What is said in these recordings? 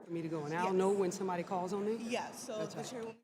for me to go, and I'll Yes. know when somebody calls on me? Yeah, so That's the right. chairwoman.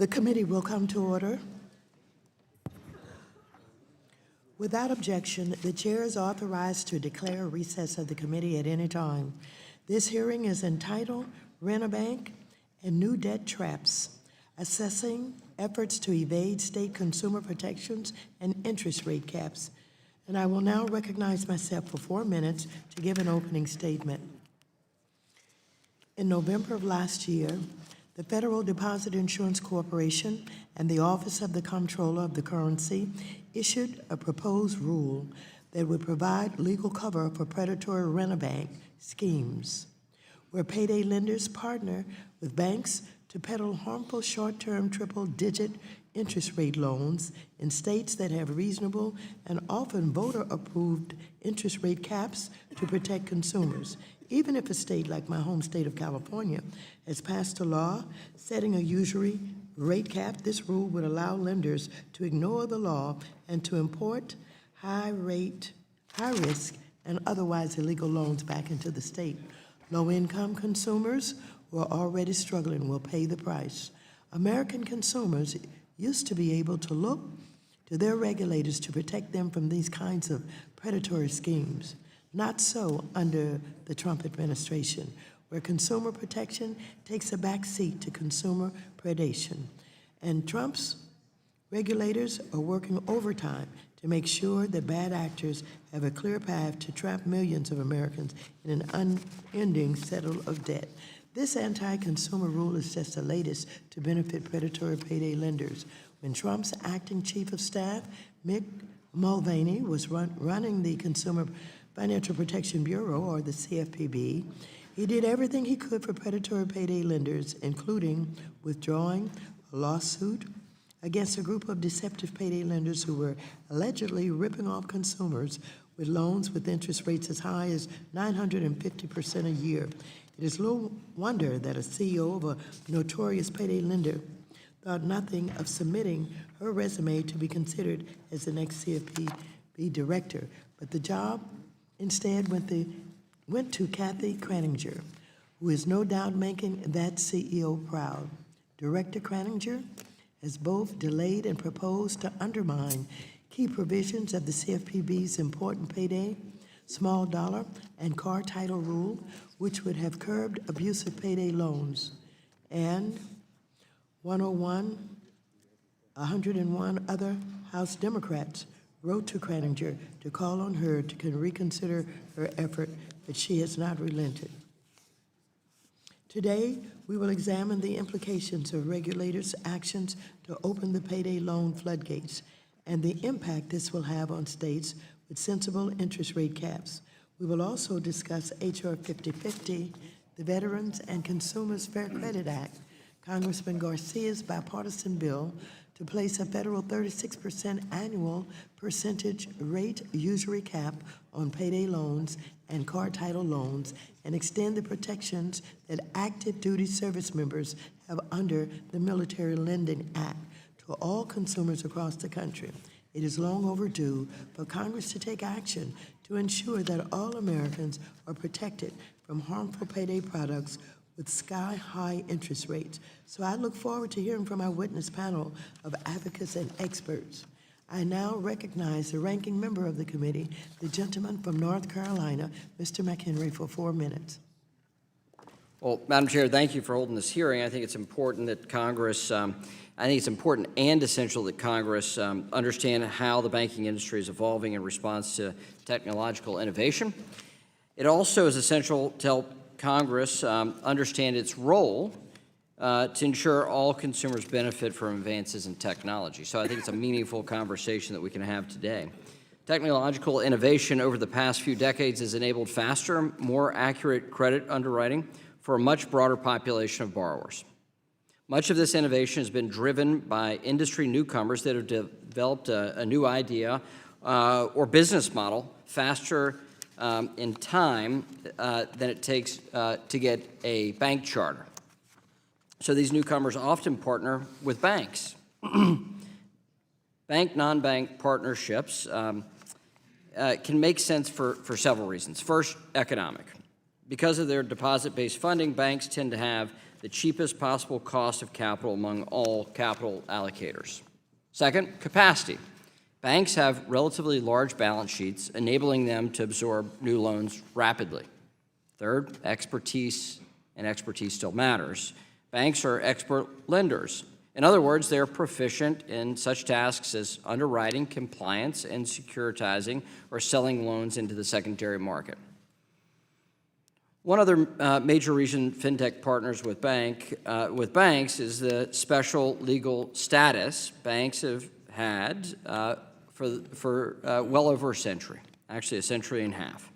The committee will come to order. Without objection, the chair is authorized to declare a recess of the committee at any time. This hearing is entitled Rent-A-Bank and New Debt Traps, Assessing Efforts to Evade State Consumer Protections and Interest Rate Caps. And I will now recognize myself for 4 minutes to give an opening statement. In November of last year, the Federal Deposit Insurance Corporation and the Office of the Comptroller of the Currency issued a proposed rule that would provide legal cover for predatory rent-a-bank schemes, where payday lenders partner with banks to peddle harmful short-term triple-digit interest rate loans in states that have reasonable and often voter-approved interest rate caps to protect consumers. Even if a state like my home state of California has passed a law setting a usury rate cap, this rule would allow lenders to ignore the law and to import high-risk, and otherwise illegal loans back into the state. Low-income consumers who are already struggling will pay the price. American consumers used to be able to look to their regulators to protect them from these kinds of predatory schemes. Not so under the Trump administration, where consumer protection takes a back seat to consumer predation. And Trump's regulators are working overtime to make sure that bad actors have a clear path to trap millions of Americans in an unending cycle of debt. This anti-consumer rule is just the latest to benefit predatory payday lenders. When Trump's acting chief of staff, Mick Mulvaney, was running the Consumer Financial Protection Bureau, or the CFPB, he did everything he could for predatory payday lenders, including withdrawing a lawsuit against a group of deceptive payday lenders who were allegedly ripping off consumers with loans with interest rates as high as 950% a year. It is little wonder that a CEO of a notorious payday lender thought nothing of submitting her resume to be considered as the next CFPB director, but the job instead went to Kathy Kraninger, who is no doubt making that CEO proud. Director Kraninger has both delayed and proposed to undermine key provisions of the CFPB's important payday, small dollar, and car title rule, which would have curbed abusive payday loans. And 101 other House Democrats wrote to Kraninger to call on her to reconsider her effort, but she has not relented. Today, we will examine the implications of regulators' actions to open the payday loan floodgates and the impact this will have on states with sensible interest rate caps. We will also discuss H.R. 5050, the Veterans and Consumers Fair Credit Act, Congressman Garcia's bipartisan bill to place a federal 36% annual percentage rate usury cap on payday loans and car title loans and extend the protections that active duty service members have under the Military Lending Act to all consumers across the country. It is long overdue for Congress to take action to ensure that all Americans are protected from harmful payday products with sky-high interest rates. So I look forward to hearing from our witness panel of advocates and experts. I now recognize the ranking member of the committee, the gentleman from North Carolina, Mr. McHenry, for 4 minutes. Well, Madam Chair, thank you for holding this hearing. I think it's important that Congress, I think it's important and essential that Congress understand how the banking industry is evolving in response to technological innovation. It also is essential to help Congress understand its role to ensure all consumers benefit from advances in technology. So I think it's a meaningful conversation that we can have today. Technological innovation over the past few decades has enabled faster, more accurate credit underwriting for a much broader population of borrowers. Much of this innovation has been driven by industry newcomers that have developed a new idea or business model faster in time than it takes to get a bank charter. So these newcomers often partner with banks. Bank-non-bank partnerships can make sense for several reasons. First, economic. Because of their deposit-based funding, banks tend to have the cheapest possible cost of capital among all capital allocators. Second, capacity. Banks have relatively large balance sheets, enabling them to absorb new loans rapidly. Third, expertise, and expertise still matters. Banks are expert lenders. In other words, they're proficient in such tasks as underwriting, compliance, and securitizing or selling loans into the secondary market. One other major reason fintech partners with banks is the special legal status banks have had for well over a century, actually a century and a half.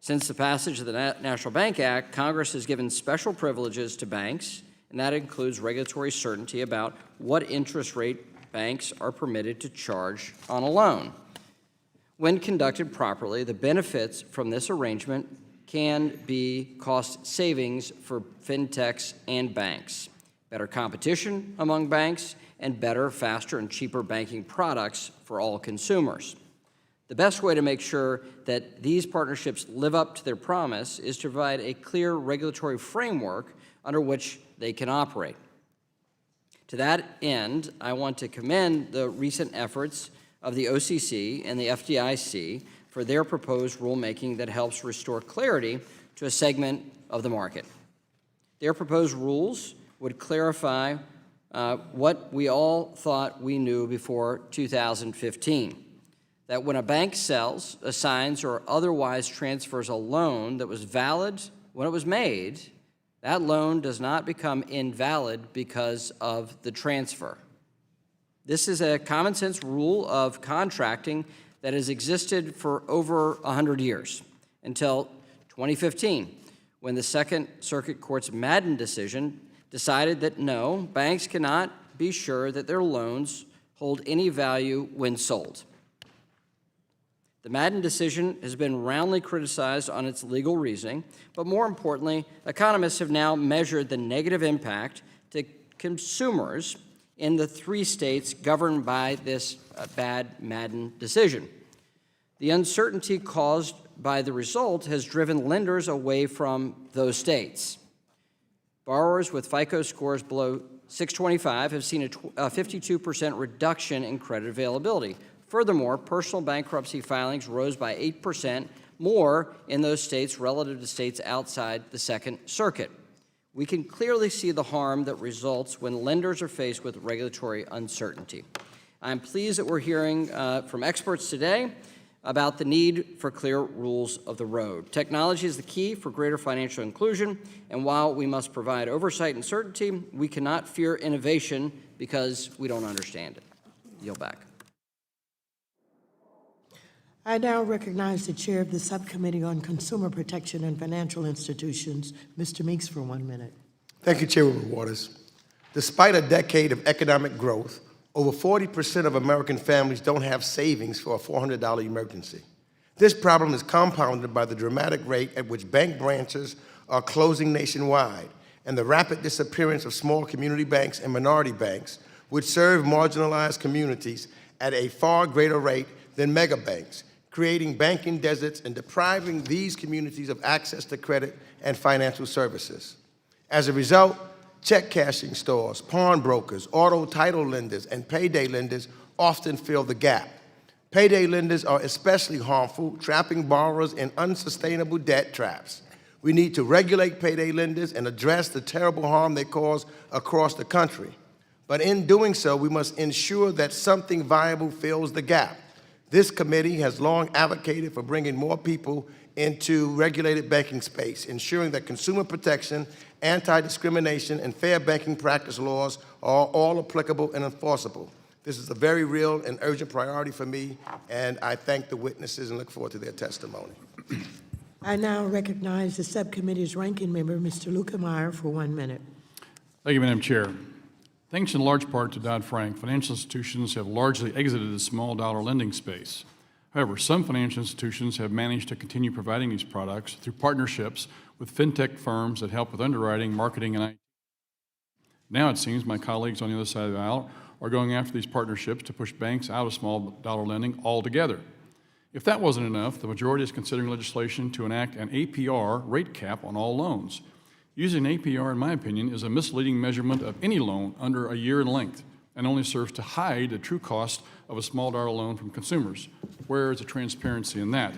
Since the passage of the National Bank Act, Congress has given special privileges to banks, and that includes regulatory certainty about what interest rate banks are permitted to charge on a loan. When conducted properly, the benefits from this arrangement can be cost savings for fintechs and banks, better competition among banks, and better, faster, and cheaper banking products for all consumers. The best way to make sure that these partnerships live up to their promise is to provide a clear regulatory framework under which they can operate. To that end, I want to commend the recent efforts of the OCC and the FDIC for their proposed rulemaking that helps restore clarity to a segment of the market. Their proposed rules would clarify what we all thought we knew before 2015, that when a bank sells, assigns, or otherwise transfers a loan that was valid when it was made, that loan does not become invalid because of the transfer. This is a common sense rule of contracting that has existed for over 100 years, until 2015, when the Second Circuit Court's Madden decision decided that no, banks cannot be sure that their loans hold any value when sold. The Madden decision has been roundly criticized on its legal reasoning, but more importantly, economists have now measured the negative impact to consumers in the 3 states governed by this bad Madden decision. The uncertainty caused by the result has driven lenders away from those states. Borrowers with FICO scores below 625 have seen a 52% reduction in credit availability. Furthermore, personal bankruptcy filings rose by 8% more in those states relative to states outside the Second Circuit. We can clearly see the harm that results when lenders are faced with regulatory uncertainty. I'm pleased that we're hearing from experts today about the need for clear rules of the road. Technology is the key for greater financial inclusion, and while we must provide oversight and certainty, we cannot fear innovation because we don't understand it. Yield back. I now recognize the chair of the Subcommittee on Consumer Protection and Financial Institutions, Mr. Meeks, for 1 minute. Thank you, Chairwoman Waters. Despite a decade of economic growth, over 40% of American families don't have savings for a $400 emergency. This problem is compounded by the dramatic rate at which bank branches are closing nationwide and the rapid disappearance of small community banks and minority banks, which serve marginalized communities at a far greater rate than mega banks, creating banking deserts and depriving these communities of access to credit and financial services. As a result, check cashing stores, pawnbrokers, auto title lenders, and payday lenders often fill the gap. Payday lenders are especially harmful, trapping borrowers in unsustainable debt traps. We need to regulate payday lenders and address the terrible harm they cause across the country. But in doing so, we must ensure that something viable fills the gap. This committee has long advocated for bringing more people into regulated banking space, ensuring that consumer protection, anti-discrimination, and fair banking practice laws are all applicable and enforceable. This is a very real and urgent priority for me, and I thank the witnesses and look forward to their testimony. I now recognize the subcommittee's ranking member, Mr. Luca Meyer, for 1 minute. Thank you, Madam Chair. Thanks in large part to Dodd-Frank, financial institutions have largely exited the small dollar lending space. However, some financial institutions have managed to continue providing these products through partnerships with fintech firms that help with underwriting, marketing, and IT. Now it seems my colleagues on the other side of the aisle are going after these partnerships to push banks out of small dollar lending altogether. If that wasn't enough, the majority is considering legislation to enact an APR rate cap on all loans. Using APR, in my opinion, is a misleading measurement of any loan under a year in length and only serves to hide the true cost of a small dollar loan from consumers. Where is the transparency in that?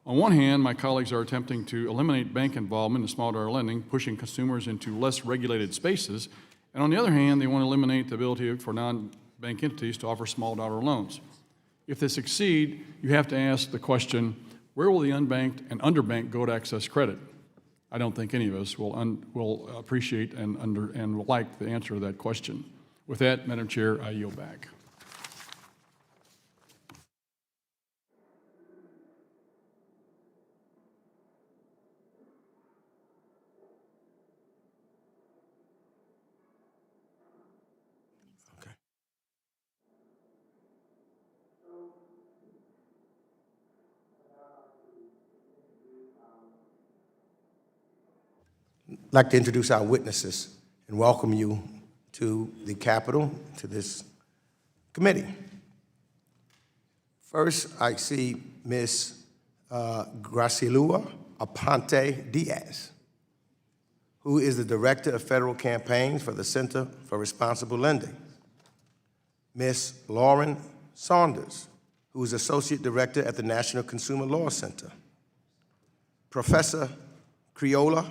On one hand, my colleagues are attempting to eliminate bank involvement in small dollar lending, pushing consumers into less regulated spaces, and on the other hand, they want to eliminate the ability for non-bank entities to offer small dollar loans. If they succeed, you have to ask the question, where will the unbanked and underbanked go to access credit? I don't think any of us will appreciate and will like the answer to that question. With that, Madam Chair, I yield back. Okay. I'd like to introduce our witnesses and welcome you to the Capitol, to this committee. First, I see Ms. Graciela Aponte Diaz, who is the Director of Federal Campaigns for the Center for Responsible Lending. Ms. Lauren Saunders, who is Associate Director at the National Consumer Law Center. Professor Creola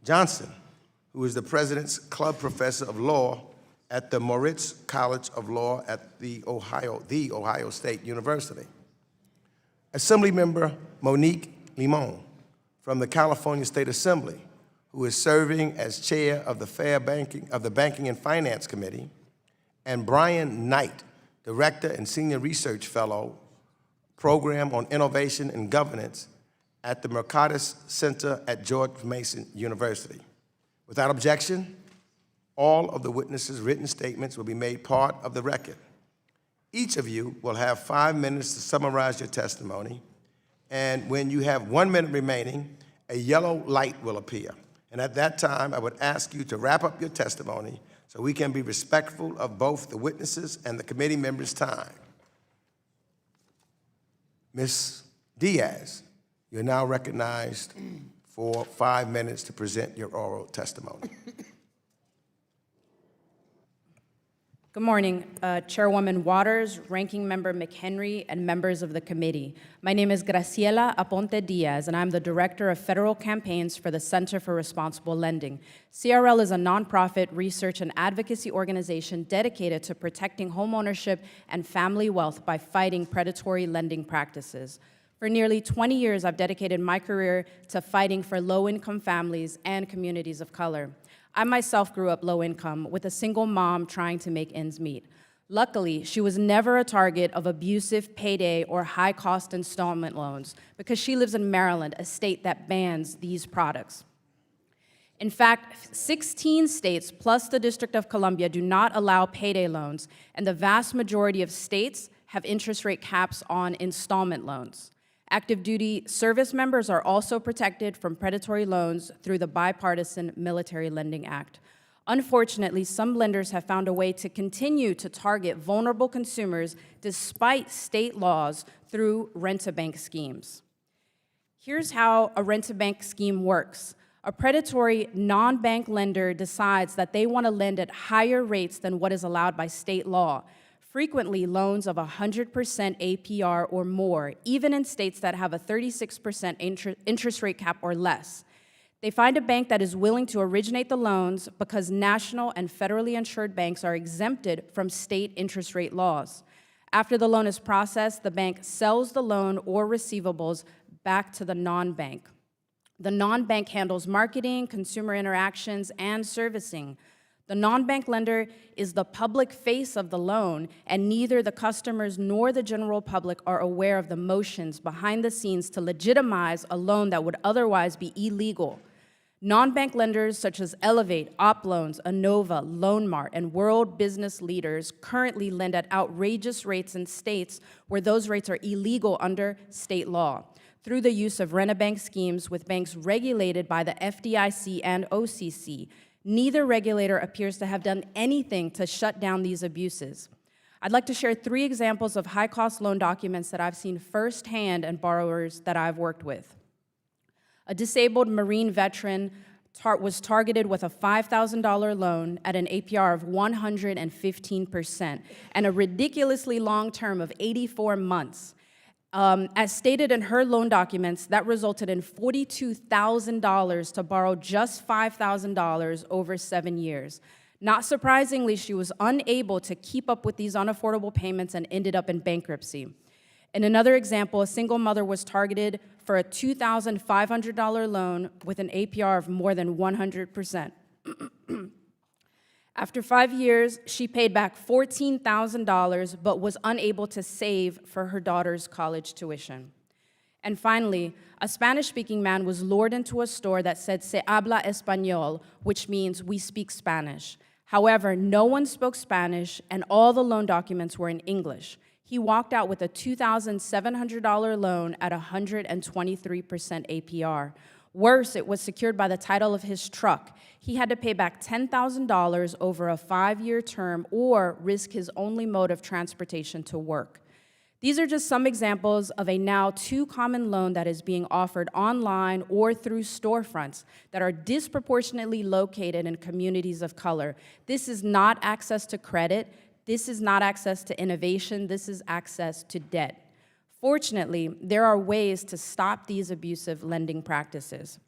Johnson, who is the President's Club Professor of Law at the Moritz College of Law at the Ohio State University. Assemblymember Monique Limon from the California State Assembly, who is serving as chair of the Banking and Finance Committee, and Brian Knight, Director and Senior Research Fellow, Program on Innovation and Governance at the Mercatus Center at George Mason University. Without objection, all of the witnesses' written statements will be made part of the record. Each of you will have 5 minutes to summarize your testimony, and when you have 1 minute remaining, a yellow light will appear. And at that time, I would ask you to wrap up your testimony so we can be respectful of both the witnesses and the committee members' time. Ms. Diaz, you're now recognized for 5 minutes to present your oral testimony. Good morning, Chairwoman Waters, Ranking Member McHenry, and members of the committee. My name is Graciela Aponte Diaz, and I'm the Director of Federal Campaigns for the Center for Responsible Lending. CRL is a nonprofit research and advocacy organization dedicated to protecting homeownership and family wealth by fighting predatory lending practices. For nearly 20 years, I've dedicated my career to fighting for low-income families and communities of color. I myself grew up low income with a single mom trying to make ends meet. Luckily, she was never a target of abusive payday or high-cost installment loans because she lives in Maryland, a state that bans these products. In fact, 16 states plus the District of Columbia do not allow payday loans, and the vast majority of states have interest rate caps on installment loans. Active duty service members are also protected from predatory loans through the Bipartisan Military Lending Act. Unfortunately, some lenders have found a way to continue to target vulnerable consumers despite state laws through rent-a-bank schemes. Here's how a rent-a-bank scheme works. A predatory non-bank lender decides that they want to lend at higher rates than what is allowed by state law. Frequently, loans of 100% APR or more, even in states that have a 36% interest rate cap or less. They find a bank that is willing to originate the loans because national and federally insured banks are exempted from state interest rate laws. After the loan is processed, the bank sells the loan or receivables back to the non-bank. The non-bank handles marketing, consumer interactions, and servicing. The non-bank lender is the public face of the loan, and neither the customers nor the general public are aware of the motions behind the scenes to legitimize a loan that would otherwise be illegal. Non-bank lenders such as Elevate, OpLoans, Inova, LoanMart, and World Business Leaders currently lend at outrageous rates in states where those rates are illegal under state law, through the use of rent-a-bank schemes with banks regulated by the FDIC and OCC. Neither regulator appears to have done anything to shut down these abuses. I'd like to share 3 examples of high-cost loan documents that I've seen firsthand and borrowers that I've worked with. A disabled Marine veteran was targeted with a $5,000 loan at an APR of 115% and a ridiculously long term of 84 months. As stated in her loan documents, that resulted in $42,000 to borrow just $5,000 over 7 years. Not surprisingly, she was unable to keep up with these unaffordable payments and ended up in bankruptcy. In another example, a single mother was targeted for a $2,500 loan with an APR of more than 100%. After 5 years, she paid back $14,000 but was unable to save for her daughter's college tuition. And finally, a Spanish-speaking man was lured into a store that said "Se habla español," which means "we speak Spanish." However, no one spoke Spanish, and all the loan documents were in English. He walked out with a $2,700 loan at 123% APR. Worse, it was secured by the title of his truck. He had to pay back $10,000 over a 5-year term or risk his only mode of transportation to work. These are just some examples of a now too common loan that is being offered online or through storefronts that are disproportionately located in communities of color. This is not access to credit. This is not access to innovation. This is access to debt. Fortunately, there are ways to stop these abusive lending practices.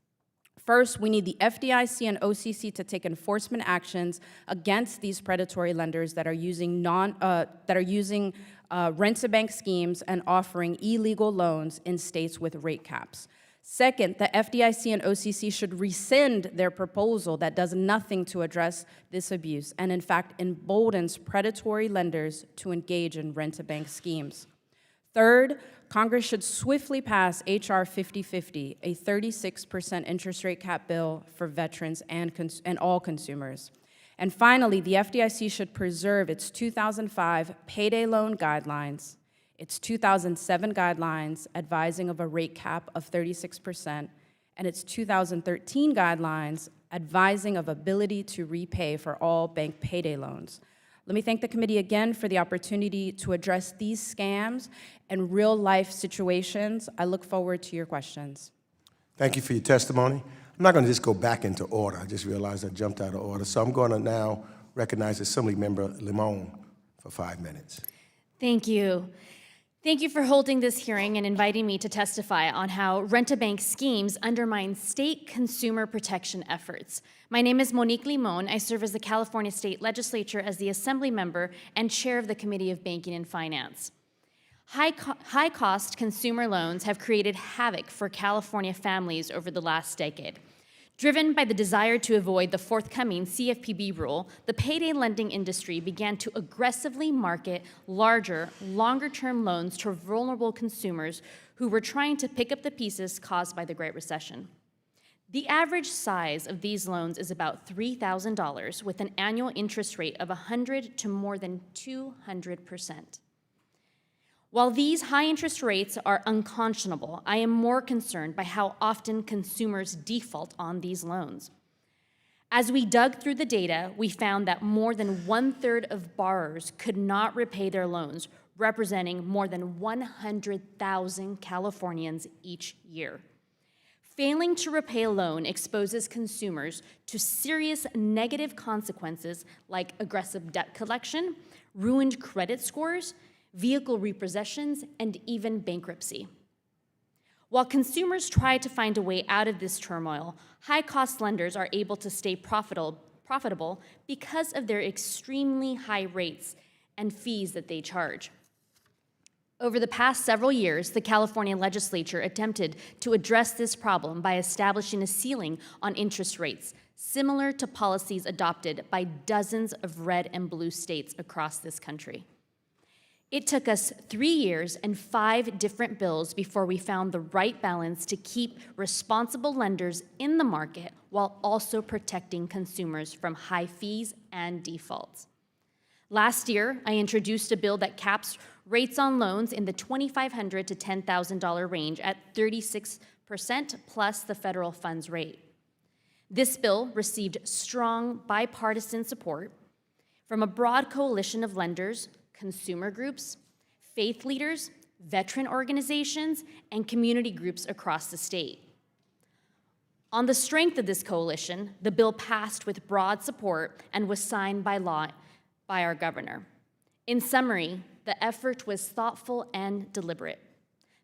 First, we need the FDIC and OCC to take enforcement actions against these predatory lenders that are using rent-to-bank schemes and offering illegal loans in states with rate caps. Second, the FDIC and OCC should rescind their proposal that does nothing to address this abuse and, in fact, emboldens predatory lenders to engage in rent-to-bank schemes. Third, Congress should swiftly pass H.R. 5050, a 36% interest rate cap bill for veterans and all consumers. And finally, the FDIC should preserve its 2005 payday loan guidelines, its 2007 guidelines advising of a rate cap of 36%, and its 2013 guidelines advising of ability to repay for all bank payday loans. Let me thank the committee again for the opportunity to address these scams and real-life situations. I look forward to your questions. Thank you for your testimony. I'm not going to just go back into order. I just realized I jumped out of order. So I'm going to now recognize Assemblymember Limon for 5 minutes. Thank you. Thank you for holding this hearing and inviting me to testify on how rent-a-bank schemes undermine state consumer protection efforts. My name is Monique Limon. I serve as the California State Legislature as the Assembly member and chair of the Committee of Banking and Finance. High-cost consumer loans have created havoc for California families over the last decade. Driven by the desire to avoid the forthcoming CFPB rule, the payday lending industry began to aggressively market larger, longer-term loans to vulnerable consumers who were trying to pick up the pieces caused by the Great Recession. The average size of these loans is about $3,000 with an annual interest rate of 100 to more than 200%. While these high interest rates are unconscionable, I am more concerned by how often consumers default on these loans. As we dug through the data, we found that more than 1/3 of borrowers could not repay their loans, representing more than 100,000 Californians each year. Failing to repay a loan exposes consumers to serious negative consequences like aggressive debt collection, ruined credit scores, vehicle repossessions, and even bankruptcy. While consumers try to find a way out of this turmoil, high-cost lenders are able to stay profitable because of their extremely high rates and fees that they charge. Over the past several years, the California legislature attempted to address this problem by establishing a ceiling on interest rates, similar to policies adopted by dozens of red and blue states across this country. It took us 3 years and 5 different bills before we found the right balance to keep responsible lenders in the market while also protecting consumers from high fees and defaults. Last year, I introduced a bill that caps rates on loans in the $2,500 to $10,000 range at 36% plus the federal funds rate. This bill received strong bipartisan support from a broad coalition of lenders, consumer groups, faith leaders, veteran organizations, and community groups across the state. On the strength of this coalition, the bill passed with broad support and was signed by law by our governor. In summary, the effort was thoughtful and deliberate.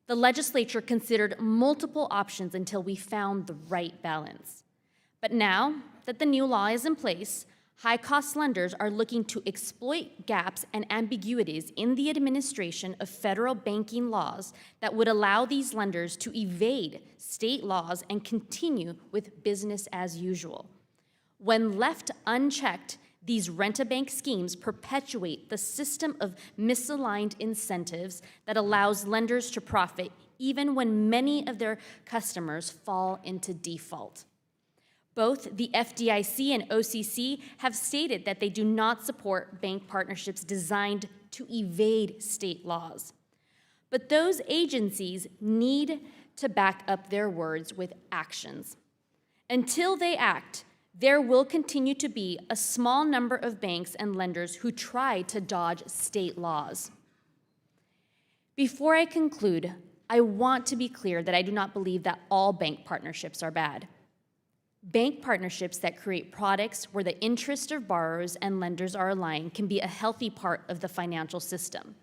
The legislature considered multiple options until we found the right balance. But now that the new law is in place, high-cost lenders are looking to exploit gaps and ambiguities in the administration of federal banking laws that would allow these lenders to evade state laws and continue with business as usual. When left unchecked, these rent-a-bank schemes perpetuate the system of misaligned incentives that allows lenders to profit even when many of their customers fall into default. Both the FDIC and OCC have stated that they do not support bank partnerships designed to evade state laws. But those agencies need to back up their words with actions. Until they act, there will continue to be a small number of banks and lenders who try to dodge state laws. Before I conclude, I want to be clear that I do not believe that all bank partnerships are bad. Bank partnerships that create products where the interests of borrowers and lenders are aligned can be a healthy part of the financial system.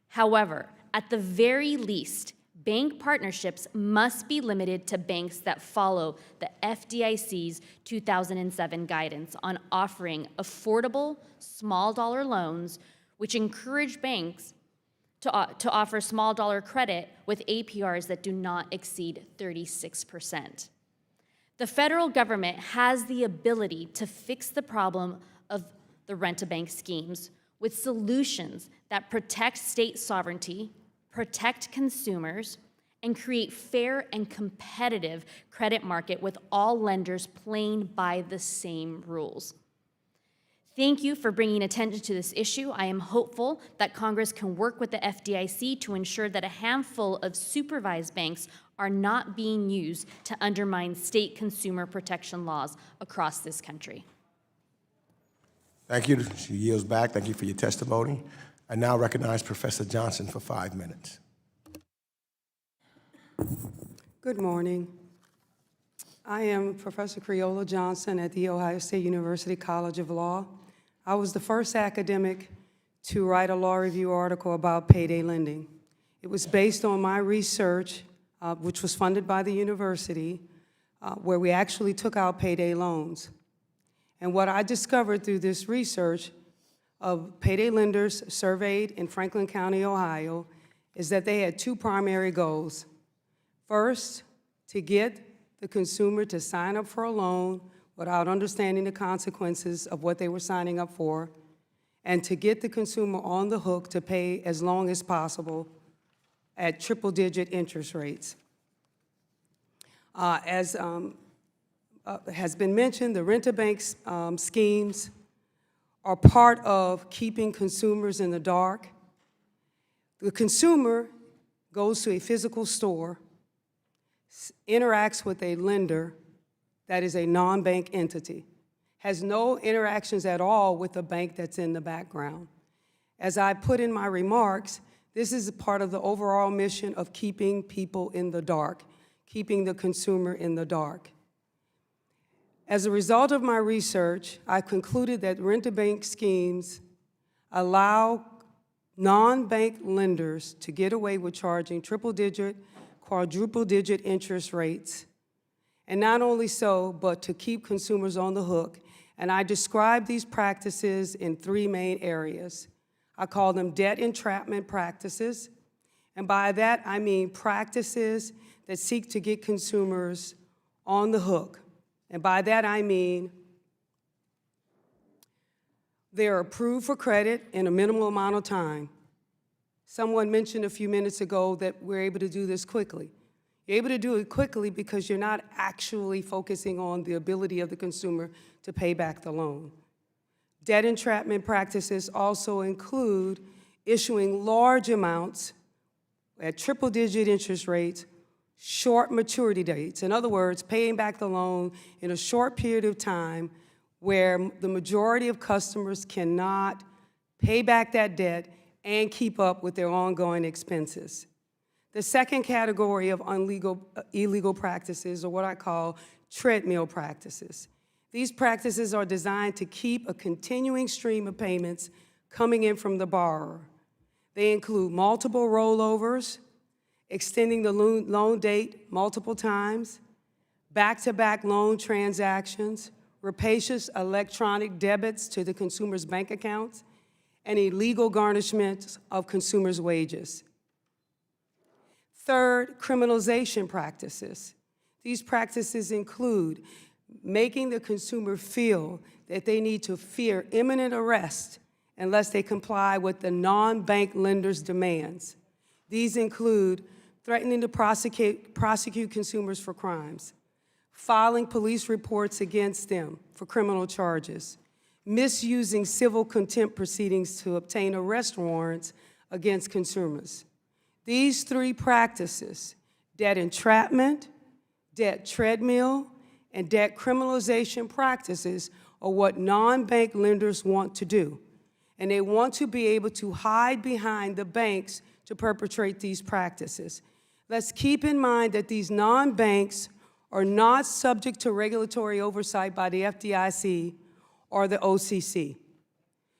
However, at the very least, bank partnerships must be limited to banks that follow the FDIC's 2007 guidance on offering affordable, small-dollar loans, which encourage banks to offer small-dollar credit with APRs that do not exceed 36%. The federal government has the ability to fix the problem of the rent-a-bank schemes with solutions that protect state sovereignty, protect consumers, and create fair and competitive credit market with all lenders playing by the same rules. Thank you for bringing attention to this issue. I am hopeful that Congress can work with the FDIC to ensure that a handful of supervised banks are not being used to undermine state consumer protection laws across this country. Thank you. She yields back. Thank you for your testimony. I now recognize Professor Johnson for 5 minutes. Good morning. I am Professor Creola Johnson at The Ohio State University College of Law. I was the first academic to write a law review article about payday lending. It was based on my research, which was funded by the university, where we actually took out payday loans. And what I discovered through this research of payday lenders surveyed in Franklin County, Ohio, is that they had two primary goals. First, to get the consumer to sign up for a loan without understanding the consequences of what they were signing up for, and to get the consumer on the hook to pay as long as possible at triple-digit interest rates. As has been mentioned, the rent-a-bank schemes are part of keeping consumers in the dark. The consumer goes to a physical store, interacts with a lender that is a non-bank entity, has no interactions at all with the bank that's in the background. As I put in my remarks, this is part of the overall mission of keeping people in the dark, keeping the consumer in the dark. As a result of my research, I concluded that rent-a-bank schemes allow non-bank lenders to get away with charging triple-digit, quadruple-digit interest rates. And not only so, but to keep consumers on the hook. And I describe these practices in three main areas. I call them debt entrapment practices. And by that, I mean practices that seek to get consumers on the hook. And by that, I mean they're approved for credit in a minimal amount of time. Someone mentioned a few minutes ago that we're able to do this quickly. You're able to do it quickly because you're not actually focusing on the ability of the consumer to pay back the loan. Debt entrapment practices also include issuing large amounts at triple-digit interest rates, short maturity dates. In other words, paying back the loan in a short period of time where the majority of customers cannot pay back that debt and keep up with their ongoing expenses. The second category of illegal practices are what I call treadmill practices. These practices are designed to keep a continuing stream of payments coming in from the borrower. They include multiple rollovers, extending the loan date multiple times, back-to-back loan transactions, rapacious electronic debits to the consumer's bank accounts, and illegal garnishment of consumers' wages. Third, criminalization practices. These practices include making the consumer feel that they need to fear imminent arrest unless they comply with the non-bank lender's demands. These include threatening to prosecute consumers for crimes, filing police reports against them for criminal charges, misusing civil contempt proceedings to obtain arrest warrants against consumers. These three practices, debt entrapment, debt treadmill, and debt criminalization practices, are what non-bank lenders want to do. And they want to be able to hide behind the banks to perpetrate these practices. Let's keep in mind that these non-banks are not subject to regulatory oversight by the FDIC or the OCC.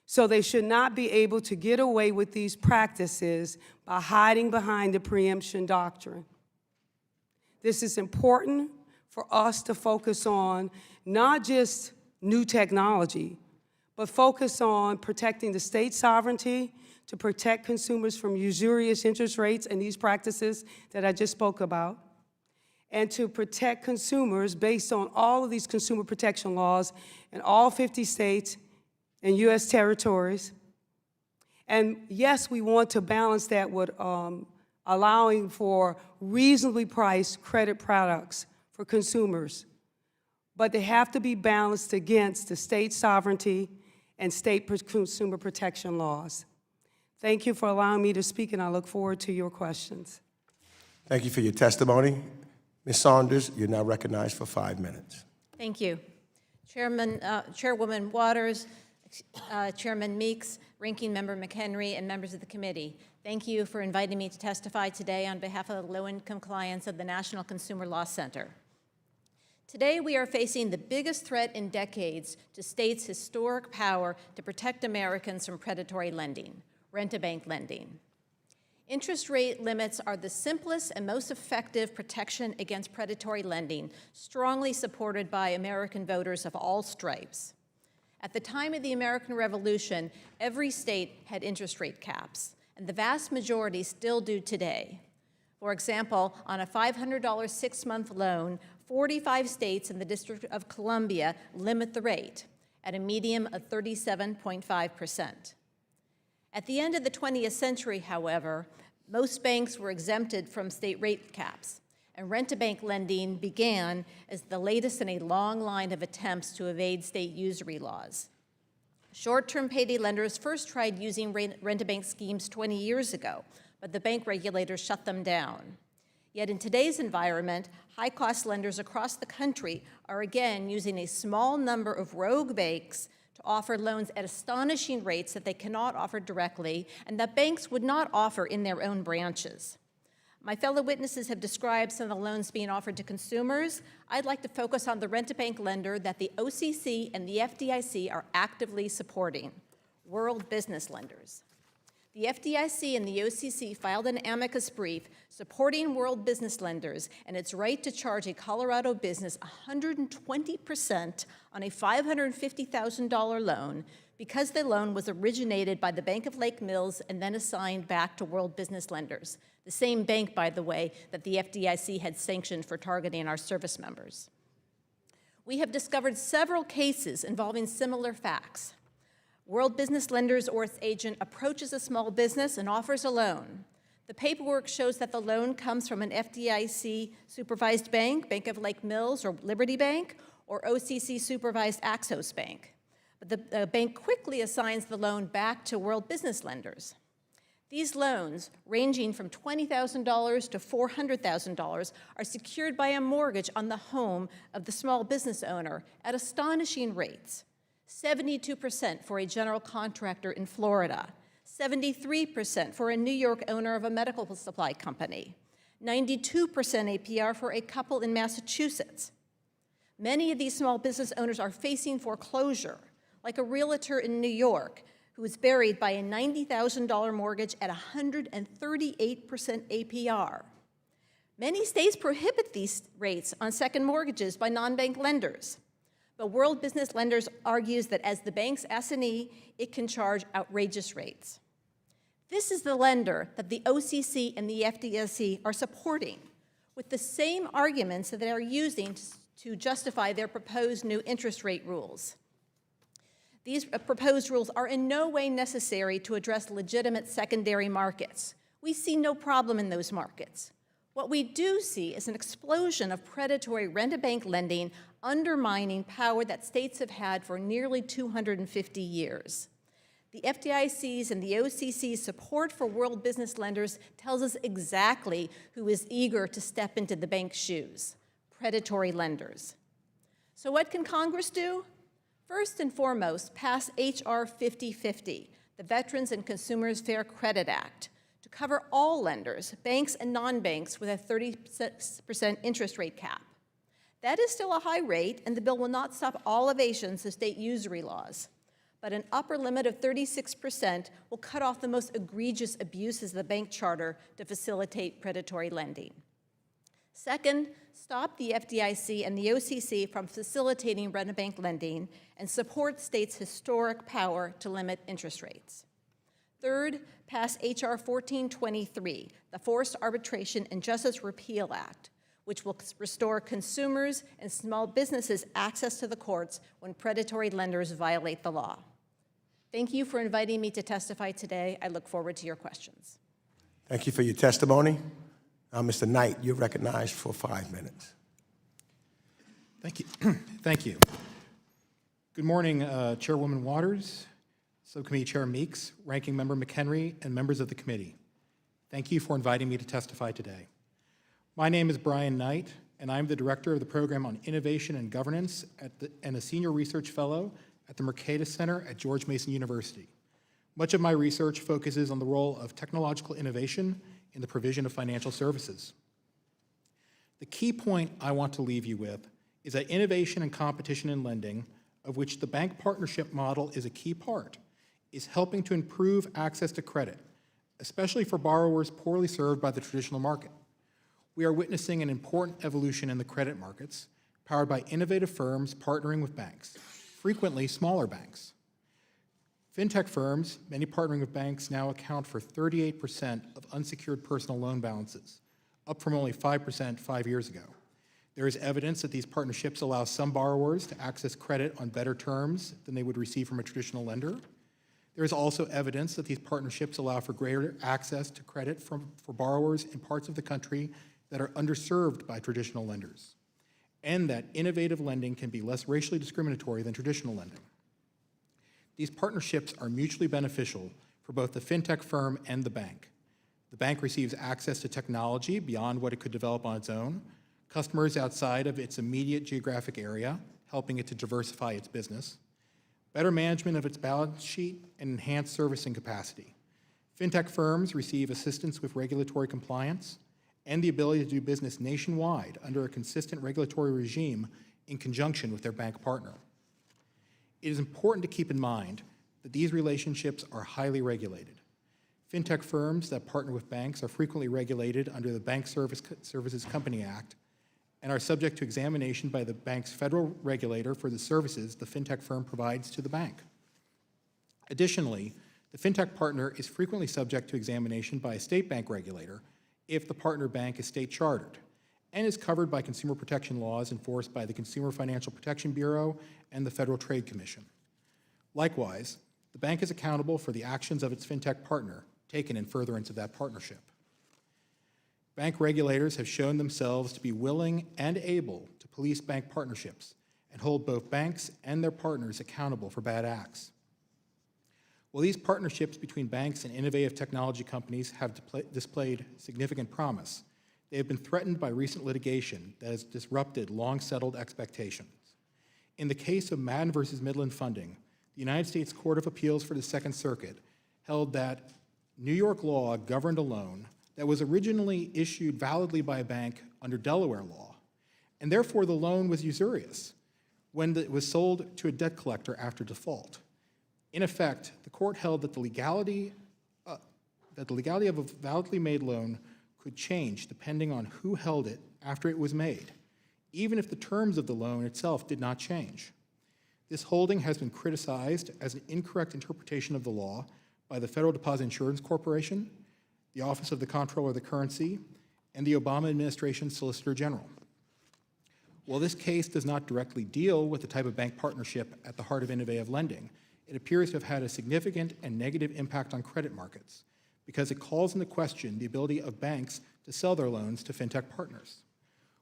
So they should not be able to get away with these practices by hiding behind the preemption doctrine. This is important for us to focus on not just new technology, but focus on protecting the state sovereignty, to protect consumers from usurious interest rates and these practices that I just spoke about, and to protect consumers based on all of these consumer protection laws in all 50 states and U.S. territories. And yes, we want to balance that with allowing for reasonably priced credit products for consumers, but they have to be balanced against the state sovereignty and state consumer protection laws. Thank you for allowing me to speak, and I look forward to your questions. Thank you for your testimony. Ms. Saunders, you're now recognized for 5 minutes. Thank you. Chairwoman Waters, Chairman Meeks, Ranking Member McHenry, and members of the committee, thank you for inviting me to testify today on behalf of the low-income clients of the National Consumer Law Center. Today, we are facing the biggest threat in decades to states' historic power to protect Americans from predatory lending, rent-a-bank lending. Interest rate limits are the simplest and most effective protection against predatory lending, strongly supported by American voters of all stripes. At the time of the American Revolution, every state had interest rate caps, and the vast majority still do today. For example, on a $500 6-month loan, 45 states and the District of Columbia limit the rate at a median of 37.5%. At the end of the 20th century, however, most banks were exempted from state rate caps, and rent-a-bank lending began as the latest in a long line of attempts to evade state usury laws. Short-term payday lenders first tried using rent-a-bank schemes 20 years ago, but the bank regulators shut them down. Yet in today's environment, high-cost lenders across the country are again using a small number of rogue banks to offer loans at astonishing rates that they cannot offer directly and that banks would not offer in their own branches. My fellow witnesses have described some of the loans being offered to consumers. I'd like to focus on the rent-a-bank lender that the OCC and the FDIC are actively supporting, World Business Lenders. The FDIC and the OCC filed an amicus brief supporting World Business Lenders and its right to charge a Colorado business 120% on a $550,000 loan because the loan was originated by the Bank of Lake Mills and then assigned back to World Business Lenders, the same bank, by the way, that the FDIC had sanctioned for targeting our service members. We have discovered several cases involving similar facts. World Business Lenders or its agent approaches a small business and offers a loan. The paperwork shows that the loan comes from an FDIC-supervised bank, Bank of Lake Mills or Liberty Bank, or OCC-supervised Axos Bank. But the bank quickly assigns the loan back to World Business Lenders. These loans, ranging from $20,000 to $400,000, are secured by a mortgage on the home of the small business owner at astonishing rates. 72% for a general contractor in Florida, 73% for a New York owner of a medical supply company, 92% APR for a couple in Massachusetts. Many of these small business owners are facing foreclosure, like a realtor in New York who was buried by a $90,000 mortgage at 138% APR. Many states prohibit these rates on second mortgages by non-bank lenders. But World Business Lenders argues that as the bank's assignee, it can charge outrageous rates. This is the lender that the OCC and the FDIC are supporting with the same arguments that they are using to justify their proposed new interest rate rules. These proposed rules are in no way necessary to address legitimate secondary markets. We see no problem in those markets. What we do see is an explosion of predatory rent-a-bank lending undermining power that states have had for nearly 250 years. The FDIC's and the OCC's support for World Business Lenders tells us exactly who is eager to step into the bank's shoes: predatory lenders. So what can Congress do? First and foremost, pass H.R. 5050, the Veterans and Consumers Fair Credit Act, to cover all lenders, banks and non-banks, with a 36% interest rate cap. That is still a high rate, and the bill will not stop all evasions of state usury laws. But an upper limit of 36% will cut off the most egregious abuses of the bank charter to facilitate predatory lending. Second, stop the FDIC and the OCC from facilitating rent-a-bank lending and support states' historic power to limit interest rates. Third, pass H.R. 1423, the Forced Arbitration and Justice Repeal Act, which will restore consumers and small businesses access to the courts when predatory lenders violate the law. Thank you for inviting me to testify today. I look forward to your questions. Thank you for your testimony. Now, Mr. Knight, you're recognized for 5 minutes. Thank you. Thank you. Good morning, Chairwoman Waters, Subcommittee Chair Meeks, Ranking Member McHenry, and members of the committee. Thank you for inviting me to testify today. My name is Brian Knight, and I'm the Director of the Program on Innovation and Governance and a Senior Research Fellow at the Mercatus Center at George Mason University. Much of my research focuses on the role of technological innovation in the provision of financial services. The key point I want to leave you with is that innovation and competition in lending, of which the bank partnership model is a key part, is helping to improve access to credit, especially for borrowers poorly served by the traditional market. We are witnessing an important evolution in the credit markets, powered by innovative firms partnering with banks, frequently smaller banks. Fintech firms, many partnering with banks, now account for 38% of unsecured personal loan balances, up from only 5% 5 years ago. There is evidence that these partnerships allow some borrowers to access credit on better terms than they would receive from a traditional lender. There is also evidence that these partnerships allow for greater access to credit for borrowers in parts of the country that are underserved by traditional lenders, and that innovative lending can be less racially discriminatory than traditional lending. These partnerships are mutually beneficial for both the fintech firm and the bank. The bank receives access to technology beyond what it could develop on its own, customers outside of its immediate geographic area, helping it to diversify its business, better management of its balance sheet, and enhanced servicing capacity. Fintech firms receive assistance with regulatory compliance and the ability to do business nationwide under a consistent regulatory regime in conjunction with their bank partner. It is important to keep in mind that these relationships are highly regulated. Fintech firms that partner with banks are frequently regulated under the Bank Services Company Act and are subject to examination by the bank's federal regulator for the services the fintech firm provides to the bank. Additionally, the fintech partner is frequently subject to examination by a state bank regulator if the partner bank is state chartered, and is covered by consumer protection laws enforced by the Consumer Financial Protection Bureau and the Federal Trade Commission. Likewise, the bank is accountable for the actions of its fintech partner taken in furtherance of that partnership. Bank regulators have shown themselves to be willing and able to police bank partnerships and hold both banks and their partners accountable for bad acts. While these partnerships between banks and innovative technology companies have displayed significant promise, they have been threatened by recent litigation that has disrupted long-settled expectations. In the case of Madden versus Midland Funding, the United States Court of Appeals for the Second Circuit held that New York law governed a loan that was originally issued validly by a bank under Delaware law, and therefore the loan was usurious when it was sold to a debt collector after default. In effect, the court held that the legality of a validly made loan could change depending on who held it after it was made, even if the terms of the loan itself did not change. This holding has been criticized as an incorrect interpretation of the law by the Federal Deposit Insurance Corporation, the Office of the Comptroller of the Currency, and the Obama administration's Solicitor General. While this case does not directly deal with the type of bank partnership at the heart of innovative lending, it appears to have had a significant and negative impact on credit markets because it calls into question the ability of banks to sell their loans to fintech partners.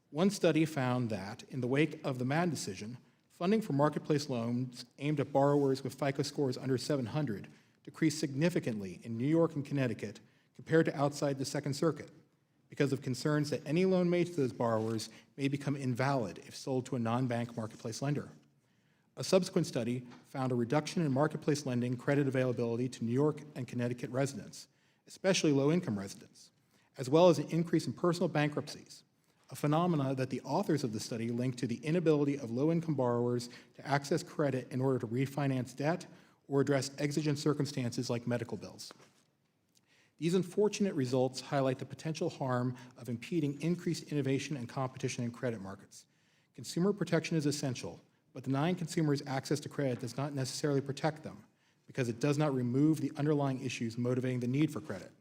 One study found that, in the wake of the Madden decision, funding for marketplace loans aimed at borrowers with FICO scores under 700 decreased significantly in New York and Connecticut compared to outside the Second Circuit because of concerns that any loan made to those borrowers may become invalid if sold to a non-bank marketplace lender. A subsequent study found a reduction in marketplace lending credit availability to New York and Connecticut residents, especially low-income residents, as well as an increase in personal bankruptcies, a phenomena that the authors of the study linked to the inability of low-income borrowers to access credit in order to refinance debt or address exigent circumstances like medical bills. These unfortunate results highlight the potential harm of impeding increased innovation and competition in credit markets. Consumer protection is essential, but denying consumers access to credit does not necessarily protect them because it does not remove the underlying issues motivating the need for credit.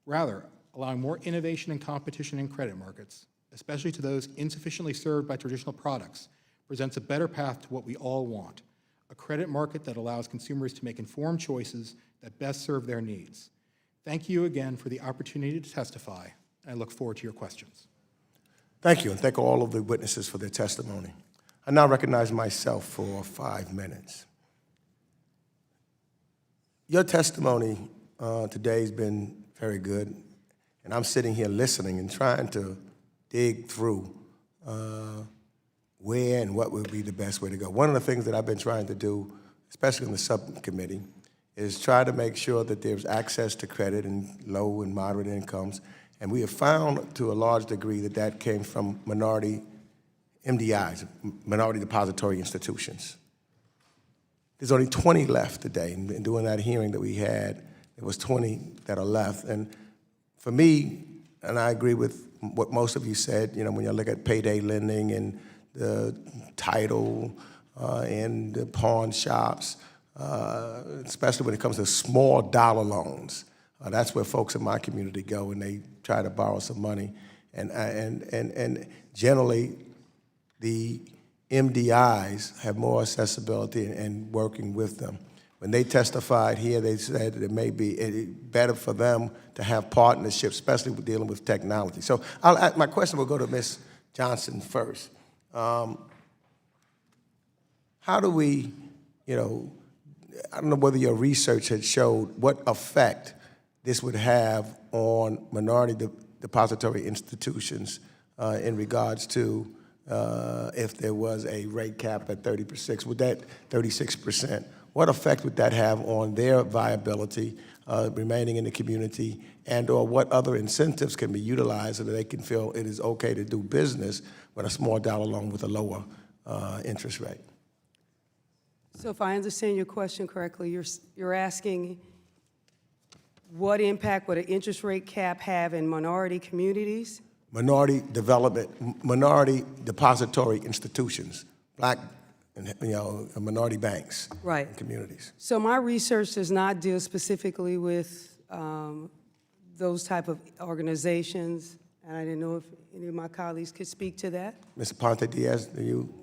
Rather, allowing more innovation and competition in credit markets, especially to those insufficiently served by traditional products, presents a better path to what we all want, a credit market that allows consumers to make informed choices that best serve their needs. Thank you again for the opportunity to testify, and I look forward to your questions. Thank you, and thank all of the witnesses for their testimony. I now recognize myself for 5 minutes. Your testimony today has been very good, and I'm sitting here listening and trying to dig through where and what would be the best way to go. One of the things that I've been trying to do, especially in the subcommittee, is try to make sure that there's access to credit in low and moderate incomes. And we have found to a large degree that that came from minority MDIs, minority depository institutions. There's only 20 left today. And during that hearing that we had, there was 20 that are left. And for me, and I agree with what most of you said, you know, when you look at payday lending and the title and the pawn shops, especially when it comes to small dollar loans. That's where folks in my community go when they try to borrow some money. And generally, the MDIs have more accessibility and working with them. When they testified here, they said that it may be better for them to have partnerships, especially with dealing with technology. So my question will go to Ms. Johnson first. How do we, you know, I don't know whether your research had showed what effect this would have on minority depository institutions in regards to if there was a rate cap at 36%, would that 36%, what effect would that have on their viability remaining in the community, and or what other incentives can be utilized so that they can feel it is okay to do business with a small dollar loan with a lower interest rate? So if I understand your question correctly, you're asking what impact would an interest rate cap have in minority communities? Minority depository institutions, black and, you know, minority banks, Right. and communities. So my research does not deal specifically with those type of organizations, and I didn't know if any of my colleagues could speak to that. Mr. Ponte Diaz, do you?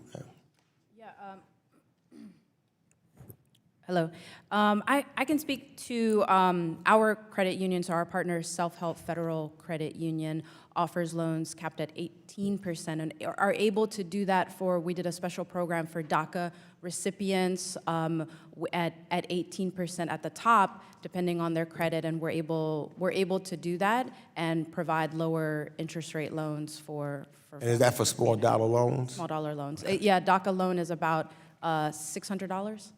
Hello. I can speak to our credit union, so our partner, Self-Help Federal Credit Union, offers loans capped at 18% and are able to do that for, we did a special program for DACA recipients at 18% at the top, depending on their credit, and we're able to do that and provide lower interest rate loans for And is that for small dollar loans? small dollar loans. Yeah, DACA loan is about $600.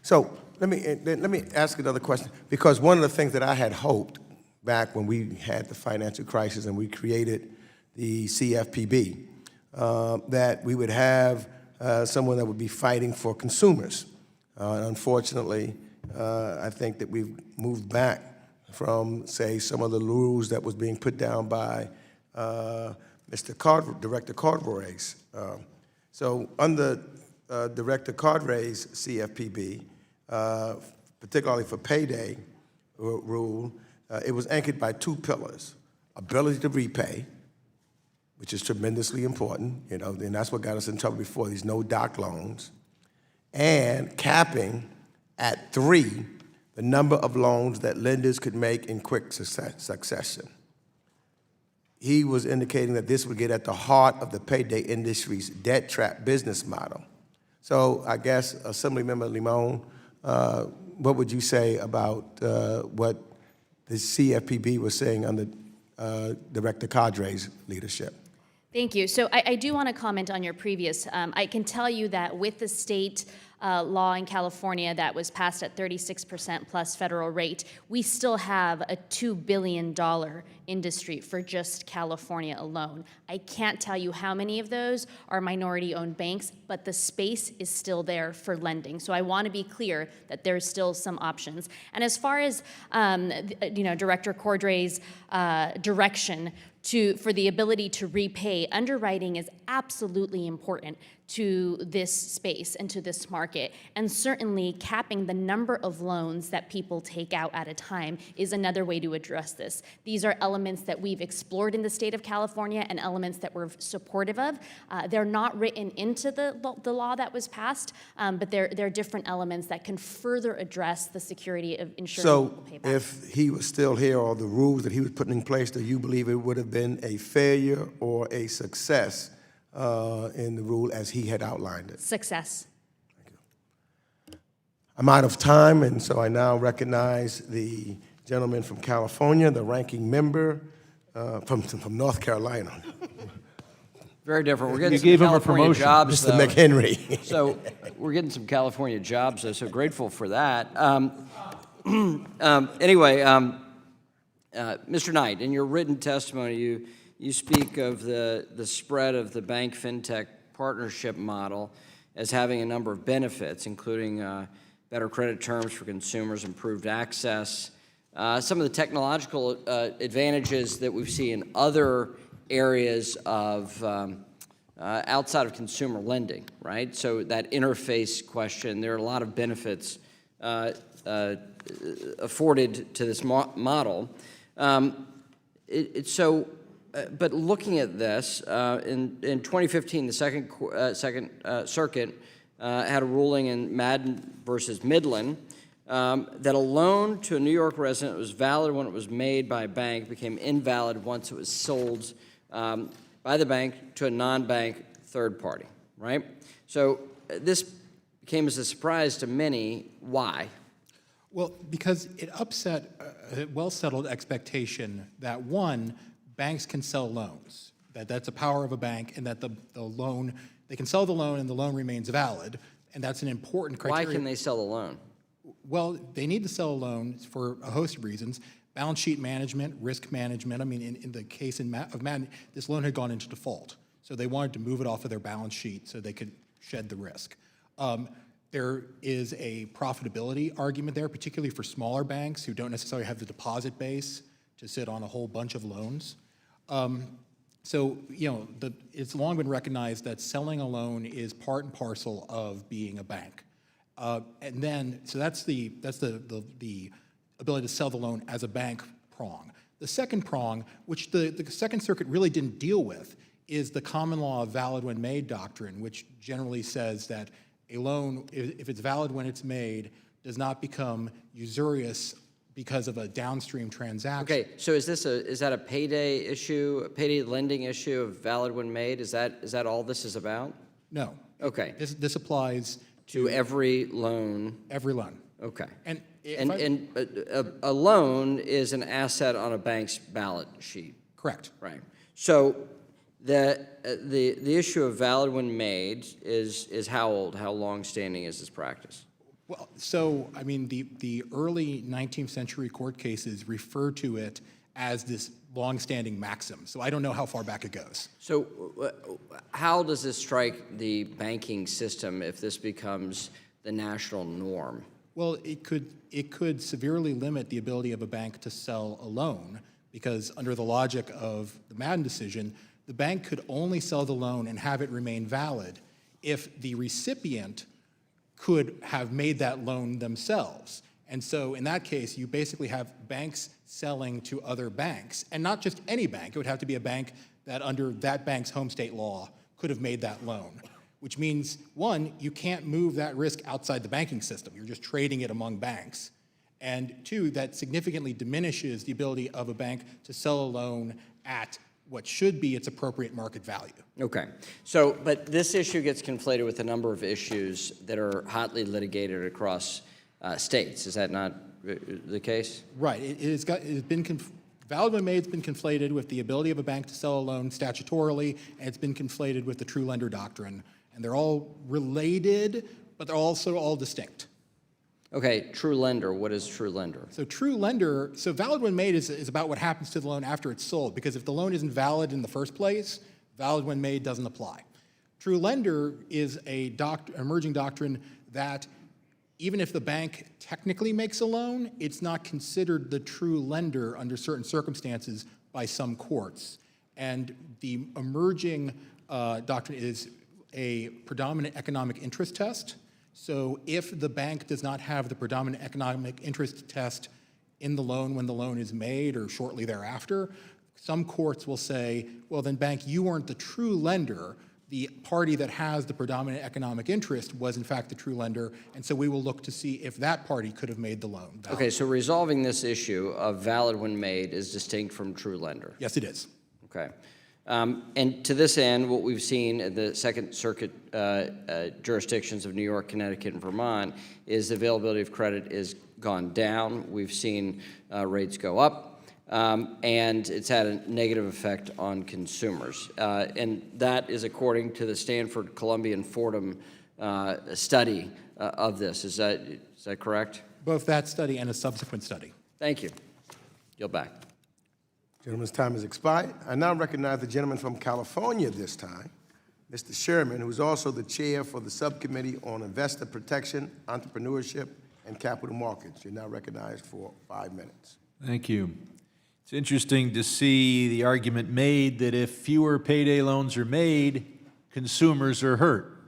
So let me ask another question, because one of the things that I had hoped back when we had the financial crisis and we created the CFPB, that we would have someone that would be fighting for consumers. And unfortunately, I think that we've moved back from, say, some of the rules that was being put down by Director Cordroy's. So under Director Cordroy's CFPB, particularly for payday rule, it was anchored by two pillars: ability to repay, which is tremendously important, you know, and that's what got us in trouble before, these no-doc loans, and capping at 3 the number of loans that lenders could make in quick succession. He was indicating that this would get at the heart of the payday industry's debt trap business model. So I guess, Assemblymember Limon, what would you say about what the CFPB was saying under Director Cordroy's leadership? Thank you. So I do want to comment on your previous. I can tell you that with the state law in California that was passed at 36% plus federal rate, we still have a $2 billion industry for just California alone. I can't tell you how many of those are minority-owned banks, but the space is still there for lending. So I want to be clear that there's still some options. And as far as Director Cordroy's direction for the ability to repay, underwriting is absolutely important to this space and to this market. And certainly capping the number of loans that people take out at a time is another way to address this. These are elements that we've explored in the state of California and elements that we're supportive of. They're not written into the law that was passed, but they're different elements that can further address the security of ensuring people pay back. So if he was still here, or the rules that he was putting in place, do you believe it would have been a failure or a success in the rule as he had outlined it? Success. Thank you. I'm out of time, and so I now recognize the gentleman from California, the ranking member from North Carolina. Very different. We're getting You some gave him a California promotion. jobs, Mr. though. McHenry. So we're getting some California jobs, though, so grateful for that. Anyway, Mr. Knight, in your written testimony, you speak of the spread of the bank fintech partnership model as having a number of benefits, including better credit terms for consumers, improved access, some of the technological advantages that we see in other areas of outside of consumer lending, right? So that interface question, there are a lot of benefits afforded to this model. But looking at this, in 2015, the Second Circuit had a ruling in Madden versus Midland that a loan to a New York resident was valid when it was made by a bank became invalid once it was sold by the bank to a non-bank third party, right? So this came as a surprise to many. Why? Well, because it upset a well-settled expectation that, one, banks can sell loans, that's a power of a bank, and that the loan, they can sell the loan and the loan remains valid, and that's an important criteria. Why can they sell the loan? Well, they need to sell a loan for a host of reasons. Balance sheet management, risk management. I mean, in the case of Madden, this loan had gone into default, so they wanted to move it off of their balance sheet so they could shed the risk. There is a profitability argument there, particularly for smaller banks who don't necessarily have the deposit base to sit on a whole bunch of loans. So, it's long been recognized that selling a loan is part and parcel of being a bank. And then, so that's the ability to sell the loan as a bank prong. The second prong, which the Second Circuit really didn't deal with, is the common law of valid when made doctrine, which generally says that a loan, if it's valid when it's made, does not become usurious because of a downstream transaction. Okay, so is that a payday issue, a payday lending issue of valid when made? Is that all this is about? No. Okay. This applies To every loan? every loan. Okay. And a loan is an asset on a bank's balance sheet. correct. Right. So the issue of valid when made is how old? How long standing is this practice? Well, so, I mean, the early 19th century court cases refer to it as this longstanding maxim. So I don't know how far back it goes. So how does this strike the banking system if this becomes the national norm? Well, it could severely limit the ability of a bank to sell a loan, because under the logic of the Madden decision, the bank could only sell the loan and have it remain valid if the recipient could have made that loan themselves. And so in that case, you basically have banks selling to other banks, and not just any bank. It would have to be a bank that under that bank's home state law could have made that loan, which means, one, you can't move that risk outside the banking system. You're just trading it among banks. And two, that significantly diminishes the ability of a bank to sell a loan at what should be its appropriate market value. Okay. So, but this issue gets conflated with a number of issues that are hotly litigated across states. Is that not the case? Right. Valid when made's been conflated with the ability of a bank to sell a loan statutorily, and it's been conflated with the true lender doctrine. And they're all related, but they're also all distinct. Okay, true lender. What is true lender? So true lender, so valid when made is about what happens to the loan after it's sold, because if the loan isn't valid in the first place, valid when made doesn't apply. True lender is a emerging doctrine that even if the bank technically makes a loan, it's not considered the true lender under certain circumstances by some courts. And the emerging doctrine is a predominant economic interest test. So if the bank does not have the predominant economic interest test in the loan when the loan is made or shortly thereafter, some courts will say, well, then bank, you weren't the true lender. The party that has the predominant economic interest was in fact the true lender, and so we will look to see if that party could have made the loan valid. Okay, so resolving this issue of valid when made is distinct from true lender. Yes, it is. Okay. And to this end, what we've seen at the Second Circuit jurisdictions of New York, Connecticut, and Vermont is the availability of credit has gone down. We've seen rates go up, and it's had a negative effect on consumers. And that is according to the Stanford, Columbia, and Fordham study of this. Is that correct? Both that study and a subsequent study. Thank you. Yield back. Gentleman's time has expired. I now recognize the gentleman from California this time, Mr. Sherman, who is also the chair for the Subcommittee on Investor Protection, Entrepreneurship, and Capital Markets. You're now recognized for 5 minutes. Thank you. It's interesting to see the argument made that if fewer payday loans are made, consumers are hurt.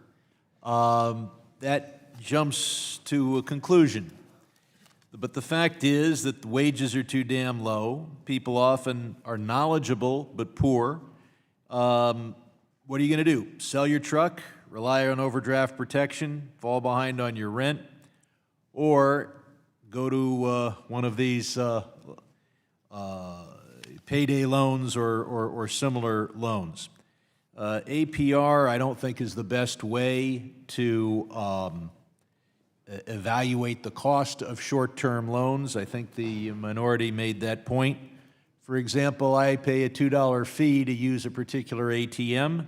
That jumps to a conclusion. But the fact is that the wages are too damn low. People often are knowledgeable but poor. What are you going to do? Sell your truck, rely on overdraft protection, fall behind on your rent, or go to one of these payday loans or similar loans. APR, I don't think, is the best way to evaluate the cost of short-term loans. I think the minority made that point. For example, I pay a $2 fee to use a particular ATM.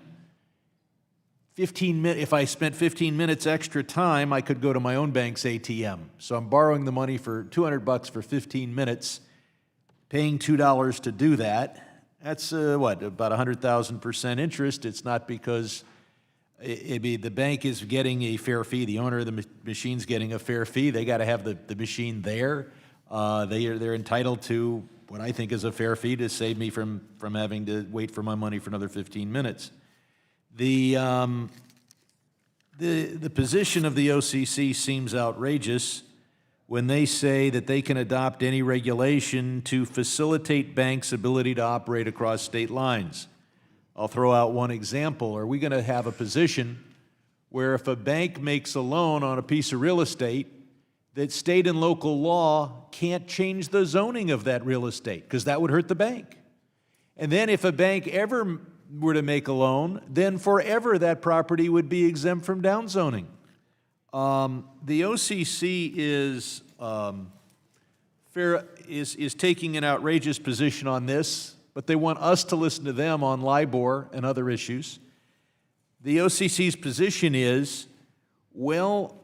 If I spent 15 minutes extra time, I could go to my own bank's ATM. So I'm borrowing the money for $200 for 15 minutes, paying $2 to do that. That's about 100,000% interest. It's not because the bank is getting a fair fee. The owner of the machine's getting a fair fee. They got to have the machine there. They're entitled to what I think is a fair fee to save me from having to wait for my money for another 15 minutes. The position of the OCC seems outrageous when they say that they can adopt any regulation to facilitate banks' ability to operate across state lines. I'll throw out one example. Are we going to have a position where if a bank makes a loan on a piece of real estate, that state and local law can't change the zoning of that real estate, because that would hurt the bank? And then if a bank ever were to make a loan, then forever that property would be exempt from downzoning. The OCC is taking an outrageous position on this, but they want us to listen to them on LIBOR and other issues. The OCC's position is, well,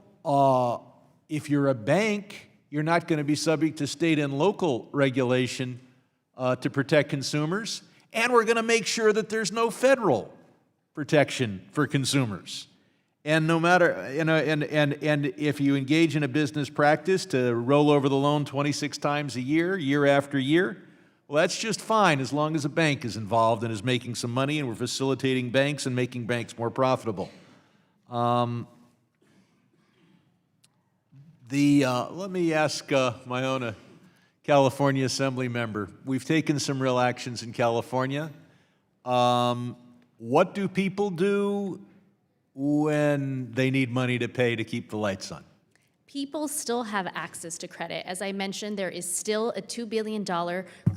If you're a bank, you're not going to be subject to state and local regulation to protect consumers, and we're going to make sure that there's no federal protection for consumers. And no matter, you know, and if you engage in a business practice to roll over the loan 26 times a year, year after year, well, that's just fine as long as a bank is involved and is making some money, and we're facilitating banks and making banks more profitable. Let me ask my own California Assembly member. We've taken some real actions in California. What do people do when they need money to pay to keep the lights on? People still have access to credit. As I mentioned, there is still a $2 billion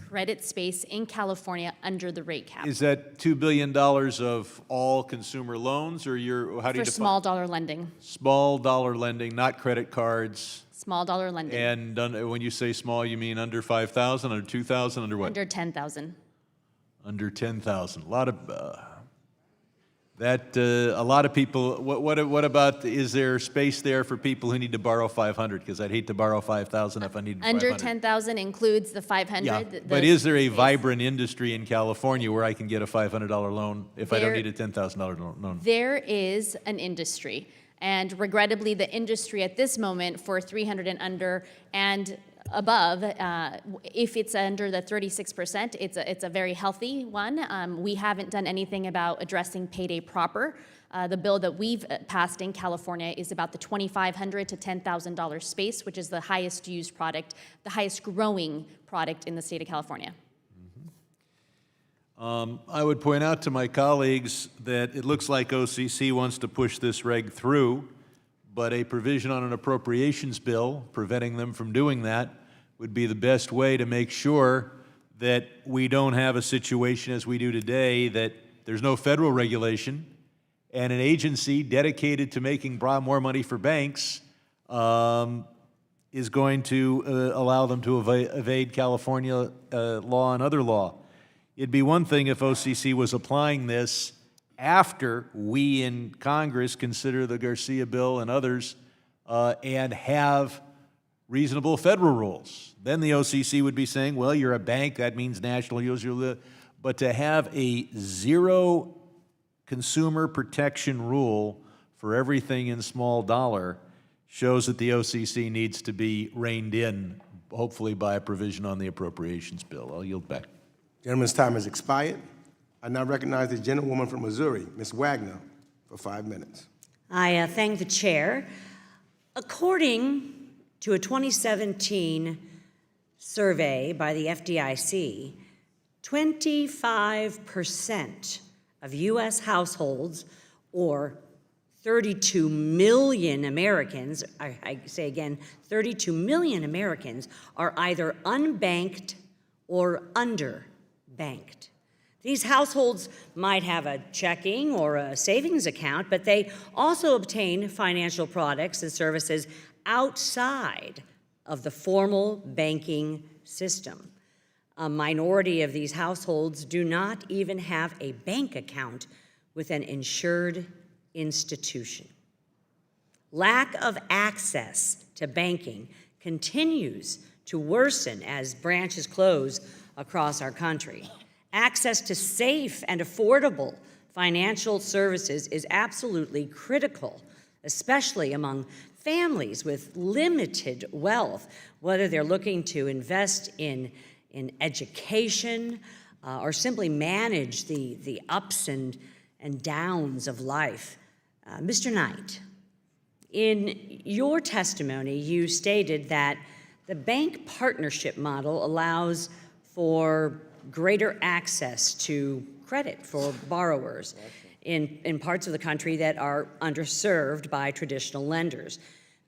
credit space in California under the rate cap. Is that $2 billion of all consumer loans, or how do you For define? small dollar lending. Small dollar lending, not credit cards. Small dollar lending. And when you say small, you mean under 5,000, under 2,000, under what? Under 10,000. Under 10,000. A lot of a lot of people. What about? Is there space there for people who need to borrow 500? Because I'd hate to borrow 5,000 if I need 500. Under 10,000 includes the 500. Yeah, the but is there a space. vibrant industry in California where I can get a $500 loan if I don't need a $10,000 loan? There is an industry. And regrettably, the industry at this moment for 300 and under and above, if it's under the 36%, it's a very healthy one. We haven't done anything about addressing payday proper. The bill that we've passed in California is about the $2,500 to $10,000 space, which is the highest used product, the highest growing product in the state of California. I would point out to my colleagues that it looks like OCC wants to push this reg through, but a provision on an appropriations bill preventing them from doing that would be the best way to make sure that we don't have a situation as we do today, that there's no federal regulation and an agency dedicated to making more money for banks is going to allow them to evade California law and other law. It'd be one thing if OCC was applying this after we in Congress consider the Garcia bill and others and have reasonable federal rules. Then the OCC would be saying, well, you're a bank, that means national use. But to have a zero consumer protection rule for everything in small dollar shows that the OCC needs to be reined in, hopefully by a provision on the appropriations bill. I'll yield back. Gentleman's time has expired. I now recognize the gentlewoman from Missouri, Ms. Wagner, for 5 minutes. I thank the chair. According to a 2017 survey by the FDIC, 25% of U.S. households, or 32 million Americans, I say again, 32 million Americans, are either unbanked or underbanked. These households might have a checking or a savings account, but they also obtain financial products and services outside of the formal banking system. A minority of these households do not even have a bank account with an insured institution. Lack of access to banking continues to worsen as branches close across our country. Access to safe and affordable financial services is absolutely critical, especially among families with limited wealth, whether they're looking to invest in education or simply manage the ups and downs of life. Mr. Knight, in your testimony, you stated that the bank partnership model allows for greater access to credit for borrowers in parts of the country that are underserved by traditional lenders.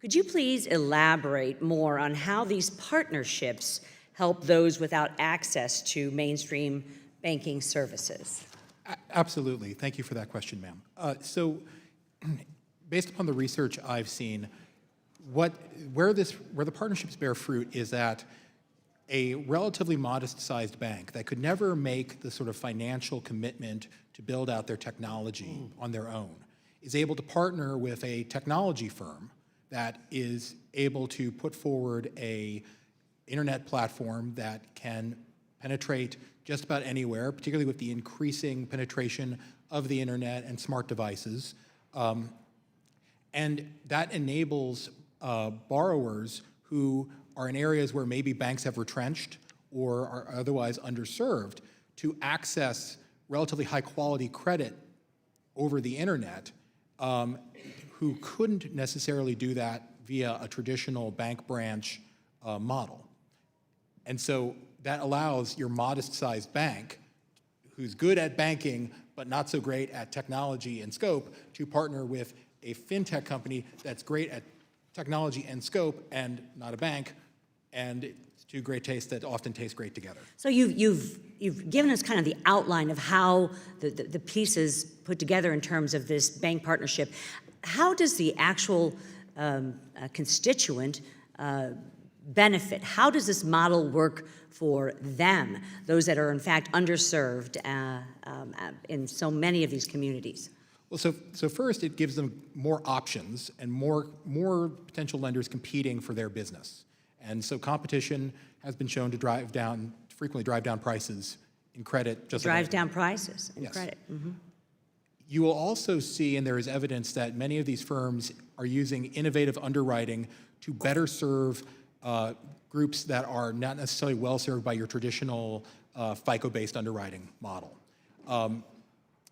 Could you please elaborate more on how these partnerships help those without access to mainstream banking services? Absolutely. Thank you for that question, ma'am. So, based upon the research I've seen, where the partnerships bear fruit is that a relatively modest-sized bank that could never make the sort of financial commitment to build out their technology on their own is able to partner with a technology firm that is able to put forward a internet platform that can penetrate just about anywhere, particularly with the increasing penetration of the internet and smart devices. And that enables borrowers who are in areas where maybe banks have retrenched or are otherwise underserved to access relatively high-quality credit over the internet, who couldn't necessarily do that via a traditional bank branch model. And so that allows your modest-sized bank, who's good at banking but not so great at technology and scope, to partner with a fintech company that's great at technology and scope and not a bank, and it's two great tastes that often taste great together. So you've given us kind of the outline of how the pieces put together in terms of this bank partnership. How does the actual constituent benefit? How does this model work for them, those that are in fact underserved in so many of these communities? Well, so first, it gives them more options and more potential lenders competing for their business. And so competition has been shown to frequently drive down prices in credit. Drives down prices in Yes. credit. Mm-hmm. You will also see, and there is evidence that many of these firms are using innovative underwriting to better serve groups that are not necessarily well served by your traditional FICO-based underwriting model.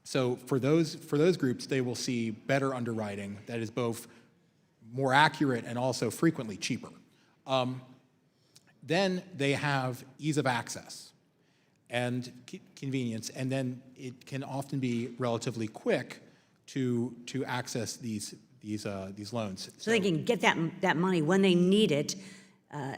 So for those groups, they will see better underwriting that is both more accurate and also frequently cheaper. Then they have ease of access and convenience, and then it can often be relatively quick to access these loans. So they can get that money when they need it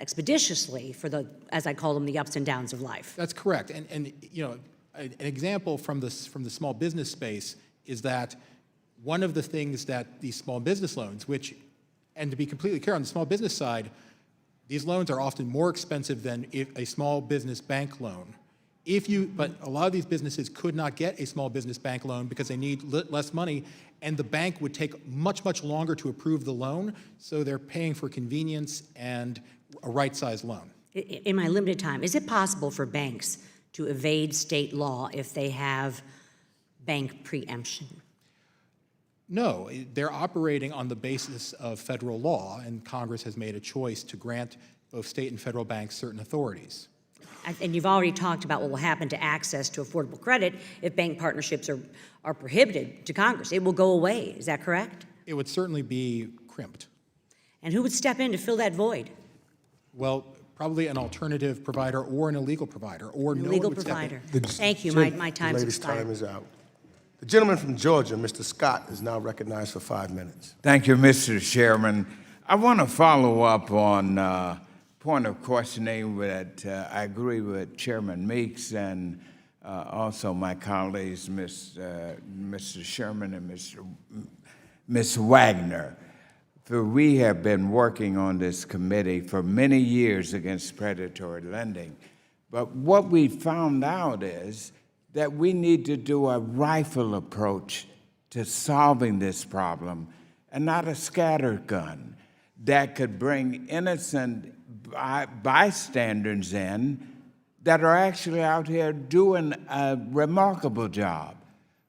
expeditiously for the, as I call them, the ups and downs of life. That's correct, and you know, an example from the small business space is that one of the things that these small business loans, and to be completely clear, on the small business side, these loans are often more expensive than a small business bank loan. But a lot of these businesses could not get a small business bank loan because they need less money, and the bank would take much, much longer to approve the loan, so they're paying for convenience and a right-sized loan. In my limited time, is it possible for banks to evade state law if they have bank preemption? No, they're operating on the basis of federal law, and Congress has made a choice to grant both state and federal banks certain authorities. And you've already talked about what will happen to access to affordable credit if bank partnerships are prohibited to Congress. It will go away, is that correct? It would certainly be crimped. And who would step in to fill that void? Well, probably an alternative provider or an illegal provider, or no Legal one would step in. provider. Thank you, my time's The latest expired. time is out. The gentleman from Georgia, Mr. Scott, is now recognized for 5 minutes. Thank you, Mr. Chairman. I want to follow up on point of questioning that I agree with Chairman Meeks and also my colleagues, Mr. Sherman and Ms. Wagner. For we have been working on this committee for many years against predatory lending. But what we found out is that we need to do a rifle approach to solving this problem and not a scattergun that could bring innocent bystanders in that are actually out here doing a remarkable job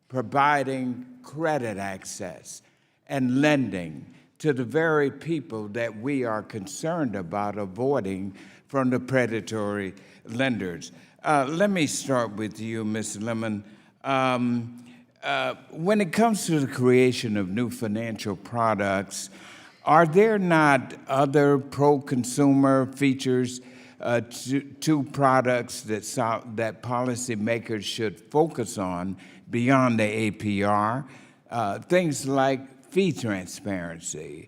providing credit access and lending to the very people that we are concerned about avoiding from the predatory lenders. Let me start with you, Ms. Lemon. When it comes to the creation of new financial products, are there not other pro-consumer features to products that policymakers should focus on beyond the APR? Things like fee transparency,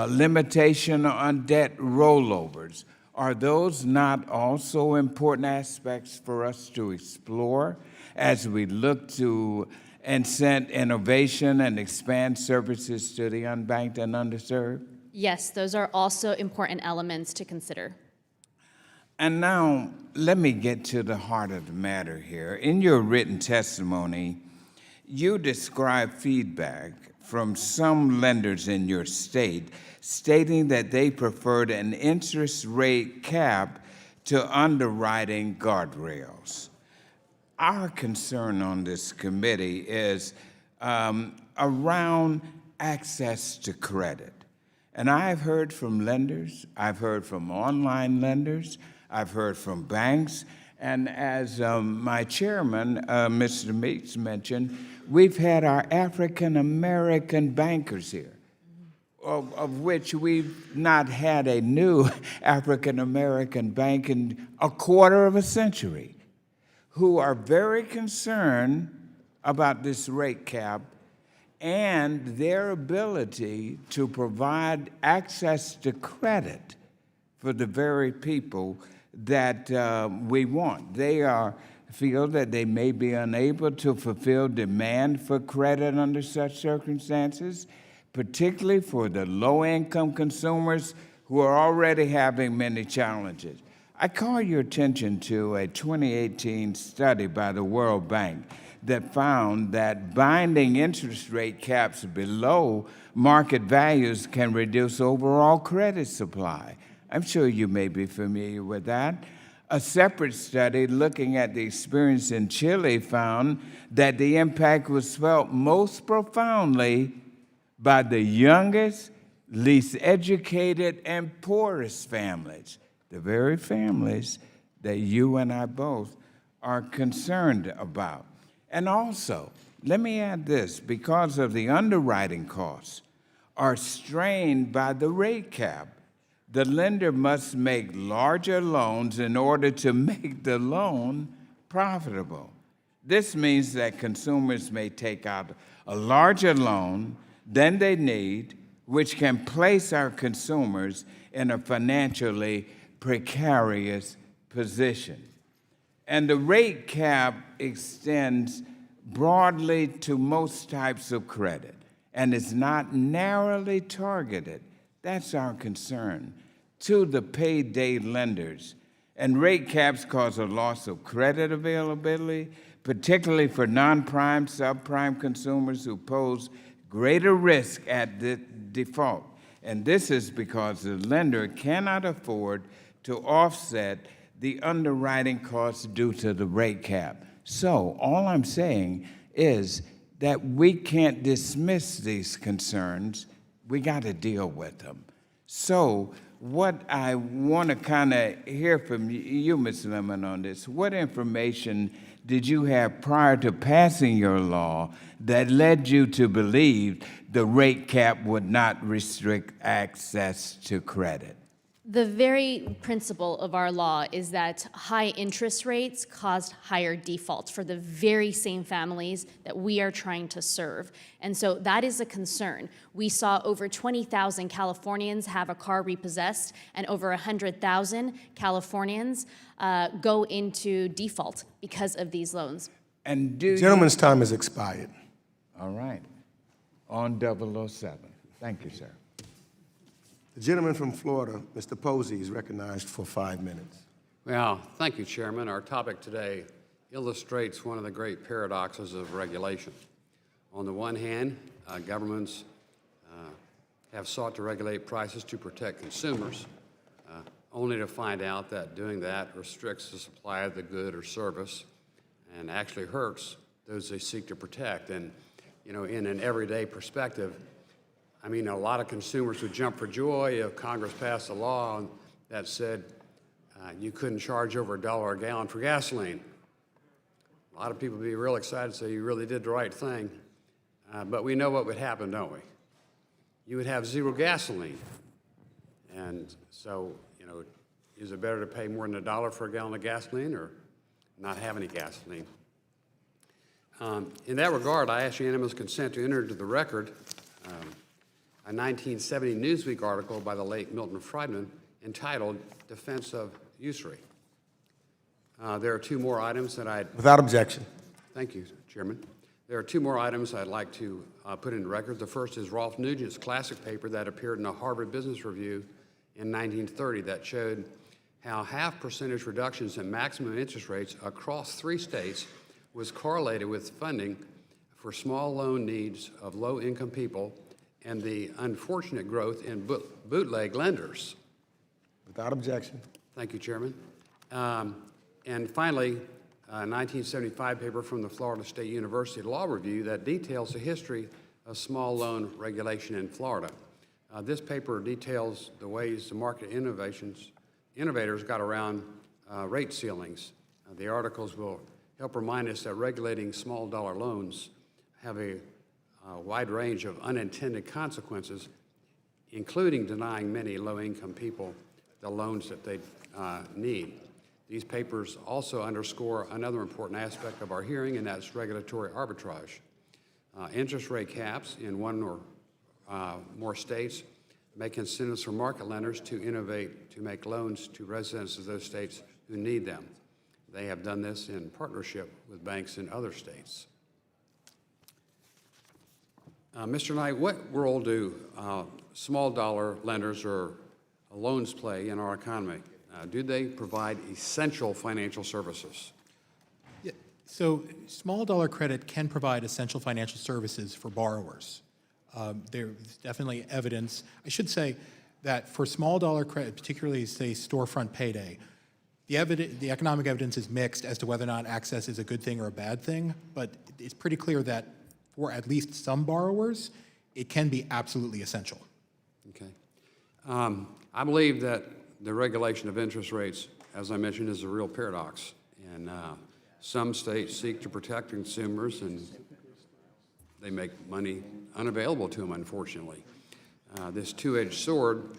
limitation on debt rollovers. Are those not also important aspects for us to explore as we look to incent innovation and expand services to the unbanked and underserved? Yes, those are also important elements to consider. And now, let me get to the heart of the matter here. In your written testimony, you describe feedback from some lenders in your state stating that they preferred an interest rate cap to underwriting guardrails. Our concern on this committee is around access to credit. And I've heard from lenders, I've heard from online lenders, I've heard from banks, and as my chairman, Mr. Meeks, mentioned, we've had our African American bankers here, of which we've not had a new African American bank in a quarter of a century, who are very concerned about this rate cap and their ability to provide access to credit for the very people that we want. They feel that they may be unable to fulfill demand for credit under such circumstances, particularly for the low-income consumers who are already having many challenges. I call your attention to a 2018 study by the World Bank that found that binding interest rate caps below market values can reduce overall credit supply. I'm sure you may be familiar with that. A separate study looking at the experience in Chile found that the impact was felt most profoundly by the youngest, least educated, and poorest families, the very families that you and I both are concerned about. And also, let me add this, because of the underwriting costs are strained by the rate cap, the lender must make larger loans in order to make the loan profitable. This means that consumers may take out a larger loan than they need, which can place our consumers in a financially precarious position. And the rate cap extends broadly to most types of credit and is not narrowly targeted. That's our concern, to the payday lenders. And rate caps cause a loss of credit availability, particularly for non-prime, subprime consumers who pose greater risk at the default. And this is because the lender cannot afford to offset the underwriting costs due to the rate cap. So all I'm saying is that we can't dismiss these concerns. We got to deal with them. So what I want to kind of hear from you, Ms. Lemon, on this, what information did you have prior to passing your law that led you to believe the rate cap would not restrict access to credit? The very principle of our law is that high interest rates caused higher defaults for the very same families that we are trying to serve. And so that is a concern. We saw over 20,000 Californians have a car repossessed, and over 100,000 Californians go into default because of these loans. And The gentleman's time has expired. All right. On 007. Thank you, sir. The gentleman from Florida, Mr. Posey, is recognized for 5 minutes. Well, thank you, Chairman. Our topic today illustrates one of the great paradoxes of regulation. On the one hand, governments have sought to regulate prices to protect consumers, only to find out that doing that restricts the supply of the good or service and actually hurts those they seek to protect. And, you know, in an everyday perspective, I mean, a lot of consumers would jump for joy if Congress passed a law that said you couldn't charge over $1 a gallon for gasoline. A lot of people would be real excited and say you really did the right thing. But we know what would happen, don't we? You would have zero gasoline. And so, you know, is it better to pay more than $1 for a gallon of gasoline or not have any gasoline? In that regard, I ask unanimous consent to enter into the record a 1970 Newsweek article by the late Milton Friedman entitled Defense of Usury. There are two more items that I'd... Without objection. Thank you, Chairman. There are two more items I'd like to put in the record. The first is Rolf Nugent's classic paper that appeared in a Harvard Business Review in 1930 that showed how half percentage reductions in maximum interest rates across 3 states was correlated with funding for small loan needs of low-income people and the unfortunate growth in bootleg lenders. Without objection. Thank you, Chairman. And finally, a 1975 paper from the Florida State University Law Review that details the history of small loan regulation in Florida. This paper details the ways the market innovators got around rate ceilings. The articles will help remind us that regulating small dollar loans have a wide range of unintended consequences, including denying many low-income people the loans that they need. These papers also underscore another important aspect of our hearing, and that's regulatory arbitrage. Interest rate caps in one or more states make incentives for market lenders to innovate to make loans to residents of those states who need them. They have done this in partnership with banks in other states. Mr. Knight, what role do small dollar lenders or loans play in our economy? Do they provide essential financial services? Yeah, so small dollar credit can provide essential financial services for borrowers. There's definitely evidence. I should say that for small dollar credit, particularly say storefront payday, the economic evidence is mixed as to whether or not access is a good thing or a bad thing, but it's pretty clear that for at least some borrowers, it can be absolutely essential. Okay. I believe that the regulation of interest rates, as I mentioned, is a real paradox. And some states seek to protect consumers, and they make money unavailable to them, unfortunately. This two-edged sword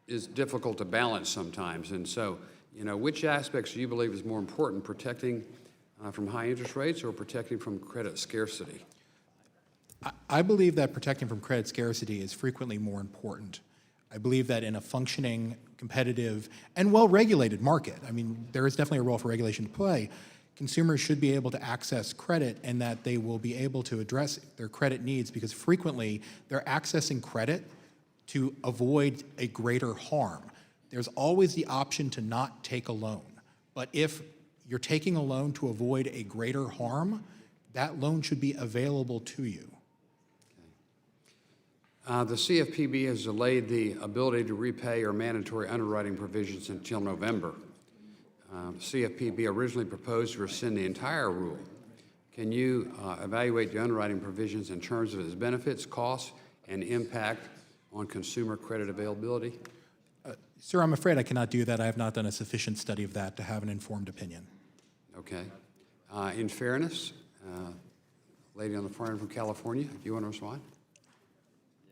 is difficult to balance sometimes. And so, which aspects do you believe is more important, protecting from high interest rates or protecting from credit scarcity? I believe that protecting from credit scarcity is frequently more important. I believe that in a functioning, competitive, and well-regulated market, I mean, there is definitely a role for regulation to play, consumers should be able to access credit and that they will be able to address their credit needs because frequently they're accessing credit to avoid a greater harm. There's always the option to not take a loan, but if you're taking a loan to avoid a greater harm, that loan should be available to you. The CFPB has delayed the ability to repay or mandatory underwriting provisions until November. CFPB originally proposed to rescind the entire rule. Can you evaluate the underwriting provisions in terms of its benefits, costs, and impact on consumer credit availability? Sir, I'm afraid I cannot do that. I have not done a sufficient study of that to have an informed opinion. Okay. In fairness, lady on the front end from California, do you want to respond?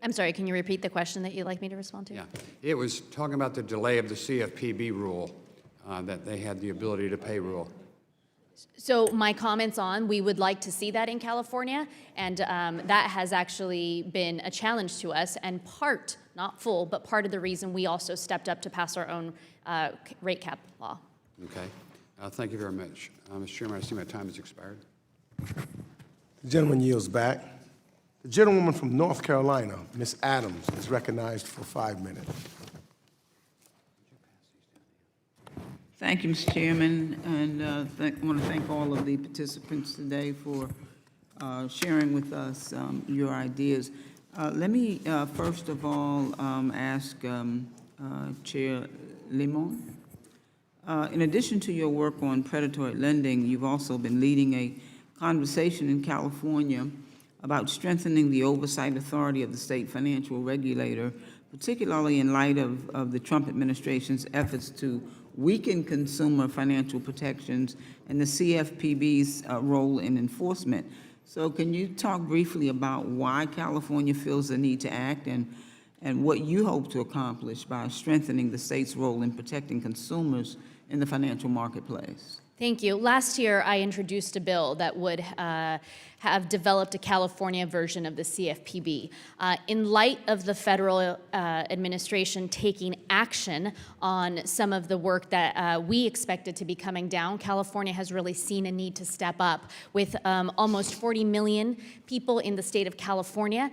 I'm sorry, can you repeat the question that you'd like me to respond to? Yeah. It was talking about the delay of the CFPB rule, that they had the ability to pay rule. So my comments on, we would like to see that in California, and that has actually been a challenge to us, and part, not full, but part of the reason we also stepped up to pass our own rate cap law. Okay. Thank you very much. Mr. Chairman, I see my time has expired. The gentleman yields back. The gentlewoman from North Carolina, Ms. Adams, is recognized for 5 minutes. Thank you, Mr. Chairman, and I want to thank all of the participants today for sharing with us your ideas. Let me first of all ask Chair Limon. In addition to your work on predatory lending, you've also been leading a conversation in California about strengthening the oversight authority of the state financial regulator, particularly in light of the Trump administration's efforts to weaken consumer financial protections and the CFPB's role in enforcement. So can you talk briefly about why California feels the need to act and what you hope to accomplish by strengthening the state's role in protecting consumers in the financial marketplace? Thank you. Last year, I introduced a bill that would have developed a California version of the CFPB. In light of the federal administration taking action on some of the work that we expected to be coming down, California has really seen a need to step up. With almost 40 million people in the state of California,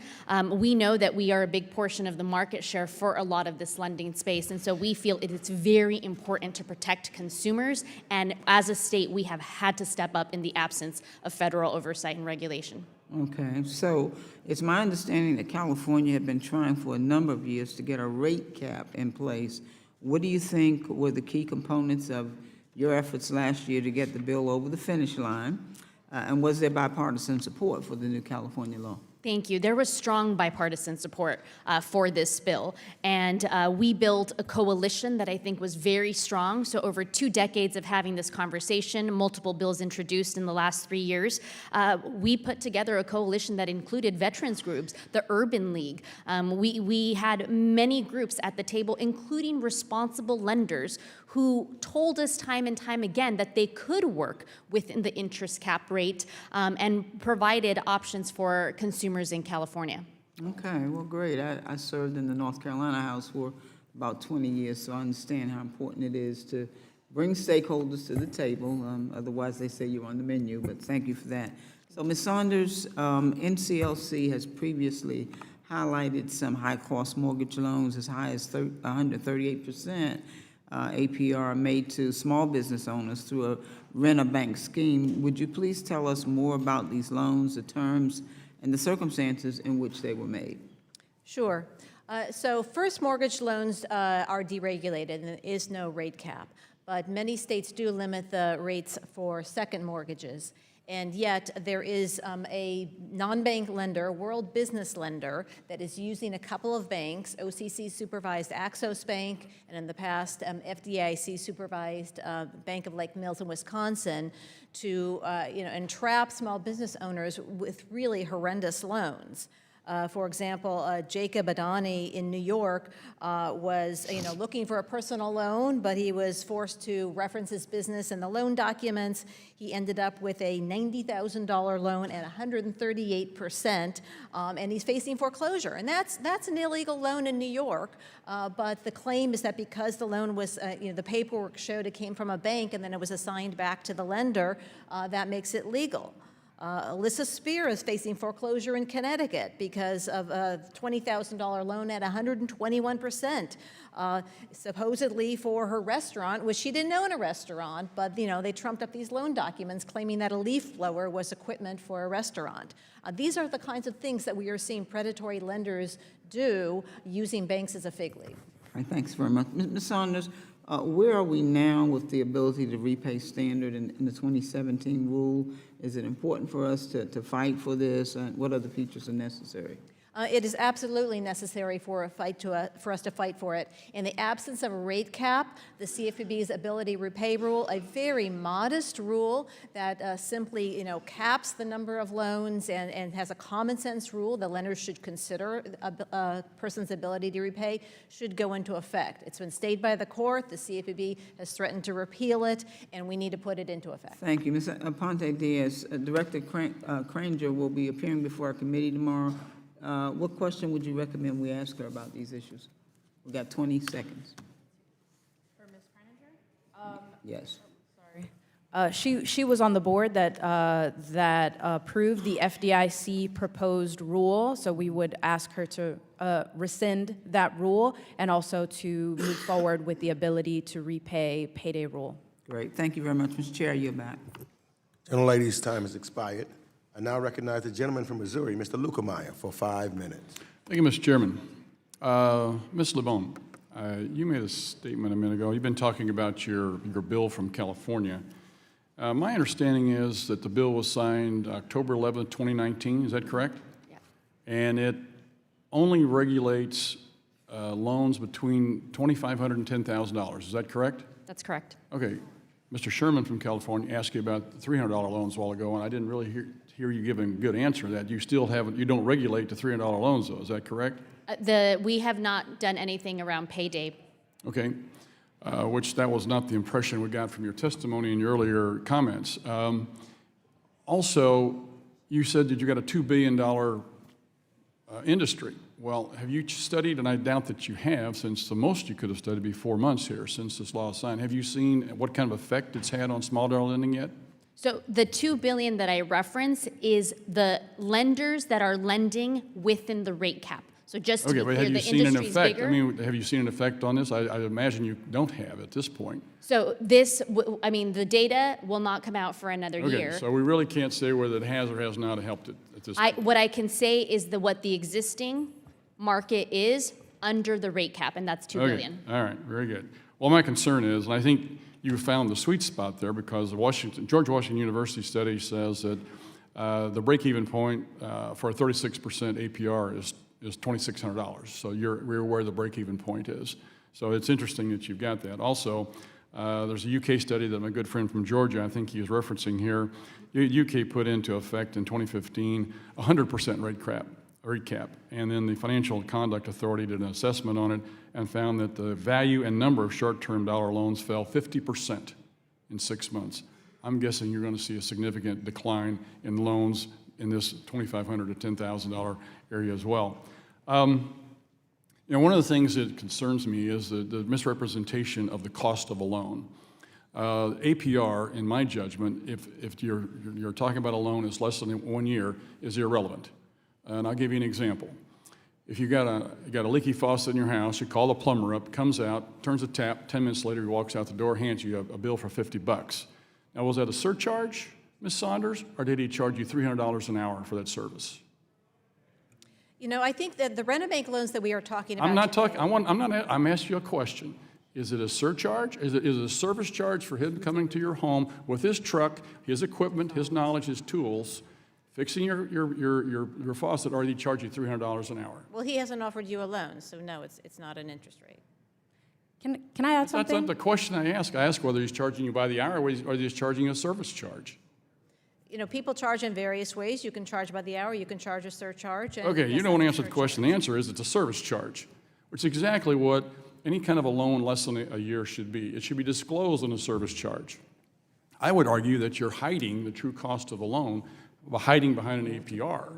we know that we are a big portion of the market share for a lot of this lending space, and so we feel it is very important to protect consumers, and as a state, we have had to step up in the absence of federal oversight and regulation. Okay, so it's my understanding that California had been trying for a number of years to get a rate cap in place. What do you think were the key components of your efforts last year to get the bill over the finish line? And was there bipartisan support for the new California law? Thank you. There was strong bipartisan support for this bill, and we built a coalition that I think was very strong. So over 2 decades of having this conversation, multiple bills introduced in the last 3 years, we put together a coalition that included veterans groups, the Urban League. We had many groups at the table, including responsible lenders who told us time and time again that they could work within the interest cap rate and provided options for consumers in California. Okay, well, great. I served in the North Carolina House for about 20 years, so I understand how important it is to bring stakeholders to the table. Otherwise, they say you're on the menu, but thank you for that. So, Ms. Saunders, NCLC has previously highlighted some high-cost mortgage loans as high as 138% APR made to small business owners through a rent-a-bank scheme. Would you please tell us more about these loans, the terms, and the circumstances in which they were made? Sure. So first mortgage loans are deregulated, and there is no rate cap. But many states do limit the rates for second mortgages. And yet there is a non-bank lender, World Business Lender, that is using a couple of banks, OCC-supervised Axos Bank, and in the past, FDIC-supervised Bank of Lake Mills in Wisconsin, to entrap small business owners with really horrendous loans. For example, Jacob Adani in New York was, looking for a personal loan, but he was forced to reference his business in the loan documents. He ended up with a $90,000 loan at 138%, and he's facing foreclosure. And that's an illegal loan in New York, but the claim is that because the loan was, the paperwork showed it came from a bank and then it was assigned back to the lender, that makes it legal. Alyssa Spear is facing foreclosure in Connecticut because of a $20,000 loan at 121%, supposedly for her restaurant, which she didn't own a restaurant, but they trumped up these loan documents claiming that a leaf blower was equipment for a restaurant. These are the kinds of things that we are seeing predatory lenders do using banks as a fig leaf. All right, thanks very much. Ms. Saunders, where are we now with the ability to repay standard in the 2017 rule? Is it important for us to fight for this? And what other features are necessary? It is absolutely necessary for us to fight for it. In the absence of a rate cap, the CFPB's ability to repay rule, a very modest rule that simply caps the number of loans and has a common sense rule that lenders should consider a person's ability to repay, should go into effect. It's been stayed by the court. The CFPB has threatened to repeal it, and we need to put it into effect. Thank you. Ms. Aponte-Diaz, Director Cranger will be appearing before our committee tomorrow. What question would you recommend we ask her about these issues? We've got 20 seconds. For Ms. Craninger? Yes. She was on the board that approved the FDIC proposed rule, so we would ask her to rescind that rule and also to move forward with the ability to repay payday rule. Great. Thank you very much. Mr. Chair, you're back. Gentlelady's time has expired. I now recognize the gentleman from Missouri, Mr. Lukemeyer, for 5 minutes. Thank you, Mr. Chairman. Ms. LeBon, you made a statement a minute ago. You've been talking about your bill from California. My understanding is that the bill was signed October 11, 2019. Is that correct? Yeah. And it only regulates loans between $2,500 and $10,000. Is that correct? That's correct. Okay. Mr. Sherman from California asked you about the $300 loans a while ago, and I didn't really hear you giving a good answer to that. You don't regulate the $300 loans, though. Is that correct? We have not done anything around payday. Okay. Which that was not the impression we got from your testimony and your earlier comments. Also, you said that you got a $2 billion industry. Well, have you studied, and I doubt that you have, since the most you could have studied would be 4 months here since this law is signed. Have you seen what kind of effect it's had on small dollar lending yet? So the $2 billion that I reference is the lenders that are lending within the rate cap. So just to Okay, be but clear, have you the seen an industry's effect? bigger. I mean, have you seen an effect on this? I imagine you don't have at this point. So this, I mean, the data will not come out for another Okay, year. so we really can't say whether it has or has not helped it at this point. What I can say is what the existing market is under the rate cap, and that's $2 billion. All right, very good. Well, my concern is, and I think you found the sweet spot there because the George Washington University study says that the break-even point for a 36% APR is $2,600. So we're where the break-even point is. So it's interesting that you've got that. Also, there's a UK study that my good friend from Georgia, I think he is referencing here. UK put into effect in 2015 100% rate cap, and then the Financial Conduct Authority did an assessment on it and found that the value and number of short-term dollar loans fell 50% in 6 months. I'm guessing you're going to see a significant decline in loans in this $2,500 to $10,000 area as well. You know, one of the things that concerns me is the misrepresentation of the cost of a loan. APR, in my judgment, if you're talking about a loan that's less than 1 year, is irrelevant. And I'll give you an example. If you got a leaky faucet in your house, you call the plumber up, comes out, turns the tap, 10 minutes later he walks out the door, hands you a bill for $50. Now, was that a surcharge, Ms. Saunders, or did he charge you $300 an hour for that service? You know, I think that the Renobank loans that we are talking about I'm not today- talking. I'm asking you a question. Is it a surcharge? Is it a service charge for him coming to your home with his truck, his equipment, his knowledge, his tools, fixing your faucet, or did he charge you $300 an hour? Well, he hasn't offered you a loan, so no, it's not an interest rate. Can I add That's something? not the question I ask. I ask whether he's charging you by the hour or he's charging you a service charge. You know, people charge in various ways. You can charge by the hour, you can charge a surcharge. And Okay, you yes, don't want to that's a answer the question. The answer is it's a service charge, which is exactly what any kind of a loan less than a year should be. It should be disclosed in a service charge. I would argue that you're hiding the true cost of a loan by hiding behind an APR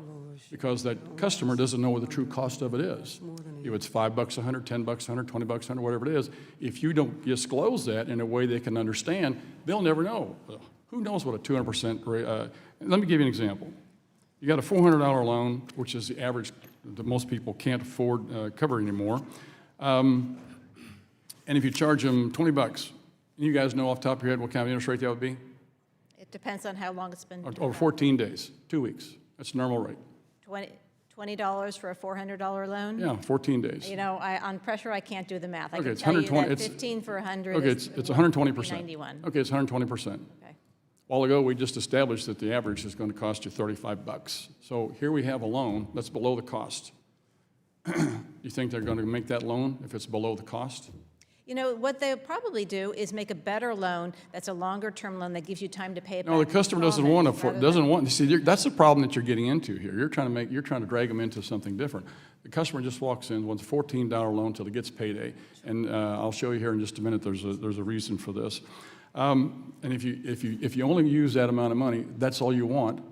because that customer doesn't know what the true cost of it is. If it's $5 $100, $10 $100, $20 $100, whatever it is, if you don't disclose that in a way they can understand, they'll never know. Who knows what a 200% rate? Let me give you an example. You got a $400 loan, which is the average that most people can't afford cover anymore. And if you charge them $20, you guys know off the top of your head what kind of interest rate that would be? It depends on how long it's been. Over 14 days, 2 weeks. That's the normal rate. $20 for a $400 loan? Yeah, 14 days. You know, on pressure, I can't do the math. I Okay, can it's tell you 120 that it's- 15 for 100 Okay, is it's 120%. 91. Okay, it's 120%. Okay. A while ago, we just established that the average is going to cost you $35. So here we have a loan that's below the cost. You think they're going to make that loan if it's below the cost? You know, what they'll probably do is make a better loan that's a longer-term loan that gives you time to pay it back. No, the in customer doesn't want installments to, see, that's the problem that you're getting into here. You're trying to drag them into something different. The customer just walks in, wants a $14 loan until he gets payday. And I'll show you here in just a minute, there's a reason for this. And if you only use that amount of money, that's all you want,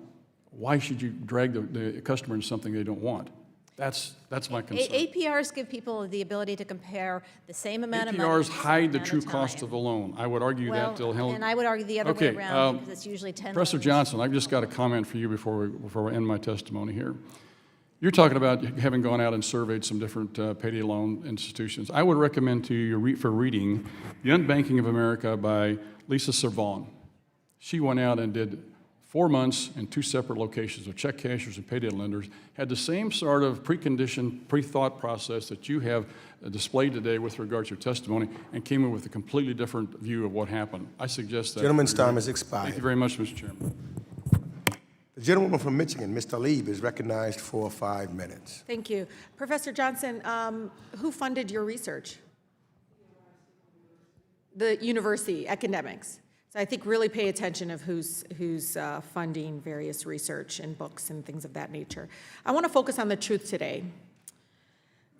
why should you drag the customer into something they don't want? That's my concern. APRs give people the ability to compare the same amount of money. APRs in the same hide the amount true of cost time. of the loan. I would argue that till hell. And I would argue the other way around because it's usually 10 Professor loans. Johnson, I've just got a comment for you before we end my testimony here. You're talking about having gone out and surveyed some different payday loan institutions. I would recommend to you for reading The Unbanking of America by Lisa Servan. She went out and did 4 months in 2 separate locations of check cashers and payday lenders, had the same sort of preconditioned, pre-thought process that you have displayed today with regards to your testimony, and came in with a completely different view of what happened. I suggest that. Gentleman's time has expired. Thank you very much, Mr. Chairman. The gentlewoman from Michigan, Ms. Tlaib, is recognized for 5 minutes. Thank you. Professor Johnson, who funded your research? The university, academics. So I think really pay attention of who's funding various research and books and things of that nature. I want to focus on the truth today.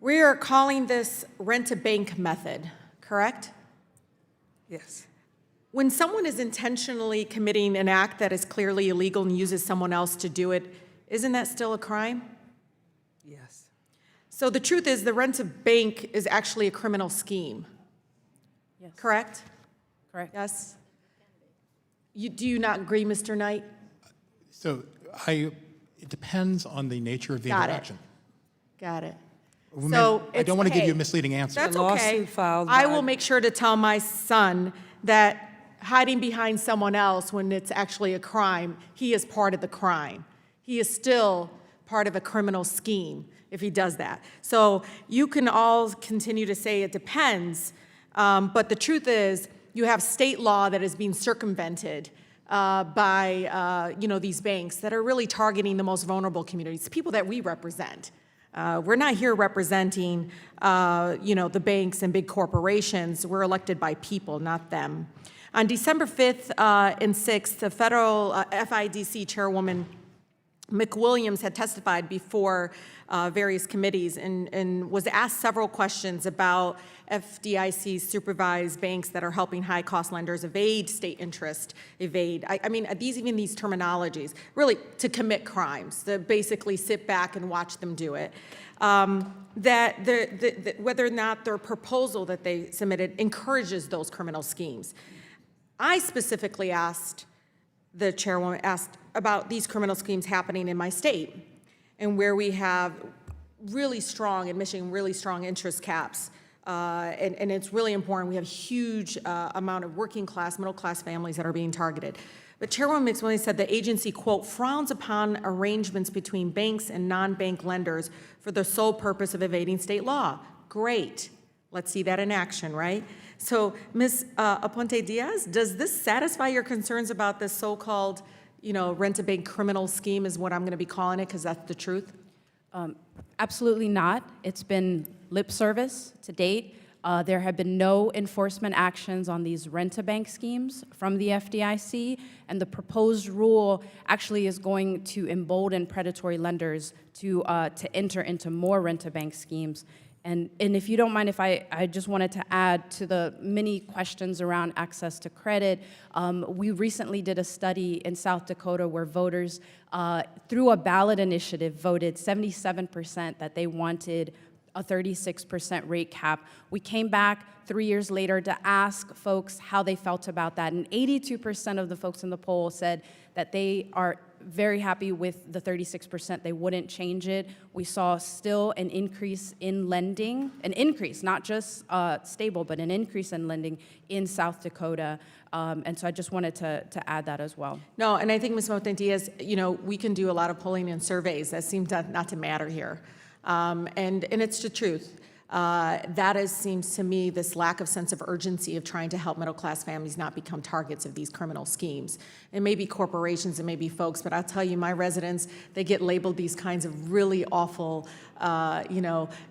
We are calling this rent-a-bank method, correct? Yes. When someone is intentionally committing an act that is clearly illegal and uses someone else to do it, isn't that still a crime? Yes. So the truth is the rent-a-bank is actually a criminal scheme. Yes. Correct? Correct. Yes? Do you not agree, Mr. Knight? So it depends on the nature of the interaction. Got it. So I don't want to give you a hey, misleading answer. That's A okay. lawsuit filed I by- will make sure to tell my son that hiding behind someone else when it's actually a crime, he is part of the crime. He is still part of a criminal scheme if he does that. So you can all continue to say it depends, but the truth is you have state law that is being circumvented by these banks that are really targeting the most vulnerable communities, people that we represent. We're not here representing, the banks and big corporations. We're elected by people, not them. On December 5th and 6th, the federal FIDC chairwoman McWilliams had testified before various committees and was asked several questions about FDIC supervised banks that are helping high-cost lenders evade state interest, these terminologies, really to commit crimes, to basically sit back and watch them do it. Whether or not their proposal that they submitted encourages those criminal schemes. I specifically asked the chairwoman about these criminal schemes happening in my state and where we have really strong interest caps. And it's really important. We have a huge amount of working class, middle class families that are being targeted. But Chairwoman McWilliams said the agency, quote, frowns upon arrangements between banks and non-bank lenders for the sole purpose of evading state law. Great. Let's see that in action, right? So, Ms. Aponte Diaz, does this satisfy your concerns about this so-called, rent-a-bank criminal scheme is what I'm going to be calling it because that's the truth? Absolutely not. It's been lip service to date. There have been no enforcement actions on these rent-a-bank schemes from the FDIC, and the proposed rule actually is going to embolden predatory lenders to enter into more rent-a-bank schemes. And if you don't mind, if I just wanted to add to the many questions around access to credit, we recently did a study in South Dakota where voters, through a ballot initiative, voted 77% that they wanted a 36% rate cap. We came back 3 years later to ask folks how they felt about that, and 82% of the folks in the poll said that they are very happy with the 36%. They wouldn't change it. We saw still an increase in lending, an increase, not just stable, but an increase in lending in South Dakota. And so I just wanted to add that as well. No, and I think, Ms. Moten-Diaz, we can do a lot of polling and surveys that seem not to matter here. And it's the truth. That seems to me this lack of sense of urgency of trying to help middle-class families not become targets of these criminal schemes. It may be corporations, it may be folks, but I'll tell you, my residents, they get labeled these kinds of really awful,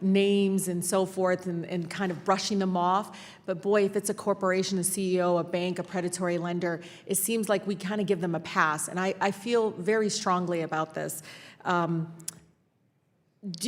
names and so forth and kind of brushing them off. But boy, if it's a corporation, a CEO, a bank, a predatory lender, it seems like we kind of give them a pass. And I feel very strongly about this. Do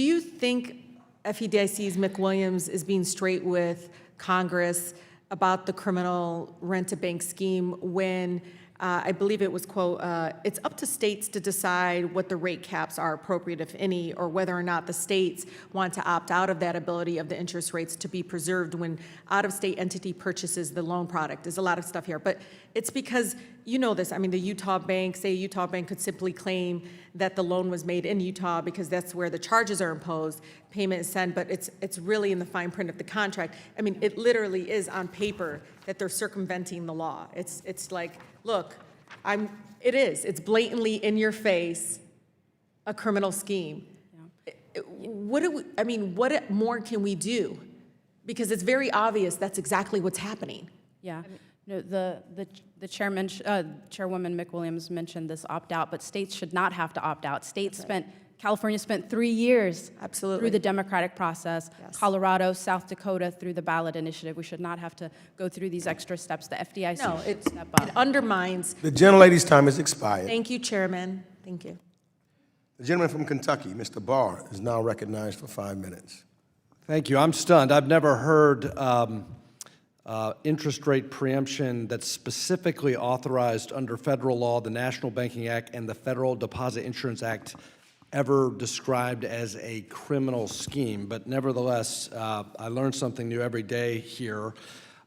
you think FDIC's McWilliams is being straight with Congress about the criminal rent-a-bank scheme when I believe it was, quote, it's up to states to decide what the rate caps are appropriate, if any, or whether or not the states want to opt out of that ability of the interest rates to be preserved when out-of-state entity purchases the loan product. There's a lot of stuff here, but it's because, you know this, the Utah bank, say Utah bank could simply claim that the loan was made in Utah because that's where the charges are imposed, payment is sent, but it's really in the fine print of the contract. It literally is on paper that they're circumventing the law. It's like, look, it's blatantly in your face, a criminal scheme. Yeah. What more can we do? Because it's very obvious that's exactly what's happening. Yeah. No, the chairwoman McWilliams mentioned this opt-out, but states should not have to opt out. California spent 3 years through the democratic process. Yes. Colorado, South Dakota through the ballot initiative. We should not have to go through these extra steps. The FDIC should step up. It undermines. The gentlelady's time has expired. Thank you, Chairman. Thank you. The gentleman from Kentucky, Mr. Barr, is now recognized for 5 minutes. Thank you. I'm stunned. I've never heard interest rate preemption that's specifically authorized under federal law, the National Banking Act, and the Federal Deposit Insurance Act ever described as a criminal scheme. But nevertheless, I learn something new every day here.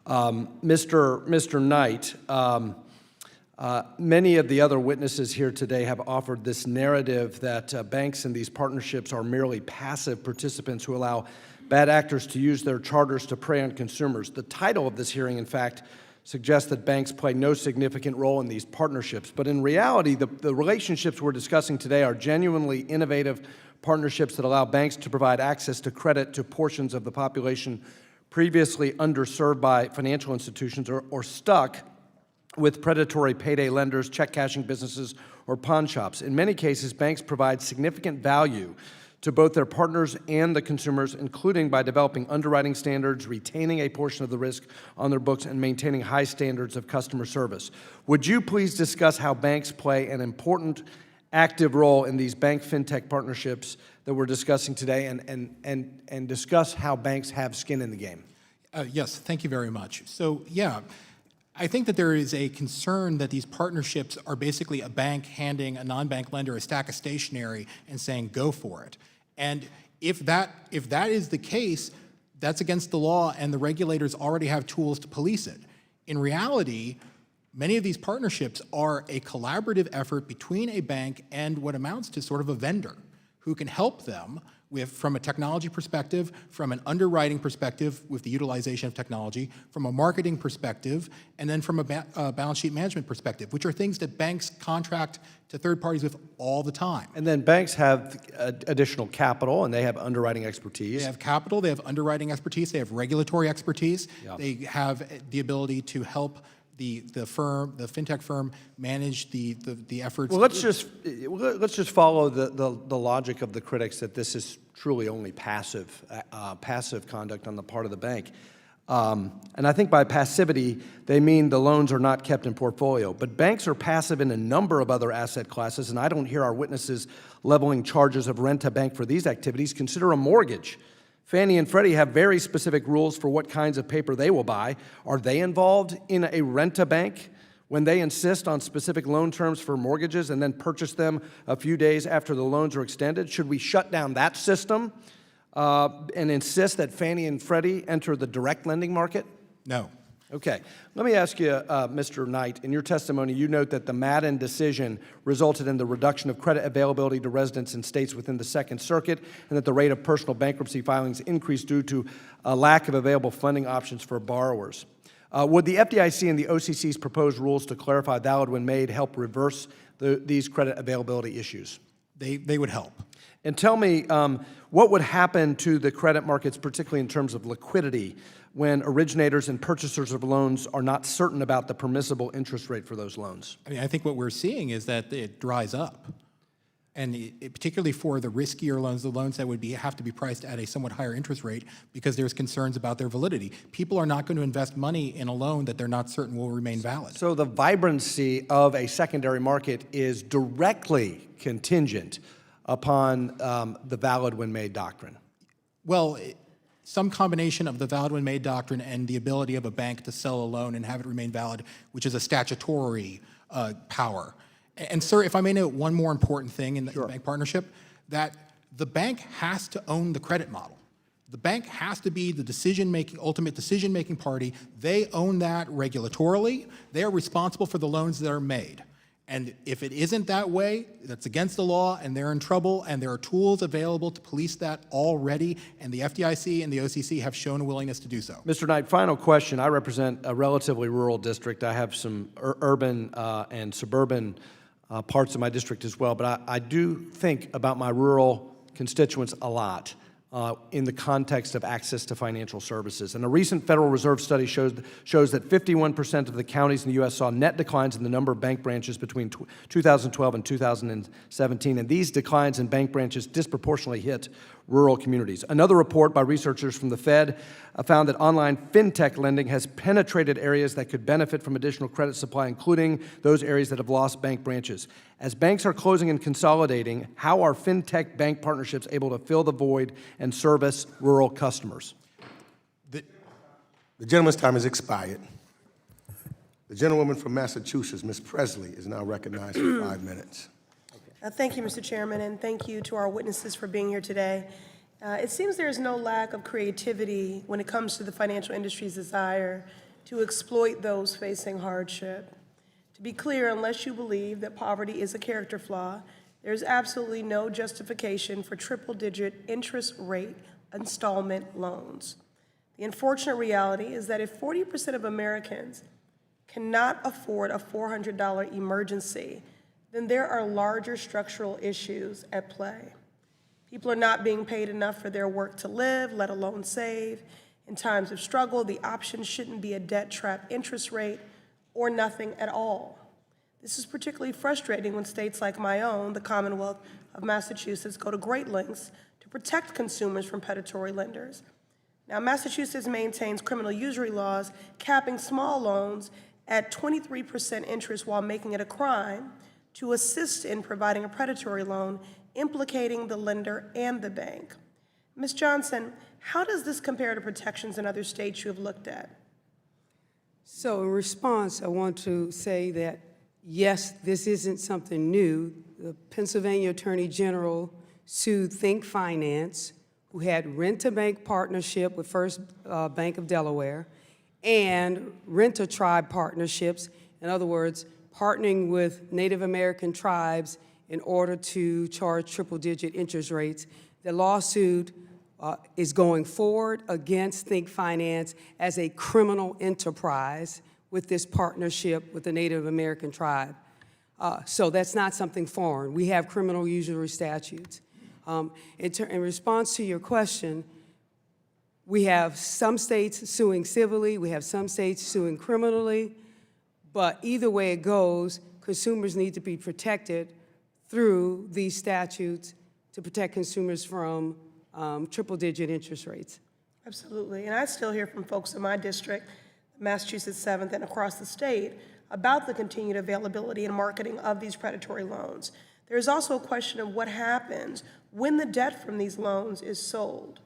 Mr. Knight, Many of the other witnesses here today have offered this narrative that banks and these partnerships are merely passive participants who allow bad actors to use their charters to prey on consumers. The title of this hearing, in fact, suggests that banks play no significant role in these partnerships. But in reality, the relationships we're discussing today are genuinely innovative partnerships that allow banks to provide access to credit to portions of the population previously underserved by financial institutions or stuck with predatory payday lenders, check cashing businesses, or pawn shops. In many cases, banks provide significant value to both their partners and the consumers, including by developing underwriting standards, retaining a portion of the risk on their books, and maintaining high standards of customer service. Would you please discuss how banks play an important active role in these bank fintech partnerships that we're discussing today, and discuss how banks have skin in the game? Yes, thank you very much. So, yeah, I think that there is a concern that these partnerships are basically a bank handing a non-bank lender a stack of stationery and saying, go for it. And if that is the case, that's against the law, and the regulators already have tools to police it. In reality, many of these partnerships are a collaborative effort between a bank and what amounts to sort of a vendor who can help them from a technology perspective, from an underwriting perspective with the utilization of technology, from a marketing perspective, and then from a balance sheet management perspective, which are things that banks contract to third parties with all the time. And then banks have additional capital, and they have underwriting expertise. They have capital, they have underwriting expertise, they have regulatory expertise, Yeah. They have the ability to help the fintech firm, manage the efforts. Well, let's just follow the logic of the critics that this is truly only passive conduct on the part of the bank. And I think by passivity, they mean the loans are not kept in portfolio. But banks are passive in a number of other asset classes, and I don't hear our witnesses leveling charges of rent-a-bank for these activities. Consider a mortgage. Fannie and Freddie have very specific rules for what kinds of paper they will buy. Are they involved in a rent-a-bank when they insist on specific loan terms for mortgages and then purchase them a few days after the loans are extended? Should we shut down that system and insist that Fannie and Freddie enter the direct lending market? No. Okay. Let me ask you, Mr. Knight, in your testimony, you note that the Madden decision resulted in the reduction of credit availability to residents in states within the Second Circuit, and that the rate of personal bankruptcy filings increased due to a lack of available funding options for borrowers. Would the FDIC and the OCC's proposed rules to clarify valid when made help reverse these credit availability issues? They would help. And tell me, what would happen to the credit markets, particularly in terms of liquidity, when originators and purchasers of loans are not certain about the permissible interest rate for those loans? I mean, I think what we're seeing is that it dries up. And particularly for the riskier loans, the loans that would have to be priced at a somewhat higher interest rate because there's concerns about their validity. People are not going to invest money in a loan that they're not certain will remain valid. So the vibrancy of a secondary market is directly contingent upon the valid when made doctrine. Well, some combination of the valid when made doctrine and the ability of a bank to sell a loan and have it remain valid, which is a statutory power. And sir, if I may note one more important thing in the bank partnership, that the bank has to own the credit model. The bank has to be the ultimate decision-making party. They own that regulatorily. They are responsible for the loans that are made. And if it isn't that way, that's against the law, and they're in trouble, and there are tools available to police that already, and the FDIC and the OCC have shown a willingness to do so. Mr. Knight, final question. I represent a relatively rural district. I have some urban and suburban parts of my district as well, but I do think about my rural constituents a lot in the context of access to financial services. And a recent Federal Reserve study shows that 51% of the counties in the U.S. saw net declines in the number of bank branches between 2012 and 2017, and these declines in bank branches disproportionately hit rural communities. Another report by researchers from the Fed found that online fintech lending has penetrated areas that could benefit from additional credit supply, including those areas that have lost bank branches. As banks are closing and consolidating, how are fintech bank partnerships able to fill the void and service rural customers? The gentleman's time has expired. The gentlewoman from Massachusetts, Ms. Presley, is now recognized for 5 minutes. Thank you, Mr. Chairman, and thank you to our witnesses for being here today. It seems there is no lack of creativity when it comes to the financial industry's desire to exploit those facing hardship. To be clear, unless you believe that poverty is a character flaw, there is absolutely no justification for triple-digit interest rate installment loans. The unfortunate reality is that if 40% of Americans cannot afford a $400 emergency, then there are larger structural issues at play. People are not being paid enough for their work to live, let alone save. In times of struggle, the option shouldn't be a debt trap interest rate or nothing at all. This is particularly frustrating when states like my own, the Commonwealth of Massachusetts, go to great lengths to protect consumers from predatory lenders. Now, Massachusetts maintains criminal usury laws capping small loans at 23% interest while making it a crime to assist in providing a predatory loan, implicating the lender and the bank. Ms. Johnson, how does this compare to protections in other states you have looked at? So in response, I want to say that, yes, this isn't something new. The Pennsylvania Attorney General sued Think Finance, who had Rent-A-Bank partnership with First Bank of Delaware, and Rent-A-Tribe partnerships, in other words, partnering with Native American tribes in order to charge triple-digit interest rates. The lawsuit is going forward against Think Finance as a criminal enterprise with this partnership with the Native American tribe. So that's not something foreign. We have criminal usury statutes. In response to your question, we have some states suing civilly, we have some states suing criminally, but either way it goes, consumers need to be protected through these statutes to protect consumers from triple-digit interest rates. Absolutely, and I still hear from folks in my district, Massachusetts 7th, and across the state about the continued availability and marketing of these predatory loans. There's also a question of what happens when the debt from these loans is sold.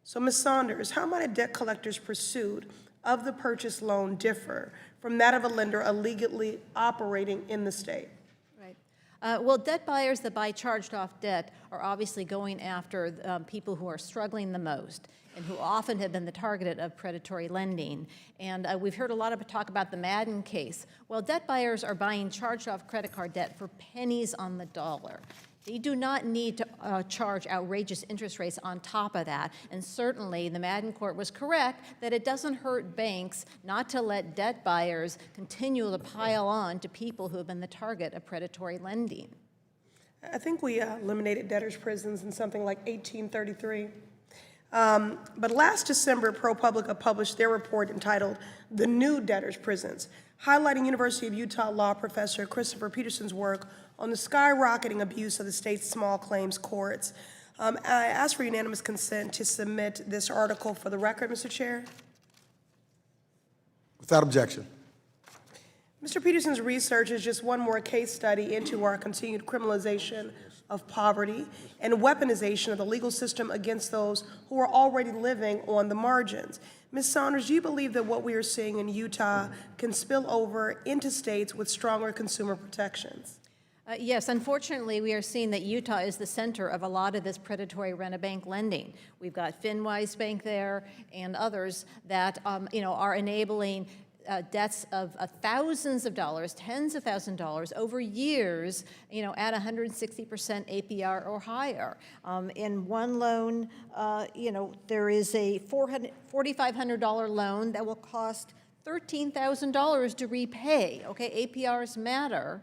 So, Ms. Saunders, how might a debt collector's pursuit of the purchase loan differ from that of a lender illegally operating in the state? Well, debt buyers that buy charged-off debt are obviously going after people who are struggling the most and who often have been the target of predatory lending. And we've heard a lot of talk about the Madden case. Well, debt buyers are buying charged-off credit card debt for pennies on the dollar. They do not need to charge outrageous interest rates on top of that. And certainly, the Madden court was correct that it doesn't hurt banks not to let debt buyers continue to pile on to people who have been the target of predatory lending. I think we eliminated debtors' prisons in something like 1833. But last December, ProPublica published their report entitled The New Debtors' Prisons, highlighting University of Utah law professor Christopher Peterson's work on the skyrocketing abuse of the state's small claims courts. I ask for unanimous consent to submit this article for the record, Mr. Chair. Without objection. Mr. Peterson's research is just one more case study into our continued criminalization of poverty and weaponization of the legal system against those who are already living on the margins. Ms. Saunders, do you believe that what we are seeing in Utah can spill over into states with stronger consumer protections? Yes, unfortunately, we are seeing that Utah is the center of a lot of this predatory rent-a-bank lending. We've got FinWise Bank there and others that are enabling debts of thousands of dollars, tens of thousands of dollars over years, at 160% APR or higher. In one loan, there is a $4,500 loan that will cost $13,000 to repay. Okay, APRs matter.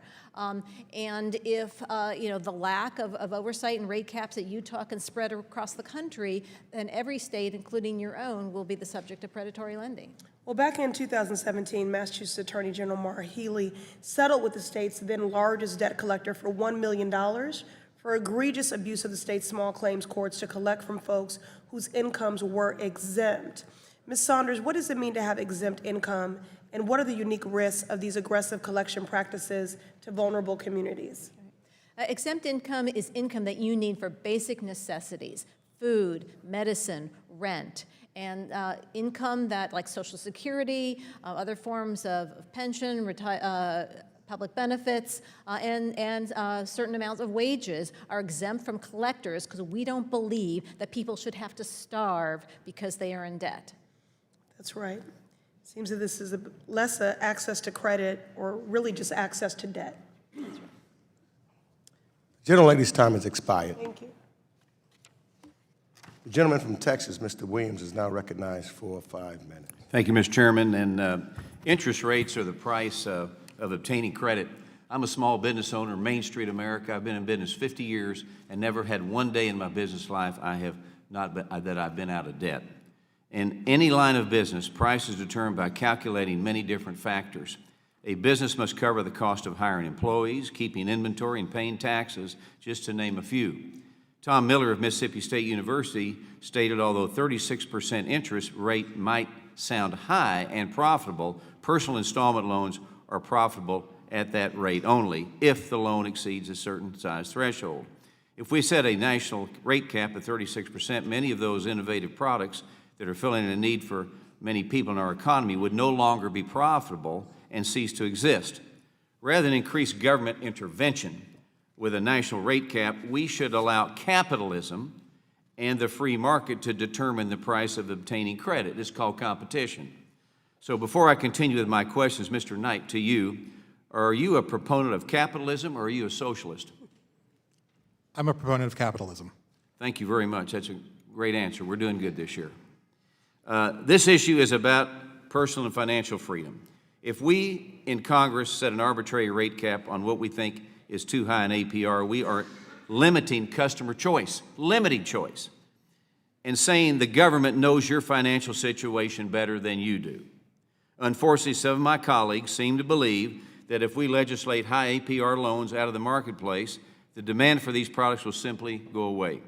And if the lack of oversight and rate caps that Utah can spread across the country, then every state, including your own, will be the subject of predatory lending. Well, back in 2017, Massachusetts Attorney General Maura Healey settled with the state's then largest debt collector for $1 million for egregious abuse of the state's small claims courts to collect from folks whose incomes were exempt. Ms. Saunders, what does it mean to have exempt income, and what are the unique risks of these aggressive collection practices to vulnerable communities? Exempt income is income that you need for basic necessities, food, medicine, rent, and income that, like Social Security, other forms of pension, public benefits, and certain amounts of wages are exempt from collectors because we don't believe that people should have to starve because they are in debt. That's right. Seems that this is less access to credit or really just access to debt. The gentlelady's time has expired. Thank you. The gentleman from Texas, Mr. Williams, is now recognized for 5 minutes. Thank you, Mr. Chairman. And interest rates are the price of obtaining credit. I'm a small business owner, Main Street America. I've been in business 50 years and never had one day in my business life that I've been out of debt. In any line of business, price is determined by calculating many different factors. A business must cover the cost of hiring employees, keeping inventory, and paying taxes, just to name a few. Tom Miller of Mississippi State University stated, although 36% interest rate might sound high and profitable, personal installment loans are profitable at that rate only if the loan exceeds a certain size threshold. If we set a national rate cap at 36%, many of those innovative products that are filling a need for many people in our economy would no longer be profitable and cease to exist. Rather than increase government intervention with a national rate cap, we should allow capitalism and the free market to determine the price of obtaining credit. It's called competition. So before I continue with my questions, Mr. Knight, to you, are you a proponent of capitalism or are you a socialist? I'm a proponent of capitalism. Thank you very much. That's a great answer. We're doing good this year. This issue is about personal and financial freedom. If we in Congress set an arbitrary rate cap on what we think is too high an APR, we are limiting customer choice, limiting choice, and saying the government knows your financial situation better than you do. Unfortunately, some of my colleagues seem to believe that if we legislate high APR loans out of the marketplace, the demand for these products will simply go away.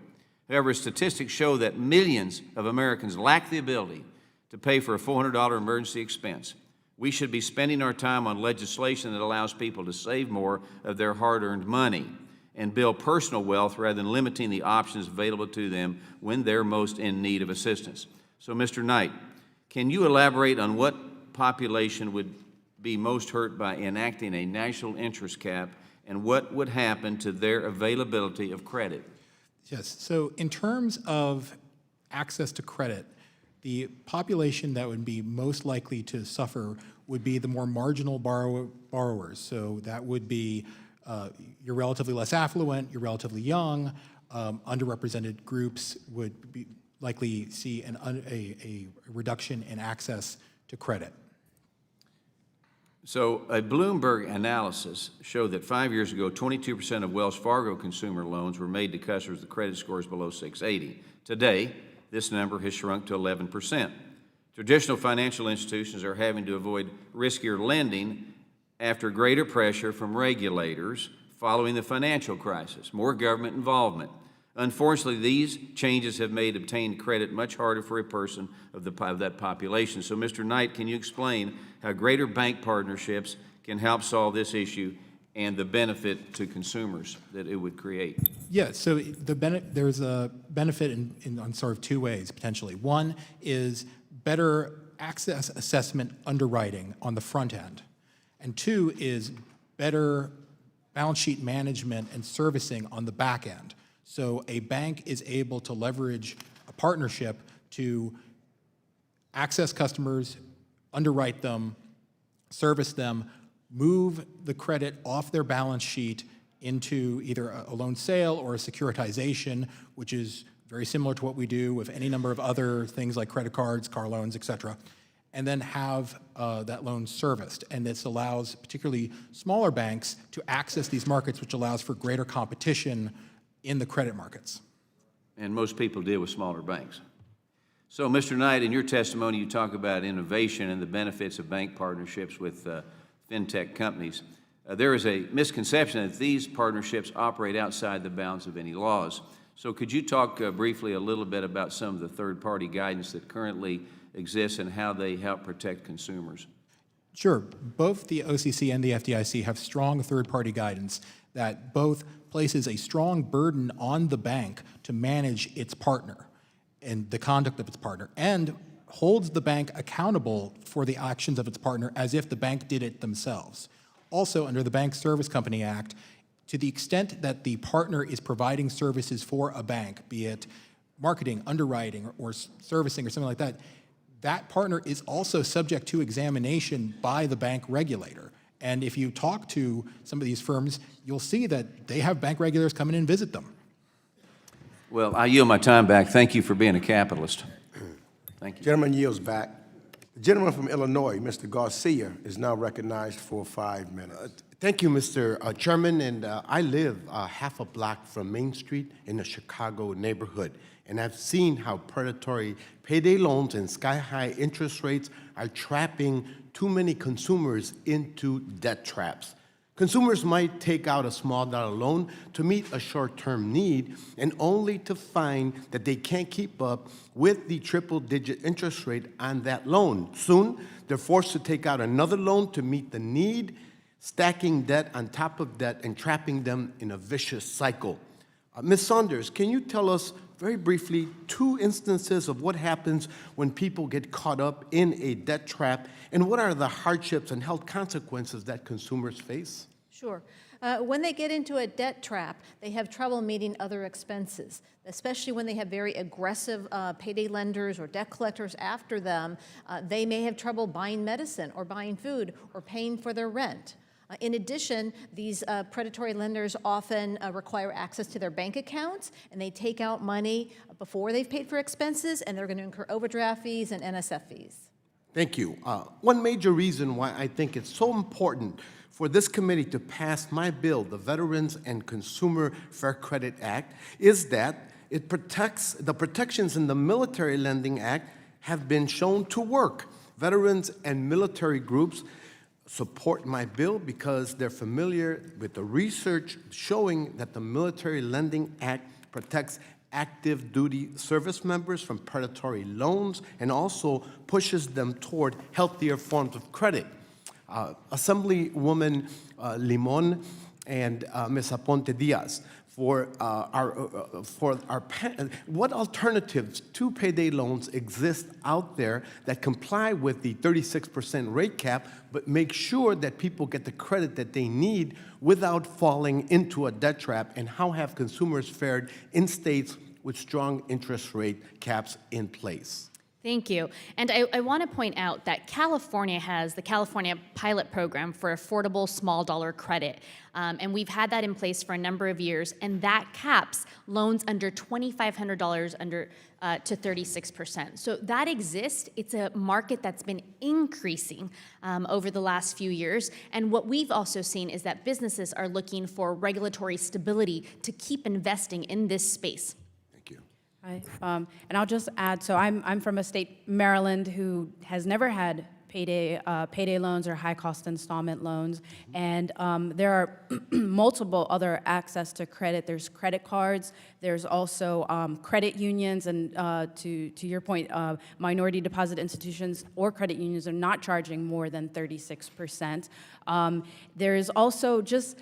However, statistics show that millions of Americans lack the ability to pay for a $400 emergency expense. We should be spending our time on legislation that allows people to save more of their hard-earned money and build personal wealth rather than limiting the options available to them when they're most in need of assistance. So, Mr. Knight, can you elaborate on what population would be most hurt by enacting a national interest cap, and what would happen to their availability of credit? Yes, so in terms of access to credit, the population that would be most likely to suffer would be the more marginal borrowers. So that would be you're relatively less affluent, you're relatively young, underrepresented groups would be likely see a reduction in access to credit. So a Bloomberg analysis showed that 5 years ago, 22% of Wells Fargo consumer loans were made to customers with credit scores below 680. Today, this number has shrunk to 11%. Traditional financial institutions are having to avoid riskier lending after greater pressure from regulators following the financial crisis, more government involvement. Unfortunately, these changes have made obtaining credit much harder for a person of that population. So, Mr. Knight, can you explain how greater bank partnerships can help solve this issue and the benefit to consumers that it would create? Yeah, so there's a benefit on sort of two ways, potentially. One is better access assessment underwriting on the front end. And two is better balance sheet management and servicing on the back end. So a bank is able to leverage a partnership to access customers, underwrite them, service them, move the credit off their balance sheet into either a loan sale or a securitization, which is very similar to what we do with any number of other things like credit cards, car loans, et cetera, and then have that loan serviced. And this allows particularly smaller banks to access these markets, which allows for greater competition in the credit markets. And most people deal with smaller banks. So, Mr. Knight, in your testimony, you talk about innovation and the benefits of bank partnerships with fintech companies. There is a misconception that these partnerships operate outside the bounds of any laws. So could you talk briefly a little bit about some of the third-party guidance that currently exists and how they help protect consumers? Sure. Both the OCC and the FDIC have strong third-party guidance that both places a strong burden on the bank to manage its partner and the conduct of its partner, and holds the bank accountable for the actions of its partner as if the bank did it themselves. Also, under the Bank Service Company Act, to the extent that the partner is providing services for a bank, be it marketing, underwriting, or servicing, or something like that, that partner is also subject to examination by the bank regulator. And if you talk to some of these firms, you'll see that they have bank regulators come in and visit them. Well, I yield my time back. Thank you for being a capitalist. Thank you. Gentleman yields back. The gentleman from Illinois, Mr. Garcia, is now recognized for 5 minutes. Thank you, Mr. Chairman, and I live half a block from Main Street in the Chicago neighborhood, and I've seen how predatory payday loans and sky-high interest rates are trapping too many consumers into debt traps. Consumers might take out a small dollar loan to meet a short-term need, and only to find that they can't keep up with the triple-digit interest rate on that loan. Soon, they're forced to take out another loan to meet the need, stacking debt on top of debt and trapping them in a vicious cycle. Ms. Saunders, can you tell us very briefly 2 instances of what happens when people get caught up in a debt trap, and what are the hardships and health consequences that consumers face? Sure. When they get into a debt trap, they have trouble meeting other expenses, especially when they have very aggressive payday lenders or debt collectors after them. They may have trouble buying medicine or buying food or paying for their rent. In addition, these predatory lenders often require access to their bank accounts, and they take out money before they've paid for expenses, and they're going to incur overdraft fees and NSF fees. Thank you. One major reason why I think it's so important for this committee to pass my bill, the Veterans and Consumer Fair Credit Act, is that it protects, the protections in the Military Lending Act have been shown to work. Veterans and military groups support my bill because they're familiar with the research showing that the Military Lending Act protects active duty service members from predatory loans and also pushes them toward healthier forms of credit. Assemblywoman Limon and Ms. Aponte Diaz, what alternatives to payday loans exist out there that comply with the 36% rate cap, but make sure that people get the credit that they need without falling into a debt trap, and how have consumers fared in states with strong interest rate caps in place? Thank you. And I want to point out that California has the California Pilot Program for Affordable Small Dollar Credit. And we've had that in place for a number of years, and that caps loans under $2,500 under to 36%. So that exists. It's a market that's been increasing over the last few years. And what we've also seen is that businesses are looking for regulatory stability to keep investing in this space. Hi, and I'll just add, so I'm from a state, Maryland, who has never had payday loans or high-cost installment loans, and there are multiple other access to credit. There's credit cards, there's also credit unions, and to your point, minority deposit institutions or credit unions are not charging more than 36%. There is also just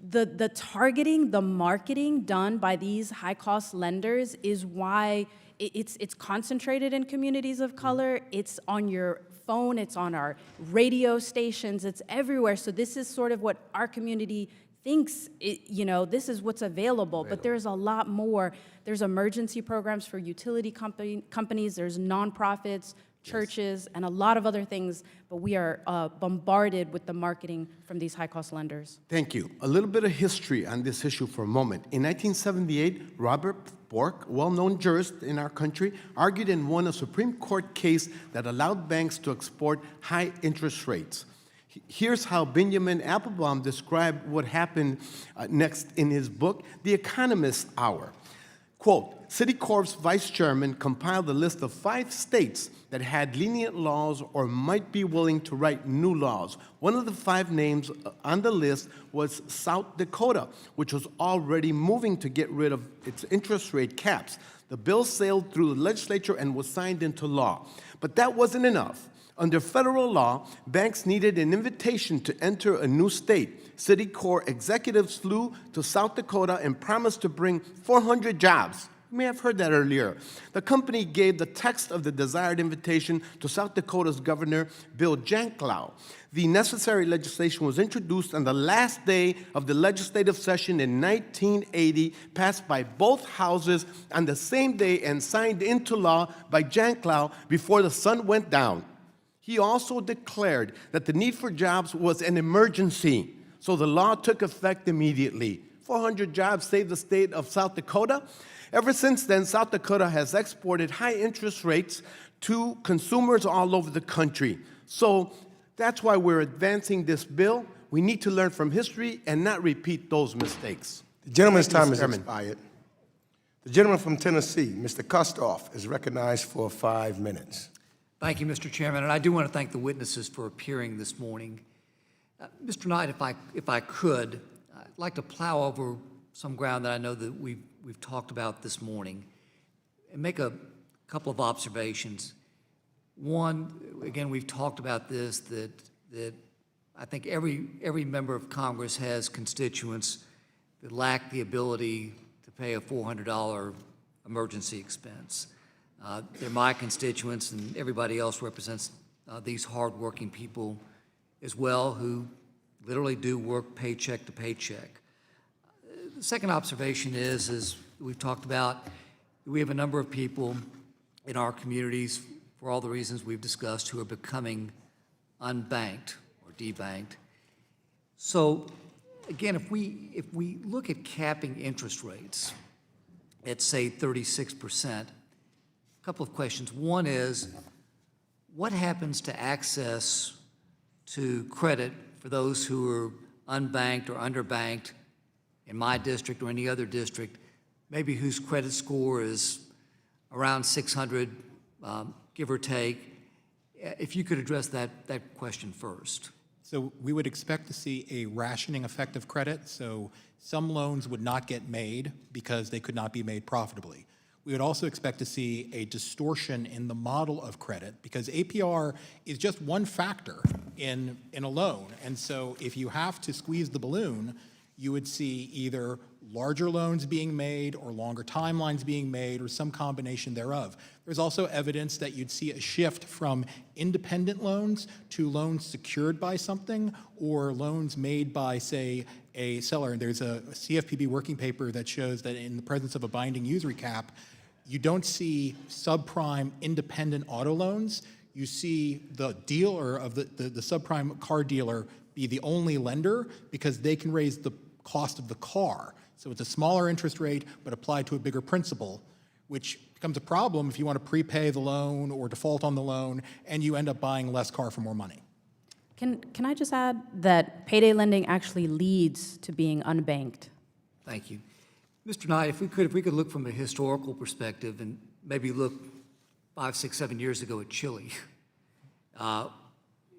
the targeting, the marketing done by these high-cost lenders is why it's concentrated in communities of color. It's on your phone, it's on our radio stations, it's everywhere. So this is sort of what our community thinks, this is what's available, but there's a lot more. There's emergency programs for utility companies, there's nonprofits, churches, and a lot of other things, but we are bombarded with the marketing from these high-cost lenders. Thank you. A little bit of history on this issue for a moment. In 1978, Robert Bork, a well-known jurist in our country, argued and won a Supreme Court case that allowed banks to export high interest rates. Here's how Benjamin Applebaum described what happened next in his book, The Economist's Hour. Quote, Citicorp's vice chairman compiled a list of 5 states that had lenient laws or might be willing to write new laws. One of the 5 names on the list was South Dakota, which was already moving to get rid of its interest rate caps. The bill sailed through the legislature and was signed into law. But that wasn't enough. Under federal law, banks needed an invitation to enter a new state. Citicorp executives flew to South Dakota and promised to bring 400 jobs You may have heard that earlier. The company gave the text of the desired invitation to South Dakota's Governor Bill Janklow. The necessary legislation was introduced on the last day of the legislative session in 1980, passed by both houses on the same day and signed into law by Janklow before the sun went down. He also declared that the need for jobs was an emergency, so the law took effect immediately. 400 jobs saved the state of South Dakota. Ever since then, South Dakota has exported high interest rates to consumers all over the country. So that's why we're advancing this bill. We need to learn from history and not repeat those mistakes. The gentleman's time has expired. The gentleman from Tennessee, Mr. Kustoff, is recognized for 5 minutes. Thank you, Mr. Chairman, and I do want to thank the witnesses for appearing this morning. Mr. Knight, if I could, I'd like to plow over some ground that I know that we've talked about this morning and make a couple of observations. One, again, we've talked about this, that I think every member of Congress has constituents that lack the ability to pay a $400 emergency expense. They're my constituents, and everybody else represents these hardworking people as well who literally do work paycheck to paycheck. The second observation is we've talked about, we have a number of people in our communities, for all the reasons we've discussed, who are becoming unbanked or debanked. So again, if we look at capping interest rates at, say, 36%, a couple of questions. One is, what happens to access to credit for those who are unbanked or underbanked in my district or any other district, maybe whose credit score is around 600, give or take? If you could address that question first. So we would expect to see a rationing effect of credit. So some loans would not get made because they could not be made profitably. We would also expect to see a distortion in the model of credit because APR is just one factor in a loan. And so if you have to squeeze the balloon, you would see either larger loans being made or longer timelines being made or some combination thereof. There's also evidence that you'd see a shift from independent loans to loans secured by something or loans made by, say, a seller. And there's a CFPB working paper that shows that in the presence of a binding usury cap, you don't see subprime independent auto loans. You see the dealer of the subprime car dealer be the only lender because they can raise the cost of the car. So it's a smaller interest rate, but applied to a bigger principal, which becomes a problem if you want to prepay the loan or default on the loan, and you end up buying less car for more money. Can I just add that payday lending actually leads to being unbanked? Thank you. Mr. Knight, if we could look from a historical perspective and maybe look 5, 6, 7 years ago at Chile,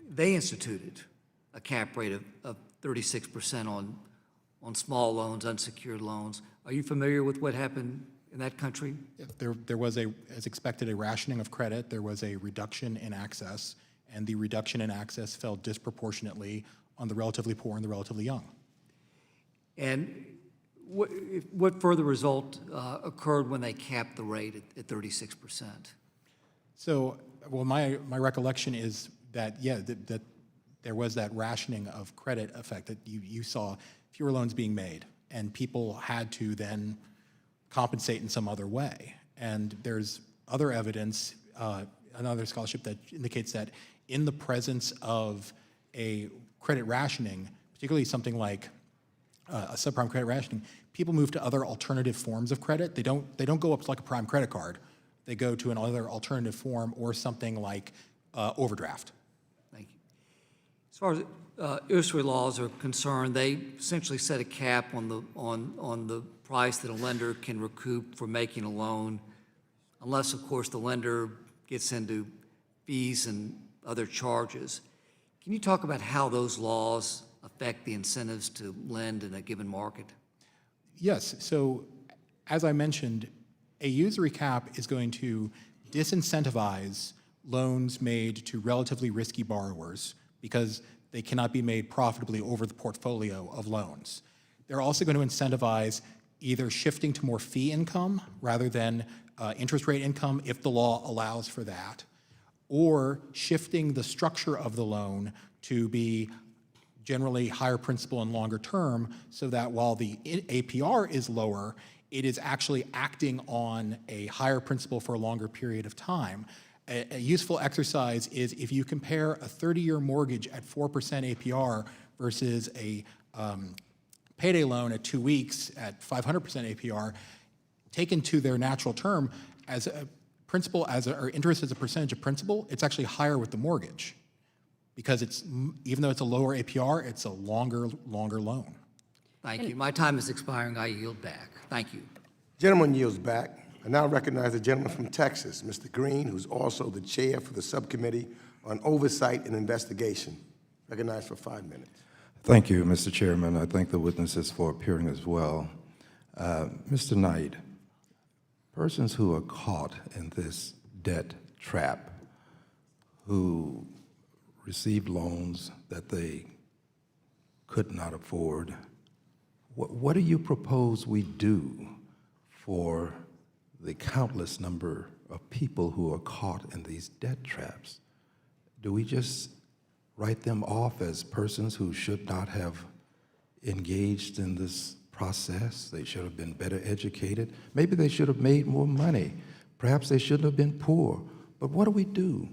they instituted a cap rate of 36% on small loans, unsecured loans. Are you familiar with what happened in that country? There was, as expected, a rationing of credit. There was a reduction in access, and the reduction in access fell disproportionately on the relatively poor and the relatively young. And what further result occurred when they capped the rate at 36%? So, well, my recollection is that, yeah, that there was that rationing of credit effect, that you saw fewer loans being made, and people had to then compensate in some other way. And there's other evidence, another scholarship that indicates that in the presence of a credit rationing, particularly something like a subprime credit rationing, people move to other alternative forms of credit. They don't go up to like a prime credit card. They go to another alternative form or something like overdraft. Thank you. As far as usury laws are concerned, they essentially set a cap on the price that a lender can recoup for making a loan, unless, of course, the lender gets into fees and other charges. Can you talk about how those laws affect the incentives to lend in a given market? Yes. So, as I mentioned, a usury cap is going to disincentivize loans made to relatively risky borrowers because they cannot be made profitably over the portfolio of loans. They're also going to incentivize either shifting to more fee income rather than interest rate income if the law allows for that, or shifting the structure of the loan to be generally higher principal and longer term, so that while the APR is lower, it is actually acting on a higher principal for a longer period of time. A useful exercise is if you compare a 30-year mortgage at 4% APR versus a payday loan at 2 weeks at 500% APR, taken to their natural term, as a principal, or interest as a percentage of principal, it's actually higher with the mortgage, because it's, even though it's a lower APR, it's a longer loan. Thank you. My time is expiring. I yield back. Thank you. Gentleman yields back. I now recognize the gentleman from Texas, Mr. Green, who's also the chair for the Subcommittee on Oversight and Investigation. Recognized for 5 minutes. Thank you, Mr. Chairman. I thank the witnesses for appearing as well. Mr. Knight, persons who are caught in this debt trap, who received loans that they could not afford, what do you propose we do for the countless number of people who are caught in these debt traps? Do we just write them off as persons who should not have engaged in this process? They should have been better educated. Maybe they should have made more money. Perhaps they shouldn't have been poor. But what do?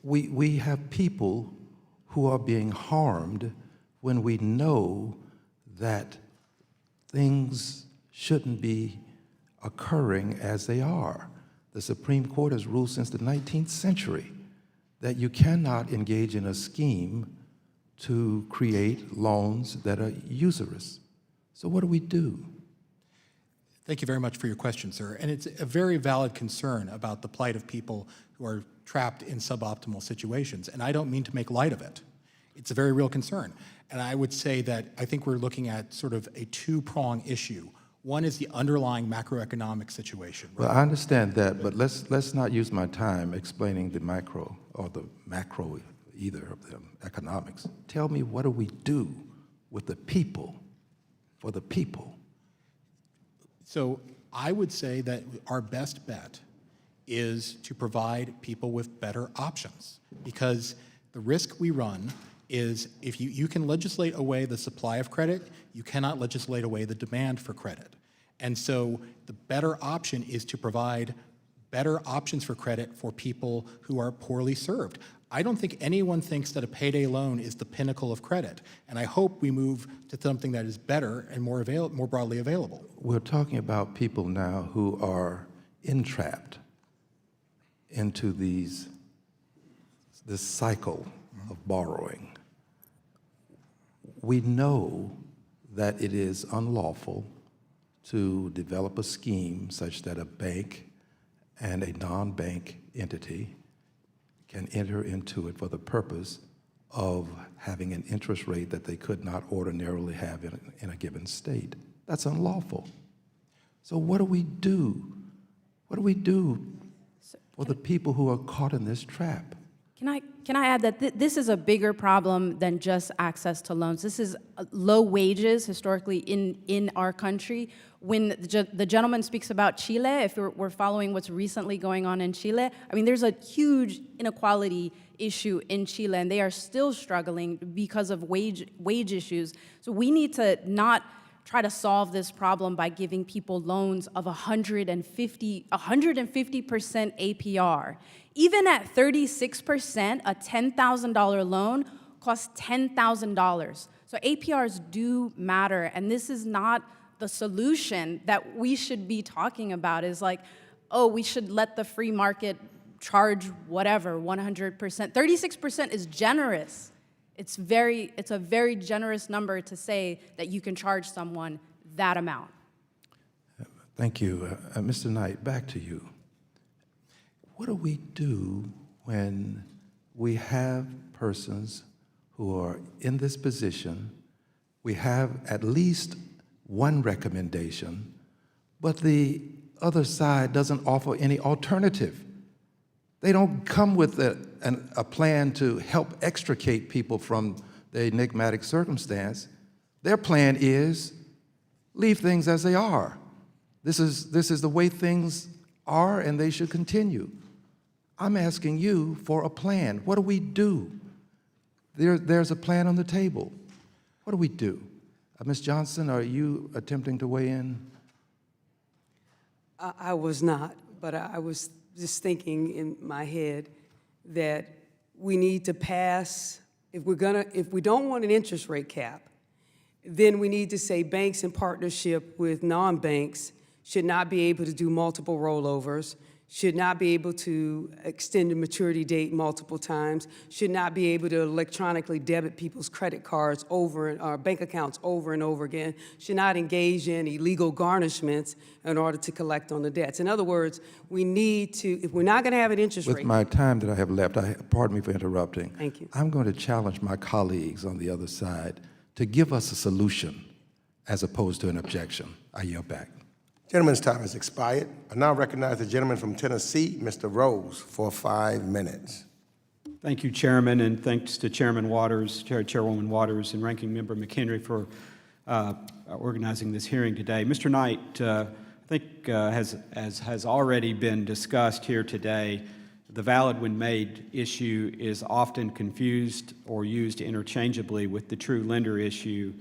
We have people who are being harmed when we know that things shouldn't be occurring as they are. The Supreme Court has ruled since the 19th century that you cannot engage in a scheme to create loans that are usurious. So what do we do? Thank you very much for your question, sir. And it's a very valid concern about the plight of people who are trapped in suboptimal situations. And I don't mean to make light of it. It's a very real concern. And I would say that I think we're looking at sort of a two-prong issue. One is the underlying macroeconomic situation. Well, I understand that, but let's not use my time explaining the micro or the macro, either of them, economics. Tell me, what do we do with the people, for the people? So I would say that our best bet is to provide people with better options, because the risk we run is if you can legislate away the supply of credit, you cannot legislate away the demand for credit. And so the better option is to provide better options for credit for people who are poorly served. I don't think anyone thinks that a payday loan is the pinnacle of credit, and I hope we move to something that is better and more broadly available. We're talking about people now who are entrapped into this cycle of borrowing. We know that it is unlawful to develop a scheme such that a bank and a non-bank entity can enter into it for the purpose of having an interest rate that they could not ordinarily have in a given state. That's unlawful. So what do we do? What do we do for the people who are caught in this trap? Can I add that this is a bigger problem than just access to loans? This is low wages historically in our country. When the gentleman speaks about Chile, if we're following what's recently going on in Chile, I mean, there's a huge inequality issue in Chile, and they are still struggling because of wage issues. So we need to not try to solve this problem by giving people loans of 150% APR. Even at 36%, a $10,000 loan costs $10,000. So APRs do matter, and this is not the solution that we should be talking about, is like, oh, we should let the free market charge whatever, 100%. 36% is generous. It's a very generous number to say that you can charge someone that amount. Thank you. Mr. Knight, back to you. What do we do when we have persons who are in this position? We have at least one recommendation, but the other side doesn't offer any alternative. They don't come with a plan to help extricate people from the enigmatic circumstance. Their plan is Leave things as they are. This is the way things are, and they should continue. I'm asking you for a plan. What do we do? There's a plan on the table. What do we do? Ms. Johnson, are you attempting to weigh in? I was not, but I was just thinking in my head that we need to pass, if we don't want an interest rate cap, then we need to say banks in partnership with non-banks should not be able to do multiple rollovers, should not be able to extend the maturity date multiple times, should not be able to electronically debit people's credit cards or bank accounts over and over again, should not engage in illegal garnishments in order to collect on the debts. In other words, we need to, if we're not going to have an interest rate. With my time that I have left, pardon me for interrupting. Thank you. I'm going to challenge my colleagues on the other side to give us a solution as opposed to an objection. I yield back. Gentleman's time has expired. I now recognize the gentleman from Tennessee, Mr. Rose, for 5 minutes. Thank you, Chairman, and thanks to Chairman Waters, Chairwoman Waters, and Ranking Member McHenry for organizing this hearing today. Mr. Knight, I think has already been discussed here today, the valid when made issue is often confused or used interchangeably with the true lender issue.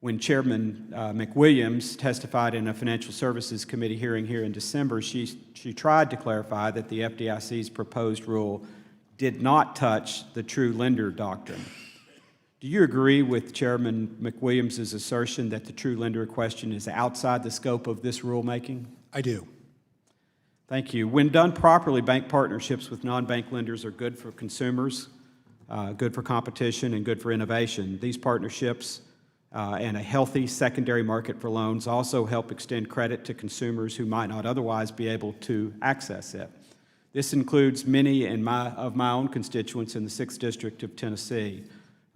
When Chairman McWilliams testified in a Financial Services Committee hearing here in December, she tried to clarify that the FDIC's proposed rule did not touch the true lender doctrine. Do you agree with Chairman McWilliams' assertion that the true lender question is outside the scope of this rulemaking? I do. Thank you. When done properly, bank partnerships with non-bank lenders are good for consumers, good for competition, and good for innovation. These partnerships and a healthy secondary market for loans also help extend credit to consumers who might not otherwise be able to access it. This includes many of my own constituents in the 6th District of Tennessee.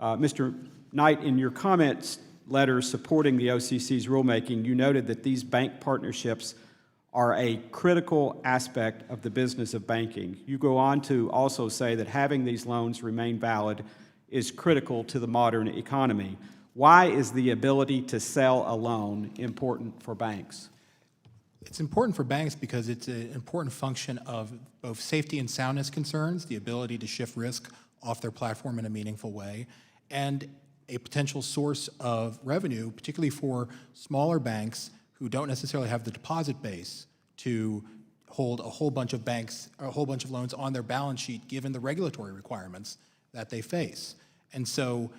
Mr. Knight, in your comments letter supporting the OCC's rulemaking, you noted that these bank partnerships are a critical aspect of the business of banking. You go on to also say that having these loans remain valid is critical to the modern economy. Why is the ability to sell a loan important for banks? It's important for banks because it's an important function of both safety and soundness concerns, the ability to shift risk off their platform in a meaningful way, and a potential source of revenue, particularly for smaller banks who don't necessarily have the deposit base to hold a whole bunch of loans on their balance sheet given the regulatory requirements that they face. And so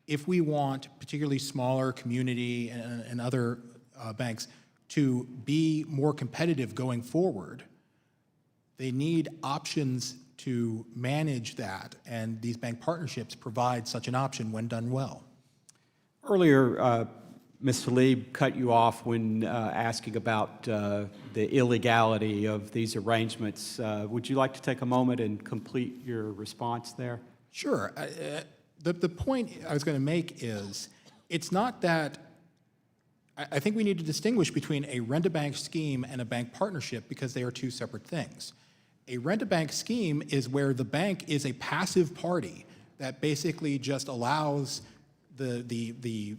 if we want particularly smaller community and other banks to be more competitive going forward, they need options to manage that, and these bank partnerships provide such an option when done well. Earlier, Ms. Tlaib cut you off when asking about the illegality of these arrangements. Would you like to take a moment and complete your response there? Sure. The point I was going to make is, it's not that, I think we need to distinguish between a rent-a-bank scheme and a bank partnership because they are two separate things. A rent-a-bank scheme is where the bank is a passive party that basically just allows the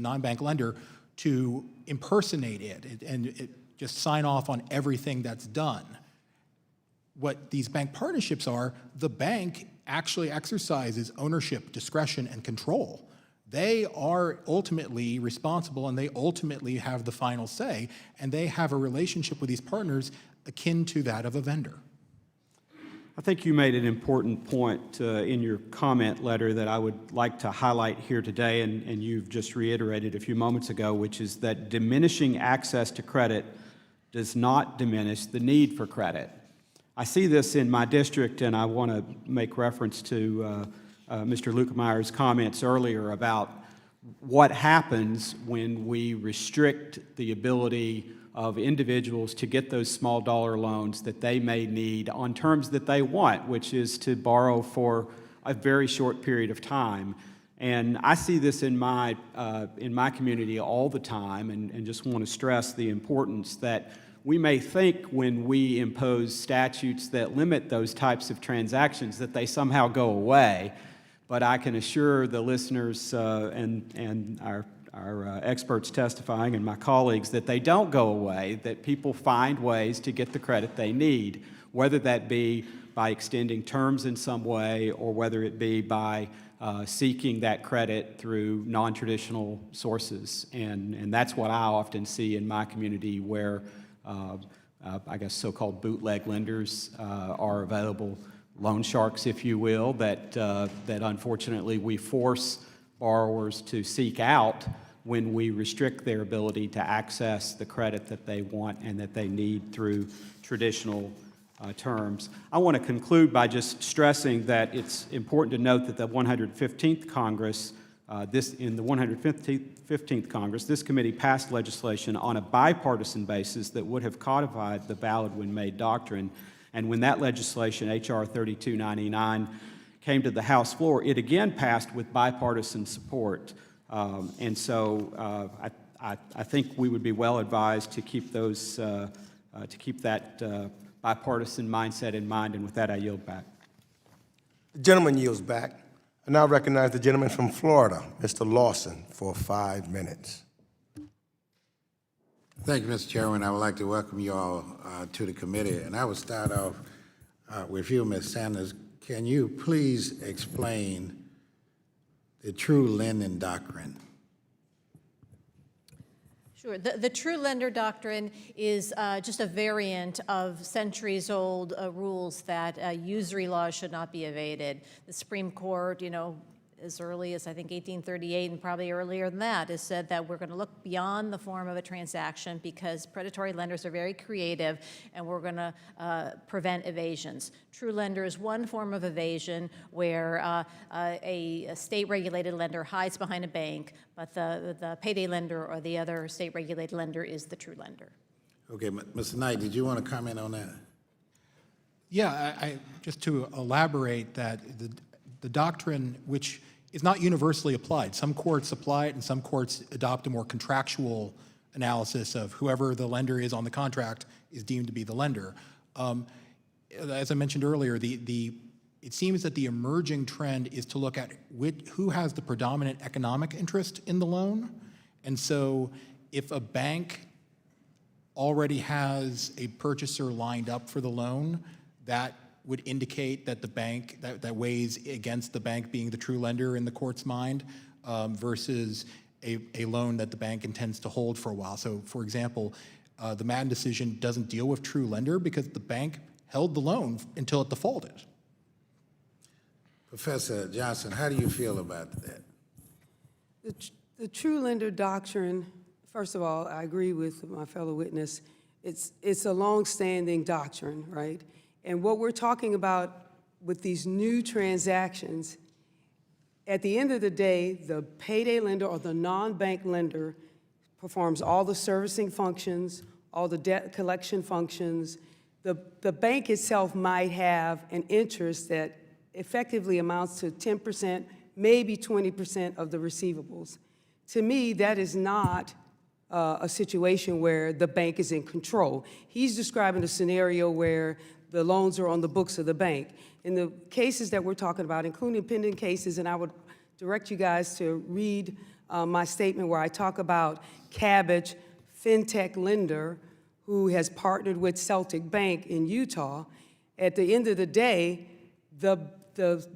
non-bank lender to impersonate it and just sign off on everything that's done. What these bank partnerships are, the bank actually exercises ownership, discretion, and control. They are ultimately responsible, and they ultimately have the final say, and they have a relationship with these partners akin to that of a vendor. I think you made an important point in your comment letter that I would like to highlight here today, and you've just reiterated a few moments ago, which is that diminishing access to credit does not diminish the need for credit. I see this in my district, and I want to make reference to Mr. Lukemeier's comments earlier about what happens when we restrict the ability of individuals to get those small dollar loans that they may need on terms that they want, which is to borrow for a very short period of time. And I see this in my community all the time, and just want to stress the importance that we may think when we impose statutes that limit those types of transactions that they somehow go away, but I can assure the listeners and experts testifying and my colleagues that they don't go away, that people find ways to get the credit they need, whether that be by extending terms in some way or whether it be by seeking that credit through non-traditional sources. And that's what I often see in my community where I guess so-called bootleg lenders are available, loan sharks, if you will, that unfortunately we force borrowers to seek out when we restrict their ability to access the credit that they want and that they need through traditional terms. I want to conclude by just stressing that it's important to note that the 115th Congress, in the 115th Congress, this committee passed legislation on a bipartisan basis that would have codified the valid when made doctrine. And when that legislation, H.R. 3299, came to the House floor, it again passed with bipartisan support. And so I think we would be well advised to keep those, to keep that bipartisan mindset in mind. And with that, I yield back. The gentleman yields back. I now recognize the gentleman from Florida, Mr. Lawson, for 5 minutes. Thank you, Mr. Chairman. I would like to welcome you all to the committee. And I will start off with you, Ms. Sanders. Can you please explain the true lending doctrine? Sure. The true lender doctrine is just a variant of centuries-old rules that usury laws should not be evaded. The Supreme Court, as early as I think 1838 and probably earlier than that, has said that we're going to look beyond the form of a transaction because predatory lenders are very creative and we're going to prevent evasions. True lender is one form of evasion where a state-regulated lender hides behind a bank, but the payday lender or the other state-regulated lender is the true lender. Okay, Mr. Knight, did you want to comment on that? Yeah, I just to elaborate that the doctrine, which is not universally applied. Some courts apply it and some courts adopt a more contractual analysis of whoever the lender is on the contract is deemed to be the lender. As I mentioned earlier, it seems that the emerging trend is to look at who has the predominant economic interest in the loan. And so if a bank already has a purchaser lined up for the loan, that would indicate that the bank, that weighs against the bank being the true lender in the court's mind versus a loan that the bank intends to hold for a while. So for example, the Madden decision doesn't deal with true lender because the bank held the loan until it defaulted. Professor Johnson, how do you feel about that? The true lender doctrine, first of all, I agree with my fellow witness. It's a long-standing doctrine, right? And what we're talking about with these new transactions, at the end of the day, the payday lender or the non-bank lender performs all the servicing functions, all the debt collection functions. The bank itself might have an interest that effectively amounts to 10%, maybe 20% of the receivables. To me, that is not a situation where the bank is in control. He's describing a scenario where the loans are on the books of the bank. In the cases that we're talking about, including pending cases, and I would direct you guys to read my statement where I talk about Cabbage, fintech lender, who has partnered with Celtic Bank in Utah. At the end of the day, the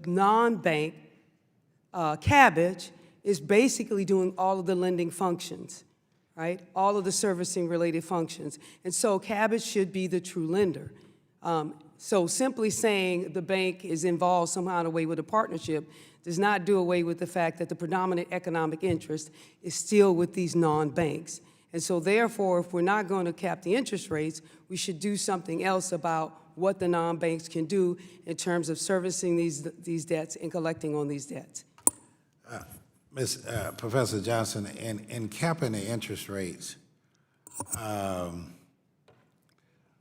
non-bank Cabbage is basically doing all of the lending functions, right? All of the servicing related functions. And so Cabbage should be the true lender. So simply saying the bank is involved somehow in a way with a partnership does not do away with the fact that the predominant economic interest is still with these non-banks. And so therefore, if we're not going to cap the interest rates, we should do something else about what the non-banks can do in terms of servicing these debts and collecting on these debts. Professor Johnson, in capping the interest rates,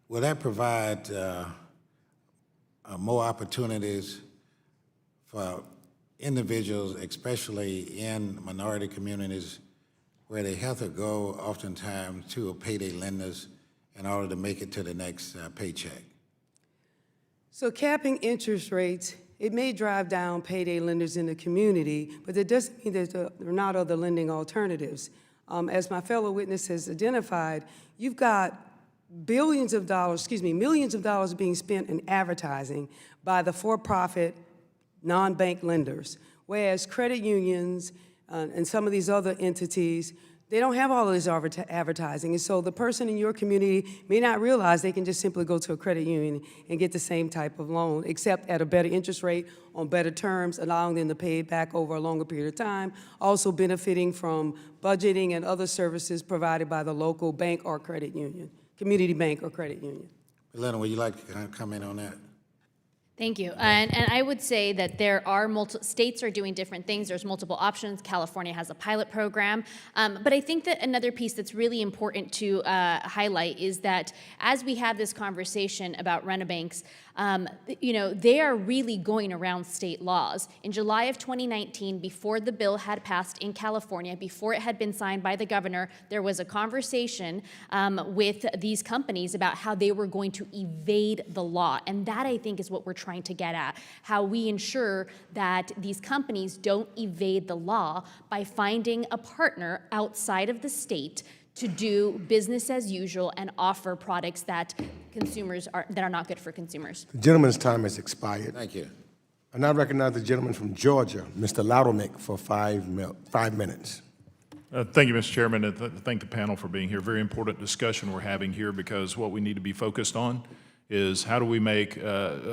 will that provide more opportunities for individuals, especially in minority communities, where they have to go oftentimes to a payday lenders in order to make it to the next paycheck? So capping interest rates it may drive down payday lenders in the community, but that doesn't mean that there are not other lending alternatives. As my fellow witness has identified, you've got millions of dollars being spent in advertising by the for-profit non-bank lenders, whereas credit unions and some of these other entities, they don't have all of this advertising. And so the person in your community may not realize they can just simply go to a credit union and get the same type of loan, except at a better interest rate, on better terms, allowing them to pay it back over a longer period of time, also benefiting from budgeting and other services provided by the local bank or credit union, community bank or credit union. Elena, would you like to comment on that? Thank you. And I would say that there are states are doing different things. There's multiple options. California has a pilot program. But I think that another piece that's really important to highlight is that as we have this conversation about rent-a-banks, they are really going around state laws. In July of 2019, before the bill had passed in California, before it had been signed by the governor, there was a conversation with these companies about how they were going to evade the law. And that, I think, is what we're trying to get at, how we ensure that these companies don't evade the law by finding a partner outside of the state to do business as usual and offer products that are not good for consumers. The gentleman's time has expired. Thank you. I now recognize the gentleman from Georgia, Mr. Loudermilk, for 5 minutes. Thank you, Mr. Chairman, and thank the panel for being here. Very important discussion we're having here, because what we need to be focused on is how do we make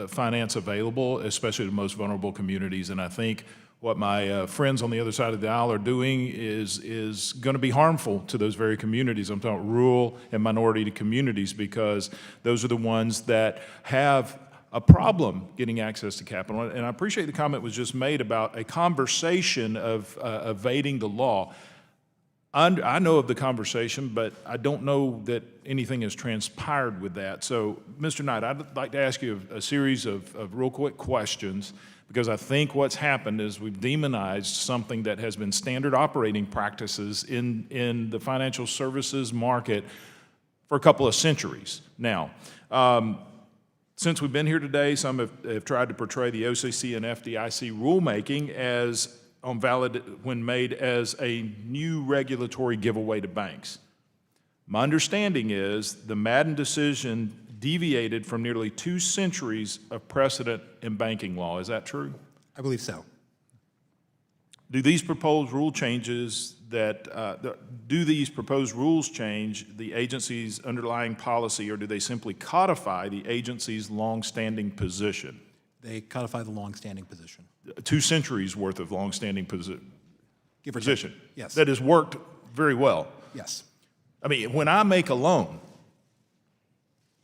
finance available, especially to the most vulnerable communities. And I think what my friends on the other side of the aisle are doing is going to be harmful to those very communities. I'm talking rural and minority communities, because those are the ones that have a problem getting access to capital. And I appreciate the comment was just made about a conversation of evading the law. I know of the conversation, but I don't know that anything has transpired with that. So, Mr. Knight, I'd like to ask you a series of real quick questions, because I think what's happened is we've demonized something that has been standard operating practices in the financial services market for a couple of centuries now. Since we've been here today, some have tried to portray the OCC and FDIC rulemaking as when made as a new regulatory giveaway to banks. My understanding is the Madden decision deviated from nearly 2 centuries of precedent in banking law. Is that true? I believe so. Do these proposed rule changes do these proposed rules change the agency's underlying policy, or do they simply codify the agency's longstanding position? They codify the longstanding position. 2 centuries worth of longstanding position. Yes. That has worked very well. Yes. I mean, when I make a loan,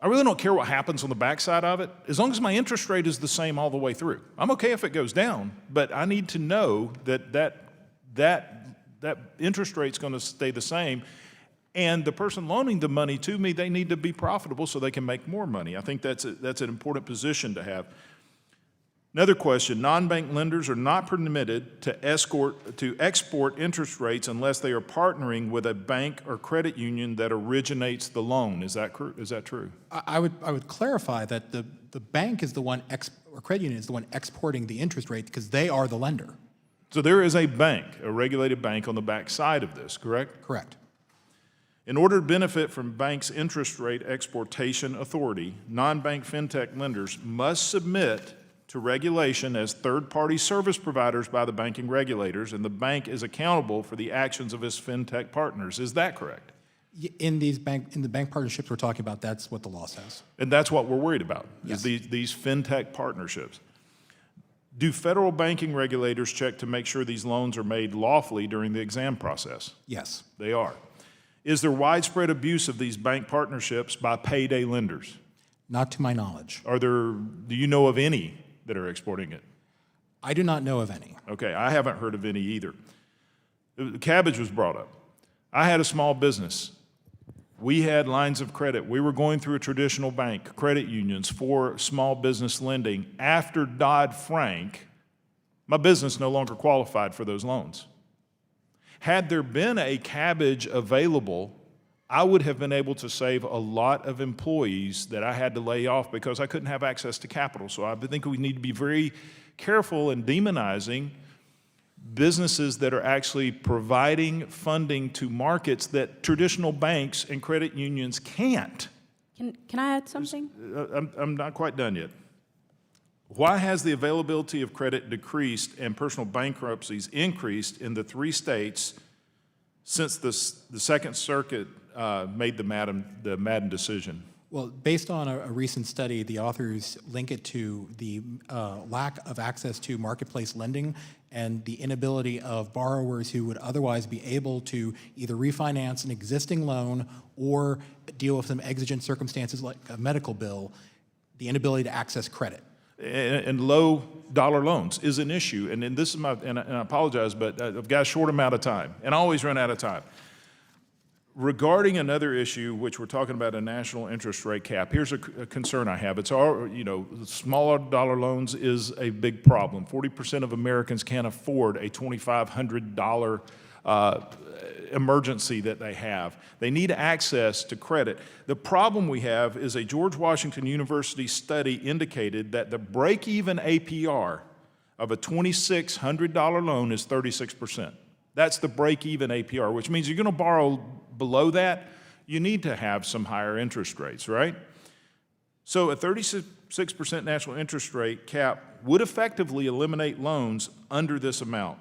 I really don't care what happens on the backside of it, as long as my interest rate is the same all the way through. I'm okay if it goes down, but I need to know that interest rate's going to stay the same, and the person loaning the money to me, they need to be profitable so they can make more money. I think that's an important position to have. Another question, non-bank lenders are not permitted to export interest rates unless they are partnering with a bank or credit union that originates the loan. Is that true? I would clarify that the bank is the one, or credit union is the one exporting the interest rate, because they are the lender. So there is a bank, a regulated bank on the back side of this, correct? Correct. In order to benefit from banks' interest rate exportation authority, non-bank fintech lenders must submit to regulation as third-party service providers by the banking regulators, and the bank is accountable for the actions of its fintech partners. Is that correct? In the bank partnerships we're talking about, that's what the law says. And that's what we're worried about, Yes. is these fintech partnerships. Do federal banking regulators check to make sure these loans are made lawfully during the exam process? Yes. They are. Is there widespread abuse of these bank partnerships by payday lenders? Not to my knowledge. Do you know of any that are exporting it? I do not know of any. Okay, I haven't heard of any either. Cabbage was brought up. I had a small business. We had lines of credit. We were going through a traditional bank, credit unions for small business lending. After Dodd-Frank, my business no longer qualified for those loans. Had there been a Cabbage available I would have been able to save a lot of employees that I had to lay off because I couldn't have access to capital. So I think we need to be very careful in demonizing businesses that are actually providing funding to markets that traditional banks and credit unions can't. Can I add something? I'm not quite done yet. Why has the availability of credit decreased and personal bankruptcies increased in the 3 states since the Second Circuit made the Madden decision? Well, based on a recent study, the authors link it to the lack of access to marketplace lending and the inability of borrowers who would otherwise be able to either refinance an existing loan or deal with some exigent circumstances like a medical bill, the inability to access credit. And low dollar loans is an issue. And this is and I apologize, but I've got a short amount of time, and I always run out of time. Regarding another issue, which we're talking about a national interest rate cap, here's a concern I have. It's all, smaller dollar loans is a big problem. 40% of Americans can't afford a $2,500 emergency that they have. They need access to credit. The problem we have is a George Washington University study indicated that the break-even APR of a $2,600 loan is 36%. That's the break-even APR, which means you're going to borrow below that, you need to have some higher interest rates, right? So a 36% national interest rate cap would effectively eliminate loans under this amount.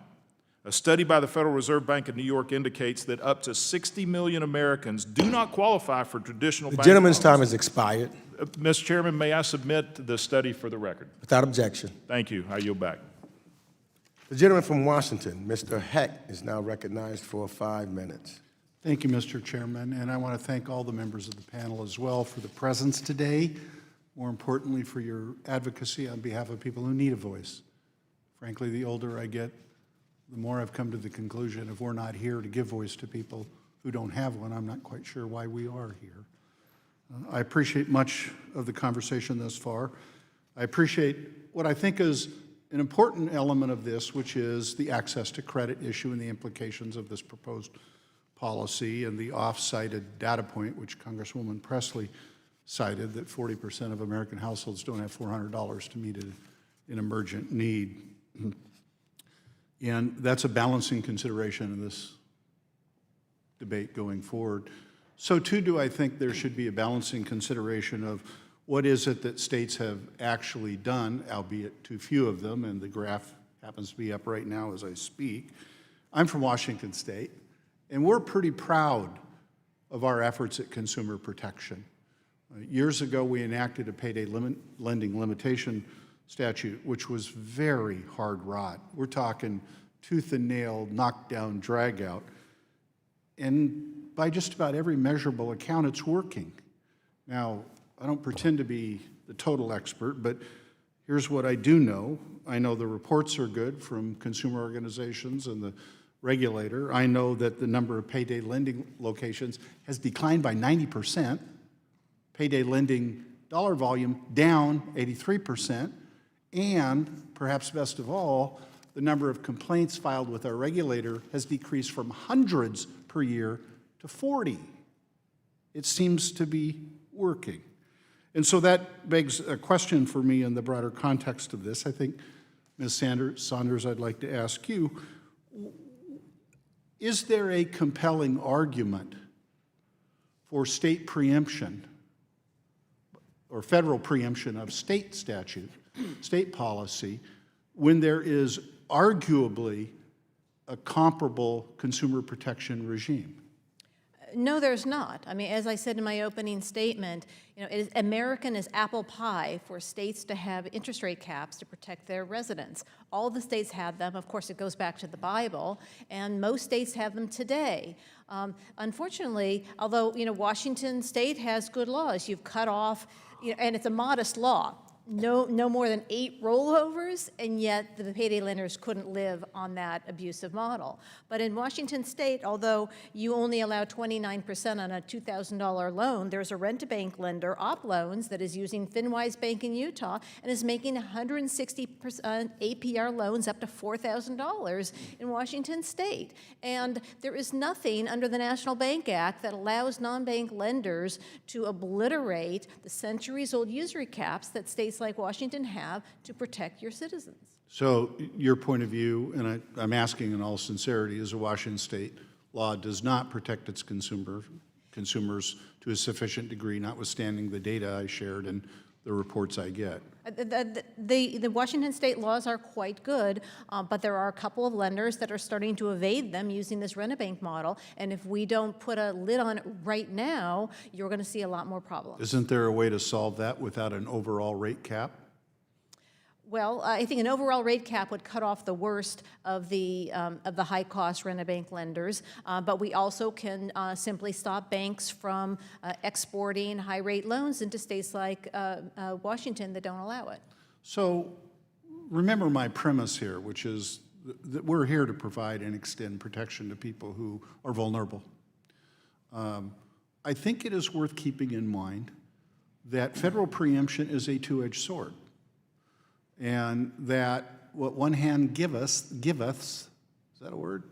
A study by the Federal Reserve Bank of New York indicates that up to 60 million Americans do not qualify for traditional bank loans. The gentleman's time has expired. Mr. Chairman, may I submit the study for the record? Without objection. Thank you. I yield back. The gentleman from Washington, Mr. Heck, is now recognized for 5 minutes. Thank you, Mr. Chairman, and I want to thank all the members of the panel as well for the presence today, more importantly for your advocacy on behalf of people who need a voice. Frankly, the older I get, the more I've come to the conclusion if we're not here to give voice to people who don't have one, I'm not quite sure why we are here. I appreciate much of the conversation thus far. I appreciate what I think is an important element of this, which is the access to credit issue and the implications of this proposed policy and the off-cited data point, which Congresswoman Presley cited, that 40% of American households don't have $400 to meet an emergent need. And that's a balancing consideration in this debate going forward. So too do I think there should be a balancing consideration of what is it that states have actually done, albeit too few of them, and the graph happens to be up right now as I speak. I'm from Washington State, and we're pretty proud of our efforts at consumer protection. Years ago, we enacted a payday lending limitation statute, which was very hard wrought. We're talking tooth and nail, knockdown, drag out. And by just about every measurable account, it's working. Now, I don't pretend to be the total expert, but here's what I do know. I know the reports are good from consumer organizations and the regulator. I know that the number of payday lending locations has declined by 90%. Payday lending dollar volume down 83%. And perhaps best of all, the number of complaints filed with our regulator has decreased from hundreds per year to 40. It seems to be working. And so that begs a question for me in the broader context of this. I think, Ms. Saunders, I'd like to ask you, is there a compelling argument for state preemption or federal preemption of state statute, state policy, when there is arguably a comparable consumer protection regime? No, there's not. I mean, as I said in my opening statement, American is apple pie for states to have interest rate caps to protect their residents. All the states have them. Of course, it goes back to the Bible, and most states have them today. Unfortunately, although Washington State has good laws, you've cut off, and it's a modest law. no more than 8 rollovers, and yet the payday lenders couldn't live on that abusive model. But in Washington State, although you only allow 29% on a $2,000 loan, there's a rent-to-bank lender, Op Loans, that is using FinWise Bank in Utah and is making 160% APR loans up to $4,000 in Washington State. And there is nothing under the National Bank Act that allows non-bank lenders to obliterate the centuries-old usury caps that states like Washington have to protect your citizens. So your point of view, and I'm asking in all sincerity, is a Washington state law does not protect its consumers to a sufficient degree, notwithstanding the data I shared and the reports I get. The Washington state laws are quite good, but there are a couple of lenders that are starting to evade them using this rent-a-bank model, and if we don't put a lid on it right now, you're going to see a lot more problems. Isn't there a way to solve that without an overall rate cap? Well, I think an overall rate cap would cut off the worst of the high-cost rent-a-bank lenders, but we also can simply stop banks from exporting high-rate loans into states like Washington that don't allow it. So remember my premise here, which is that we're here to provide and extend protection to people who are vulnerable. I think it is worth keeping in mind that federal preemption is a two-edged sword, and that what one hand giveth, is that a word?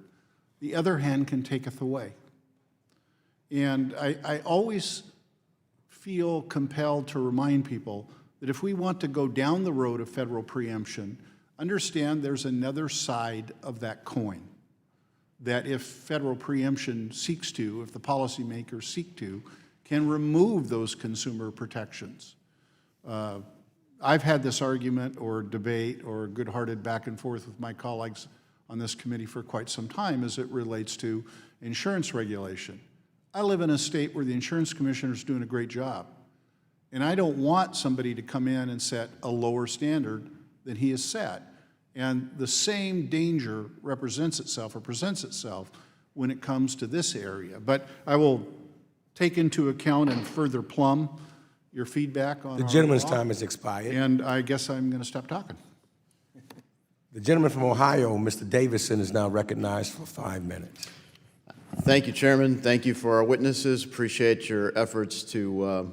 The other hand can taketh away. And I always feel compelled to remind people that if we want to go down the road of federal preemption, understand there's another side of that coin. That if federal preemption seeks to, if the policymakers seek to, can remove those consumer protections. I've had this argument or debate or good-hearted back and forth with my colleagues on this committee for quite some time as it relates to insurance regulation. I live in a state where the insurance commissioner is doing a great job, and I don't want somebody to come in and set a lower standard than he has set. And the same danger represents itself or presents itself when it comes to this area. But I will take into account and further plumb your feedback on The our gentleman's law. time has expired. And I guess I'm going to stop talking. The gentleman from Ohio, Mr. Davison, is now recognized for 5 minutes. Thank you, Chairman. Thank you for our witnesses. Appreciate your efforts to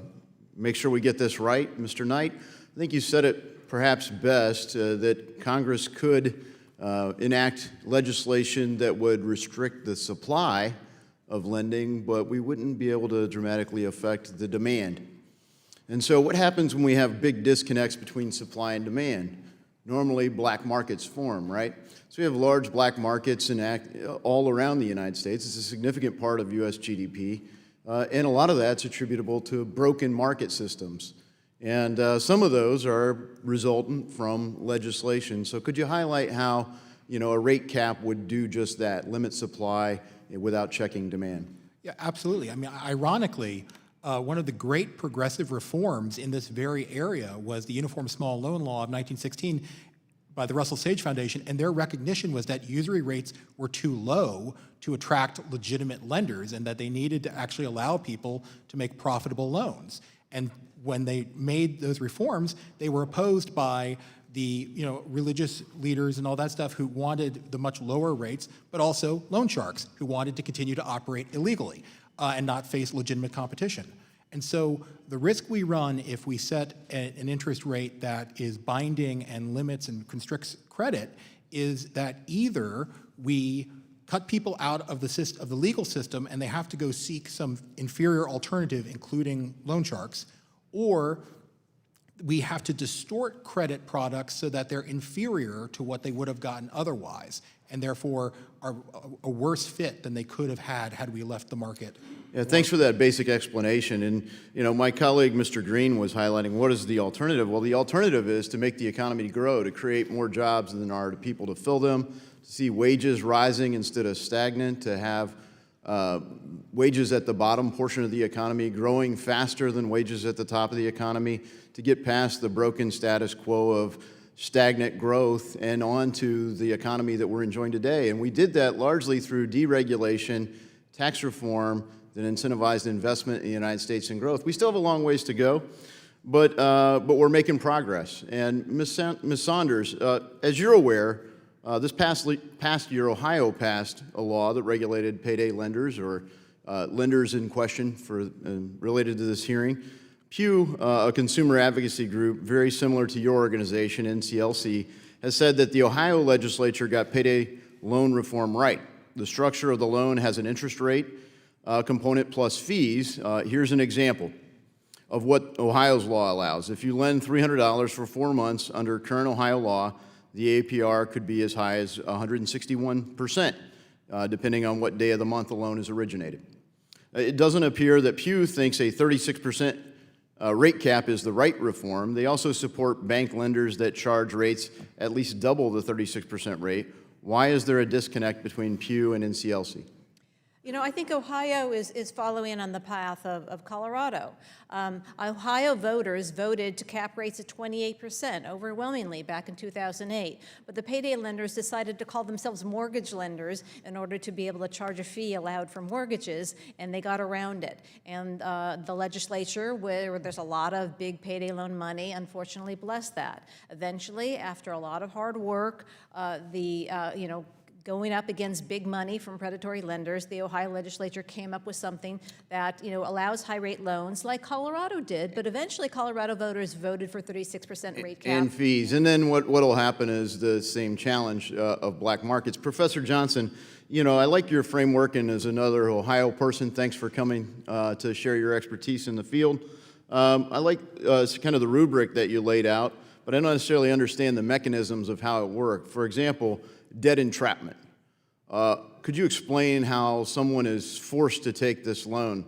make sure we get this right. Mr. Knight, I think you said it perhaps best, that Congress could enact legislation that would restrict the supply of lending, but we wouldn't be able to dramatically affect the demand. And so what happens when we have big disconnects between supply and demand? Normally, black markets form, right? So we have large black markets all around the United States. It's a significant part of U.S. GDP, and a lot of that's attributable to broken market systems. And some of those are resultant from legislation. So could you highlight how, a rate cap would do just that, limit supply without checking demand? Yeah, absolutely. I mean, ironically, one of the great progressive reforms in this very area was the Uniform Small Loan Law of 1916 by the Russell Sage Foundation, and their recognition was that usury rates were too low to attract legitimate lenders and that they needed to actually allow people to make profitable loans. And when they made those reforms, they were opposed by the religious leaders and all that stuff who wanted the much lower rates, but also loan sharks who wanted to continue to operate illegally and not face legitimate competition. And so the risk we run if we set an interest rate that is binding and limits and constricts credit is that either we cut people out of the legal system and they have to go seek some inferior alternative, including loan sharks, or we have to distort credit products so that they're inferior to what they would have gotten otherwise, and therefore are a worse fit than they could have had we left the market. Yeah, thanks for that basic explanation. And my colleague, Mr. Green, was highlighting what is the alternative. Well, the alternative is to make the economy grow, to create more jobs than there are people to fill them, to see wages rising instead of stagnant, to have wages at the bottom portion of the economy growing faster than wages at the top of the economy, to get past the broken status quo of stagnant growth and on to the economy that we're enjoying today. And we did that largely through deregulation, tax reform that incentivized investment in the United States and growth. We still have a long ways to go. but we're making progress. And Ms. Saunders, as you're aware, this past year, Ohio passed a law that regulated payday lenders, or lenders in question related to this hearing. Pew, a consumer advocacy group very similar to your organization, NCLC, has said that the Ohio legislature got payday loan reform right. The structure of the loan has an interest rate component plus fees. Here's an example of what Ohio's law allows. If you lend $300 for 4 months under current Ohio law, the APR could be as high as 161%, depending on what day of the month the loan is originated. It doesn't appear that Pew thinks a 36% rate cap is the right reform. They also support bank lenders that charge rates at least double the 36% rate. Why is there a disconnect between Pew and NCLC? You know, I think Ohio is following on the path of Colorado. Ohio voters voted to cap rates at 28% overwhelmingly back in 2008, but the payday lenders decided to call themselves mortgage lenders in order to be able to charge a fee allowed for mortgages, and they got around it. And the legislature, where there's a lot of big payday loan money, unfortunately blessed that. Eventually, after a lot of hard work, going up against big money from predatory lenders, the Ohio legislature came up with something that allows high-rate loans like Colorado did, but eventually Colorado voters voted for 36% rate cap. And fees. And then what will happen is the same challenge of black markets. Professor Johnson, I like your framework, and as another Ohio person, thanks for coming to share your expertise in the field. I like kind of the rubric that you laid out, but I don't necessarily understand the mechanisms of how it worked. For example, debt entrapment. Could you explain how someone is forced to take this loan?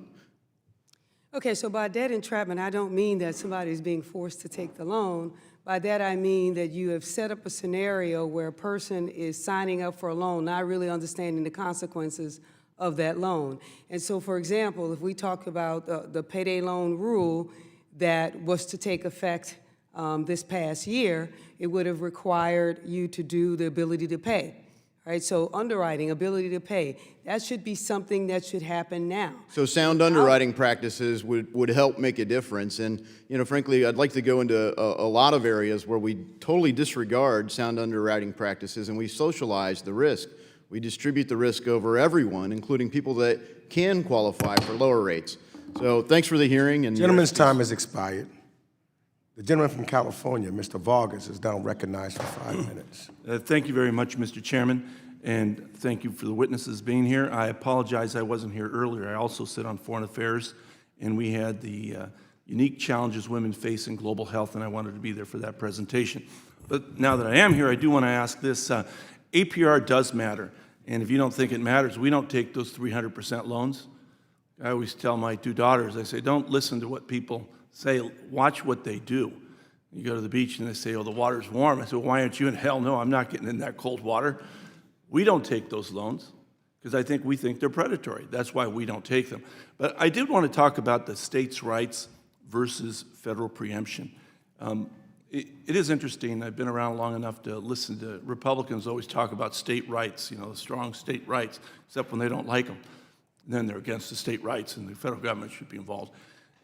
Okay, so by debt entrapment, I don't mean that somebody is being forced to take the loan. By that, I mean that you have set up a scenario where a person is signing up for a loan, not really understanding the consequences of that loan. And so, for example, if we talk about the payday loan rule that was to take effect this past year, it would have required you to do the ability to pay. Right, so underwriting, ability to pay, that should be something that should happen now. So sound underwriting practices would help make a difference. And, frankly, I'd like to go into a lot of areas where we totally disregard sound underwriting practices and we socialize the risk. We distribute the risk over everyone, including people that can qualify for lower rates. So thanks for the hearing. And Gentleman's time has expired. The gentleman from California, Mr. Vargas, is now recognized for 5 minutes. Thank you very much, Mr. Chairman, and thank you for the witnesses being here. I apologize I wasn't here earlier. I also sit on Foreign Affairs, and we had the unique challenges women face in global health, and I wanted to be there for that presentation. But now that I am here, I do want to ask this. APR does matter, and if you don't think it matters, we don't take those 300% loans. I always tell my 2 daughters, I say, don't listen to what people say, watch what they do. You go to the beach and they say, oh, the water's warm. I say, well, why aren't you in? Hell no, I'm not getting in that cold water. We don't take those loans because we think they're predatory. That's why we don't take them. But I did want to talk about the states' rights versus federal preemption. It is interesting. I've been around long enough to listen to Republicans always talk about state rights, the strong state rights, except when they don't like them. And then they're against the state rights and the federal government should be involved.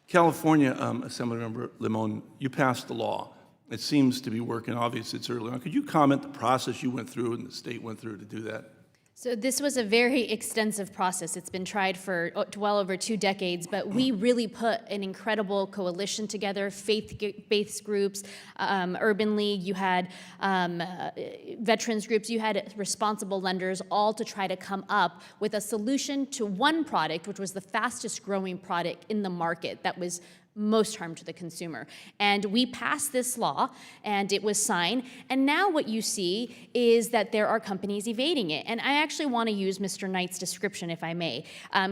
California, Assemblymember Limon, you passed the law. It seems to be working. Obviously, it's early on. Could you comment the process you went through and the state went through to do that? So this was a very extensive process. It's been tried for well over 2 decades, but we really put an incredible coalition together, faith-based groups, Urban League, you had veterans groups, you had responsible lenders, all to try to come up with a solution to one product, which was the fastest growing product in the market that was most harm to the consumer. And we passed this law, and it was signed, and now what you see is that there are companies evading it. And I actually want to use Mr. Knight's description, if I may.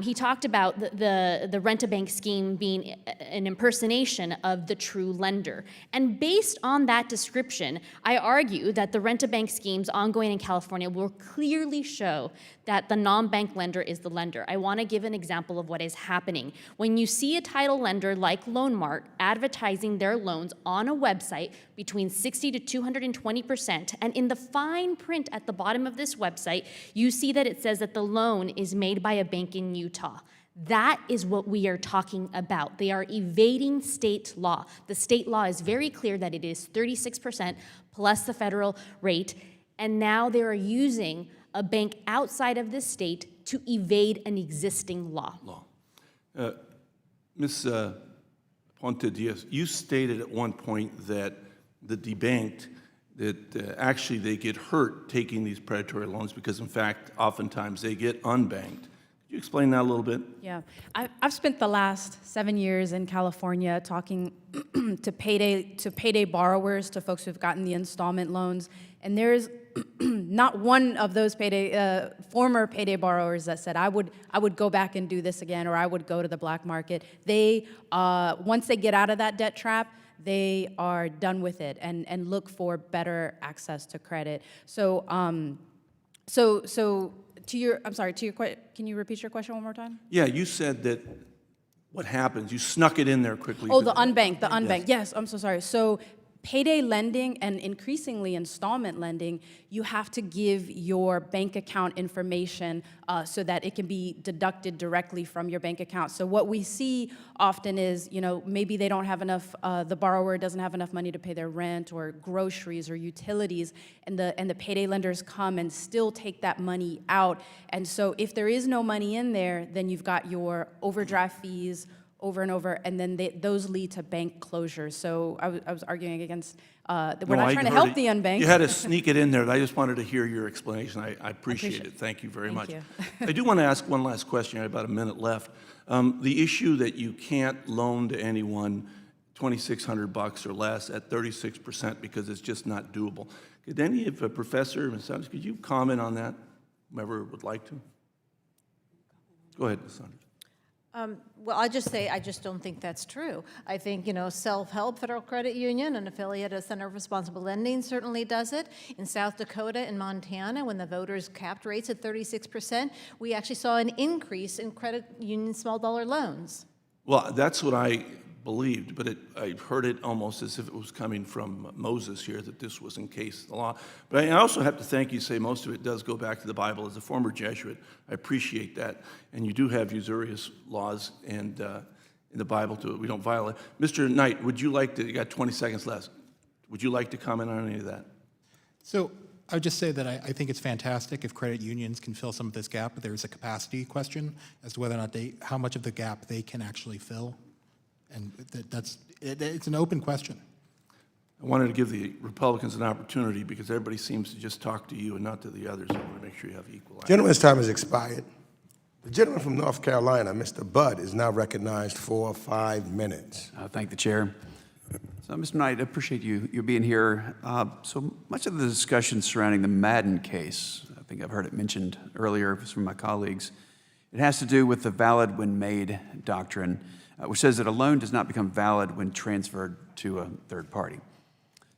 He talked about the rent-a-bank scheme being an impersonation of the true lender. And based on that description, I argue that the rent-a-bank schemes ongoing in California will clearly show that the non-bank lender is the lender. I want to give an example of what is happening. When you see a title lender like LoanMart advertising their loans on a website between 60 to 220%, and in the fine print at the bottom of this website, you see that it says that the loan is made by a bank in Utah. That is what we are talking about. They are evading state law. The state law is very clear that it is 36% plus the federal rate, and now they are using a bank outside of the state to evade an existing law. Ms. Ponte Diaz, you stated at one point that the debanked, that actually they get hurt taking these predatory loans because, in fact, oftentimes they get unbanked. Could you explain that a little bit? Yeah, I've spent the last 7 years in California talking to payday borrowers, to folks who've gotten the installment loans, and there's not one of those former payday borrowers that said, I would go back and do this again, or I would go to the black market. They, once they get out of that debt trap, they are done with it and look for better access to credit. So, can you repeat your question one more time? Yeah, you said that what happens, you snuck it in there quickly. Oh, the unbanked. Yes, I'm so sorry. So payday lending and increasingly installment lending, you have to give your bank account information so that it can be deducted directly from your bank account. So what we see often is, maybe they don't have enough, the borrower doesn't have enough money to pay their rent or groceries or utilities, and the payday lenders come and still take that money out. And so if there is no money in there, then you've got your overdraft fees over and over, and then those lead to bank closures. So I was arguing against, we're not trying to help the unbanked. You had to sneak it in there, and I just wanted to hear your explanation. I appreciate it. Thank you very much. You. I do want to ask one last question. I have about a minute left. The issue that you can't loan to anyone $2,600 or less at 36% because it's just not doable. Could any of a professor, Ms. Sanders, could you comment on that? Whoever would like to. Go ahead, Ms. Sanders. Well, I just don't think that's true. I think, Self-Help Federal Credit Union, an affiliate of Center for Responsible Lending, certainly does it. In South Dakota and Montana, when the voters capped rates at 36%, we actually saw an increase in credit union small dollar loans. Well, that's what I believed, but I heard it almost as if it was coming from Moses here, that this was in case the law. But I also have to thank you, say most of it does go back to the Bible. As a former Jesuit, I appreciate that. And you do have usurious laws and in the Bible too, we don't violate. Mr. Knight, would you like to, you got 20 seconds left. Would you like to comment on any of that? So I would just say that I think it's fantastic if credit unions can fill some of this gap, but there's a capacity question as to whether or not how much of the gap they can actually fill. And it's an open question. I wanted to give the Republicans an opportunity because everybody seems to just talk to you and not to the others. I want to make sure you have equal access. Gentleman's time has expired. The gentleman from North Carolina, Mr. Budd, is now recognized for 5 minutes. Thank the chair. So, Mr. Knight, I appreciate you being here. So much of the discussion surrounding the Madden case, I think I've heard it mentioned earlier from my colleagues, it has to do with the valid when made doctrine, which says that a loan does not become valid when transferred to a third party.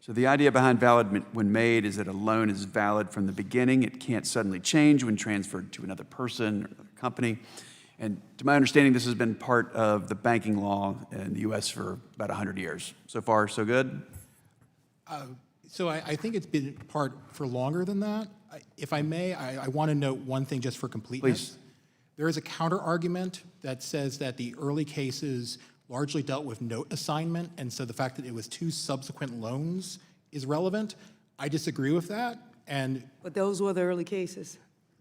So the idea behind valid when made is that a loan is valid from the beginning. It can't suddenly change when transferred to another person or another company. And to my understanding, this has been part of the banking law in the U.S. for about 100 years. So far, so good? So I think it's been part for longer than that. If I may, I want to note one thing just for completeness. Please. There is a counter-argument that says that the early cases largely dealt with note assignment, and so the fact that it was 2 subsequent loans is relevant. I disagree with that, But those were the early cases.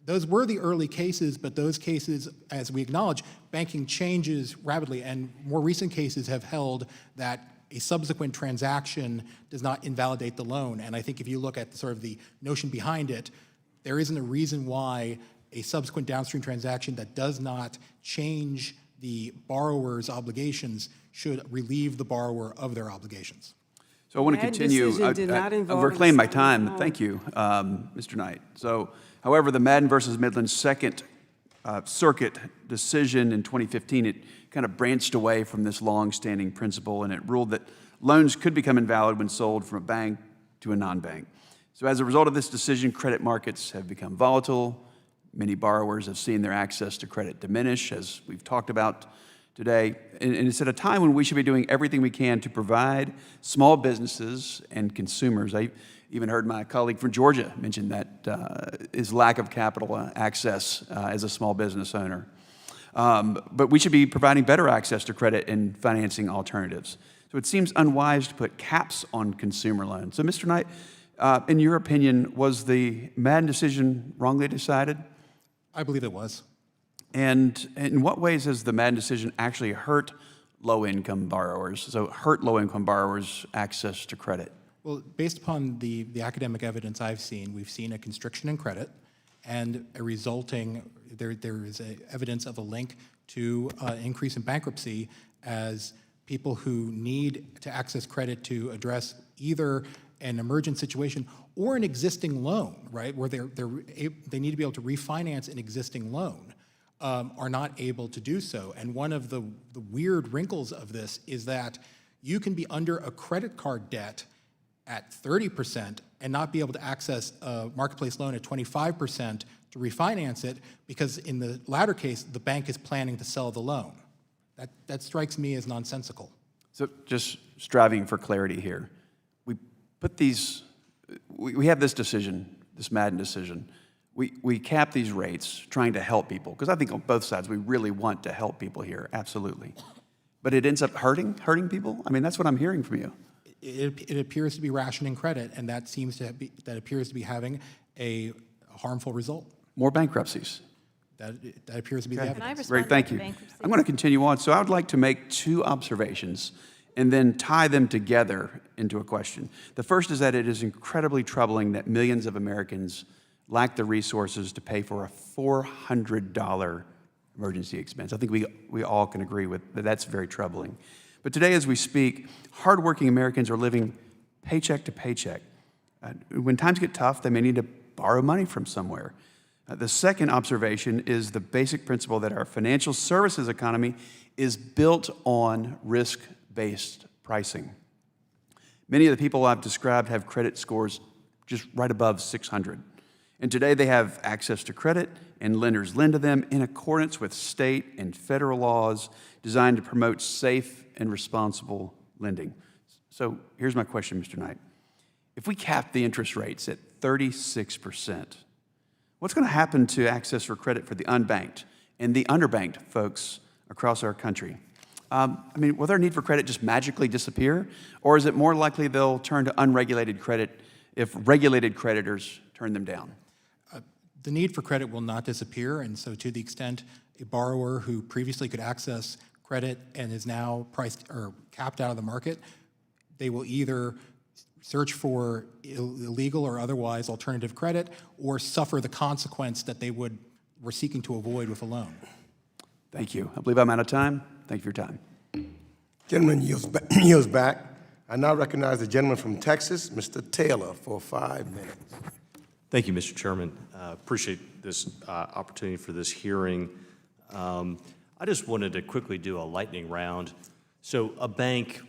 those were the early cases, but those cases, as we acknowledge, banking changes rapidly, and more recent cases have held that a subsequent transaction does not invalidate the loan. And I think if you look at sort of the notion behind it, there isn't a reason why a subsequent downstream transaction that does not change the borrower's obligations should relieve the borrower of their obligations. So I want to That continue. decision did not I've involve reclaimed my a time. loan. Thank you, Mr. Knight. So, however, the Madden versus Midland Second Circuit decision in 2015, it kind of branched away from this long-standing principle, and it ruled that loans could become invalid when sold from a bank to a non-bank. So as a result of this decision, credit markets have become volatile. Many borrowers have seen their access to credit diminish, as we've talked about today. And it's at a time when we should be doing everything we can to provide small businesses and consumers. I even heard my colleague from Georgia mention that his lack of capital access as a small business owner. But we should be providing better access to credit and financing alternatives. So it seems unwise to put caps on consumer loans. So, Mr. Knight, in your opinion, was the Madden decision wrongly decided? I believe it was. And in what ways has the Madden decision actually hurt low-income borrowers? So hurt low-income borrowers' access to credit? Well, based upon the academic evidence I've seen, we've seen a constriction in credit and a resulting, there is evidence of a link to increase in bankruptcy as people who need to access credit to address either an emergent situation or an existing loan, right, where they need to be able to refinance an existing loan, are not able to do so. And one of the weird wrinkles of this is that you can be under a credit card debt at 30% and not be able to access a marketplace loan at 25% to refinance it, because in the latter case, the bank is planning to sell the loan. That strikes me as nonsensical. So just striving for clarity here. We put these, we have this decision, this Madden decision. We cap these rates trying to help people, because I think on both sides we really want to help people here, absolutely. But it ends up hurting people? I mean, that's what I'm hearing from you. It appears to be rationing credit, and that appears to be having a harmful result. More bankruptcies. That appears to be the evidence. Great, thank you. I'm going to continue on. So I would like to make two observations and then tie them together into a question. The first is that it is incredibly troubling that millions of Americans lack the resources to pay for a $400 emergency expense. I think we all can agree with that. That's very troubling. But today, as we speak, hardworking Americans are living paycheck to paycheck. When times get tough, they may need to borrow money from somewhere. The second observation is the basic principle that our financial services economy is built on risk-based pricing. Many of the people I've described have credit scores just right above 600. And today they have access to credit, and lenders lend to them in accordance with state and federal laws designed to promote safe and responsible lending. So here's my question, Mr. Knight. If we cap the interest rates at 36%, what's going to happen to access for credit for the unbanked and the underbanked folks across our country? Will their need for credit just magically disappear? Or is it more likely they'll turn to unregulated credit if regulated creditors turn them down? The need for credit will not disappear, and so to the extent a borrower who previously could access credit and is now priced or capped out of the market, they will either search for illegal or otherwise alternative credit or suffer the consequence that they were seeking to avoid with a loan. Thank you. I believe I'm out of time. Thank you for your time. Gentleman yields back. I now recognize the gentleman from Texas, Mr. Taylor, for 5 minutes. Thank you, Mr. Chairman. Appreciate this opportunity for this hearing. I just wanted to quickly do a lightning round. So a bank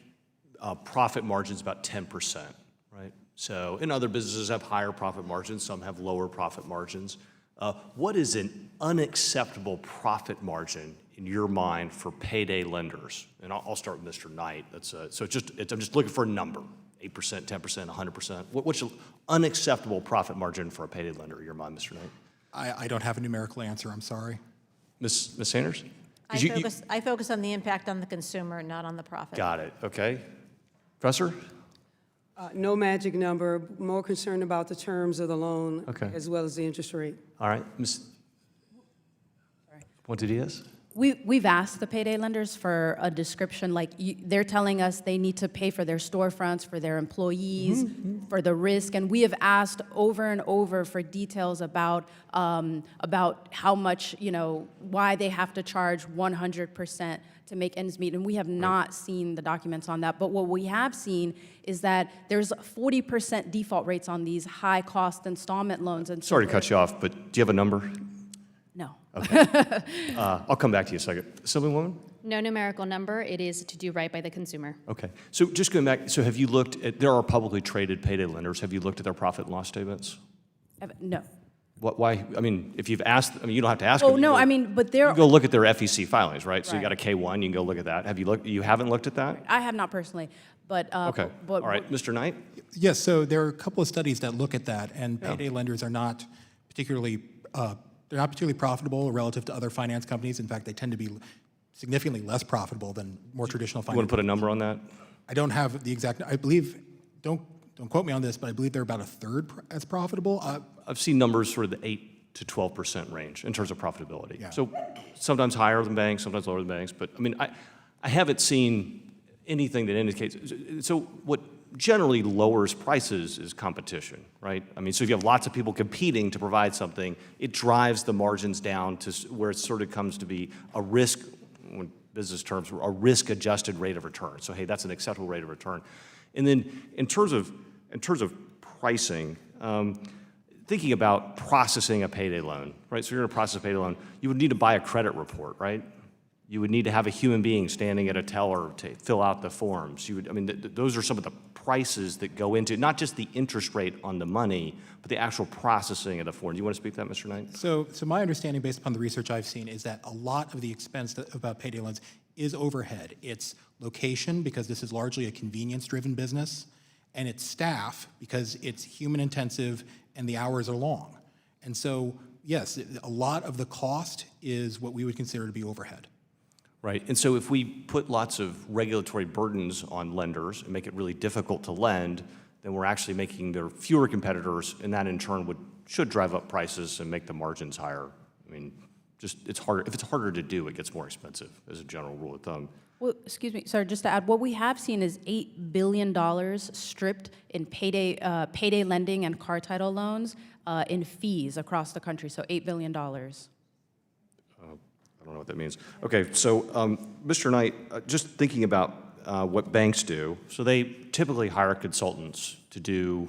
profit margin is about 10%, right? So, and other businesses have higher profit margins, some have lower profit margins. What is an unacceptable profit margin in your mind for payday lenders? And I'll start with Mr. Knight. I'm just looking for a number. 8%, 10%, 100%. What's an unacceptable profit margin for a payday lender in your mind, Mr. Knight? I don't have a numerical answer, I'm sorry. Ms. Sanders? I focus on the impact on the consumer, not on the profit. Got it, okay. Professor? No magic number, more concerned about the terms of the loan as well as the interest rate. All right, Ms. Ponte Diaz? We've asked the payday lenders for a description, like they're telling us they need to pay for their storefronts, for their employees, for the risk, and we have asked over and over for details about how much, why they have to charge 100% to make ends meet, and we have not seen the documents on that. But what we have seen is that there's 40% default rates on these high-cost installment loans. And Sorry to cut you off, but do you have a number? No. Okay. I'll come back to you in a second. Assemblywoman? No numerical number. It is to do right by the consumer. Okay. So just going back, so have you looked at, there are publicly traded payday lenders. Have you looked at their profit and loss statements? No. Why? I mean, if you've asked, you don't have to ask Oh, them. no, but there. You go look at their FEC filings, right? So you Right. got a K-1, you can go look at that. Have you looked, you haven't looked at that? I have not personally, but. Okay. But, All right. Mr. Knight? Yes, so there are a couple of studies that look at that, and payday lenders are not particularly They're not particularly profitable relative to other finance companies. In fact, they tend to be significantly less profitable than more traditional finance. You want to put a number on that? I don't have the exact, I believe, don't quote me on this, but I believe they're about a third as profitable. I've seen numbers sort of the 8 to 12% range in terms of profitability. Yeah. So sometimes higher than banks, sometimes lower than banks. But I mean, I haven't seen anything that indicates. So what generally lowers prices is competition, right? I mean, so if you have lots of people competing to provide something, it drives the margins down to where it sort of comes to be a risk, in business terms, a risk-adjusted rate of return. So hey, that's an acceptable rate of return. And then in terms of pricing, thinking about processing a payday loan, right? So you're going to process a payday loan, you would need to buy a credit report, right? You would need to have a human being standing at a teller to fill out the forms. You would, I mean, those are some of the prices that go into not just the interest rate on the money, but the actual processing of the form. Do you want to speak to that, Mr. Knight? So my understanding, based upon the research I've seen, is that a lot of the expense about payday loans is overhead. It's location, because this is largely a convenience-driven business, and it's staff, because it's human-intensive and the hours are long. And so, yes, a lot of the cost is what we would consider to be overhead. Right, and so if we put lots of regulatory burdens on lenders and make it really difficult to lend, then we're actually making there fewer competitors, and that in turn should drive up prices and make the margins higher. I mean, just it's harder. If it's harder to do, it gets more expensive as a general rule of thumb. Well, excuse me, sir, just to add, what we have seen is $8 billion stripped in payday lending and car title loans in fees across the country, so $8 billion. I don't know what that means. Okay, so Mr. Knight, just thinking about what banks do, so they typically hire consultants to do,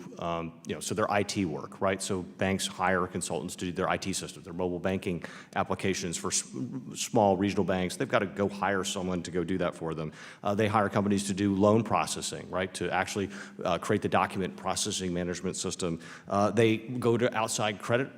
so their IT work, right? So banks hire consultants to do their IT systems, their mobile banking applications for small regional banks. They've got to go hire someone to go do that for them. They hire companies to do loan processing, right? To actually create the document processing management system. They go to outside credit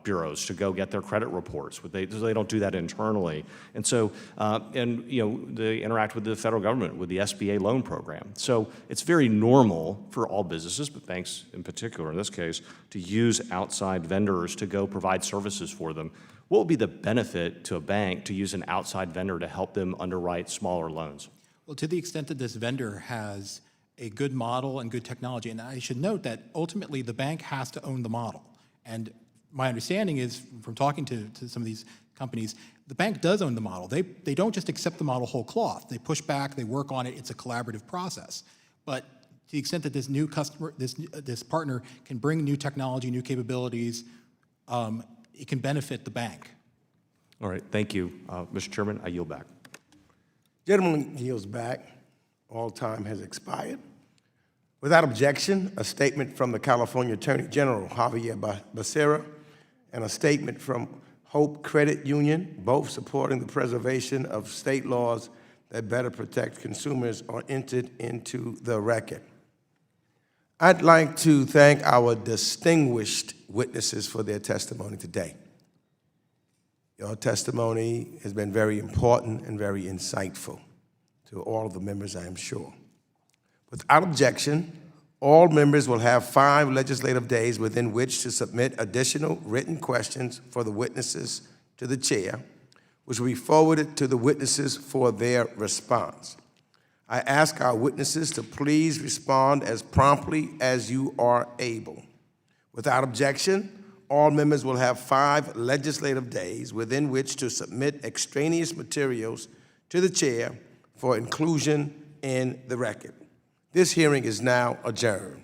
bureaus to go get their credit reports. They don't do that internally. And so, they interact with the federal government, with the SBA loan program. So it's very normal for all businesses, but banks in particular in this case, to use outside vendors to go provide services for them. What would be the benefit to a bank to use an outside vendor to help them underwrite smaller loans? Well, to the extent that this vendor has a good model and good technology, and I should note that ultimately the bank has to own the model. And my understanding is, from talking to some of these companies, the bank does own the model. They don't just accept the model whole cloth. They push back, they work on it. It's a collaborative process. But to the extent that this new customer, this partner can bring new technology, new capabilities, it can benefit the bank. All right, thank you. Mr. Chairman, I yield back. Gentleman yields back. All time has expired. Without objection, a statement from the California Attorney General, Javier Becerra, and a statement from Hope Credit Union, both supporting the preservation of state laws that better protect consumers, are entered into the record. I'd like to thank our distinguished witnesses for their testimony today. Your testimony has been very important and very insightful to all of the members, I am sure. Without objection, all members will have 5 legislative days within which to submit additional written questions for the witnesses to the chair, which will be forwarded to the witnesses for their response. I ask our witnesses to please respond as promptly as you are able. Without objection, all members will have 5 legislative days within which to submit extraneous materials to the chair for inclusion in the record. This hearing is now adjourned.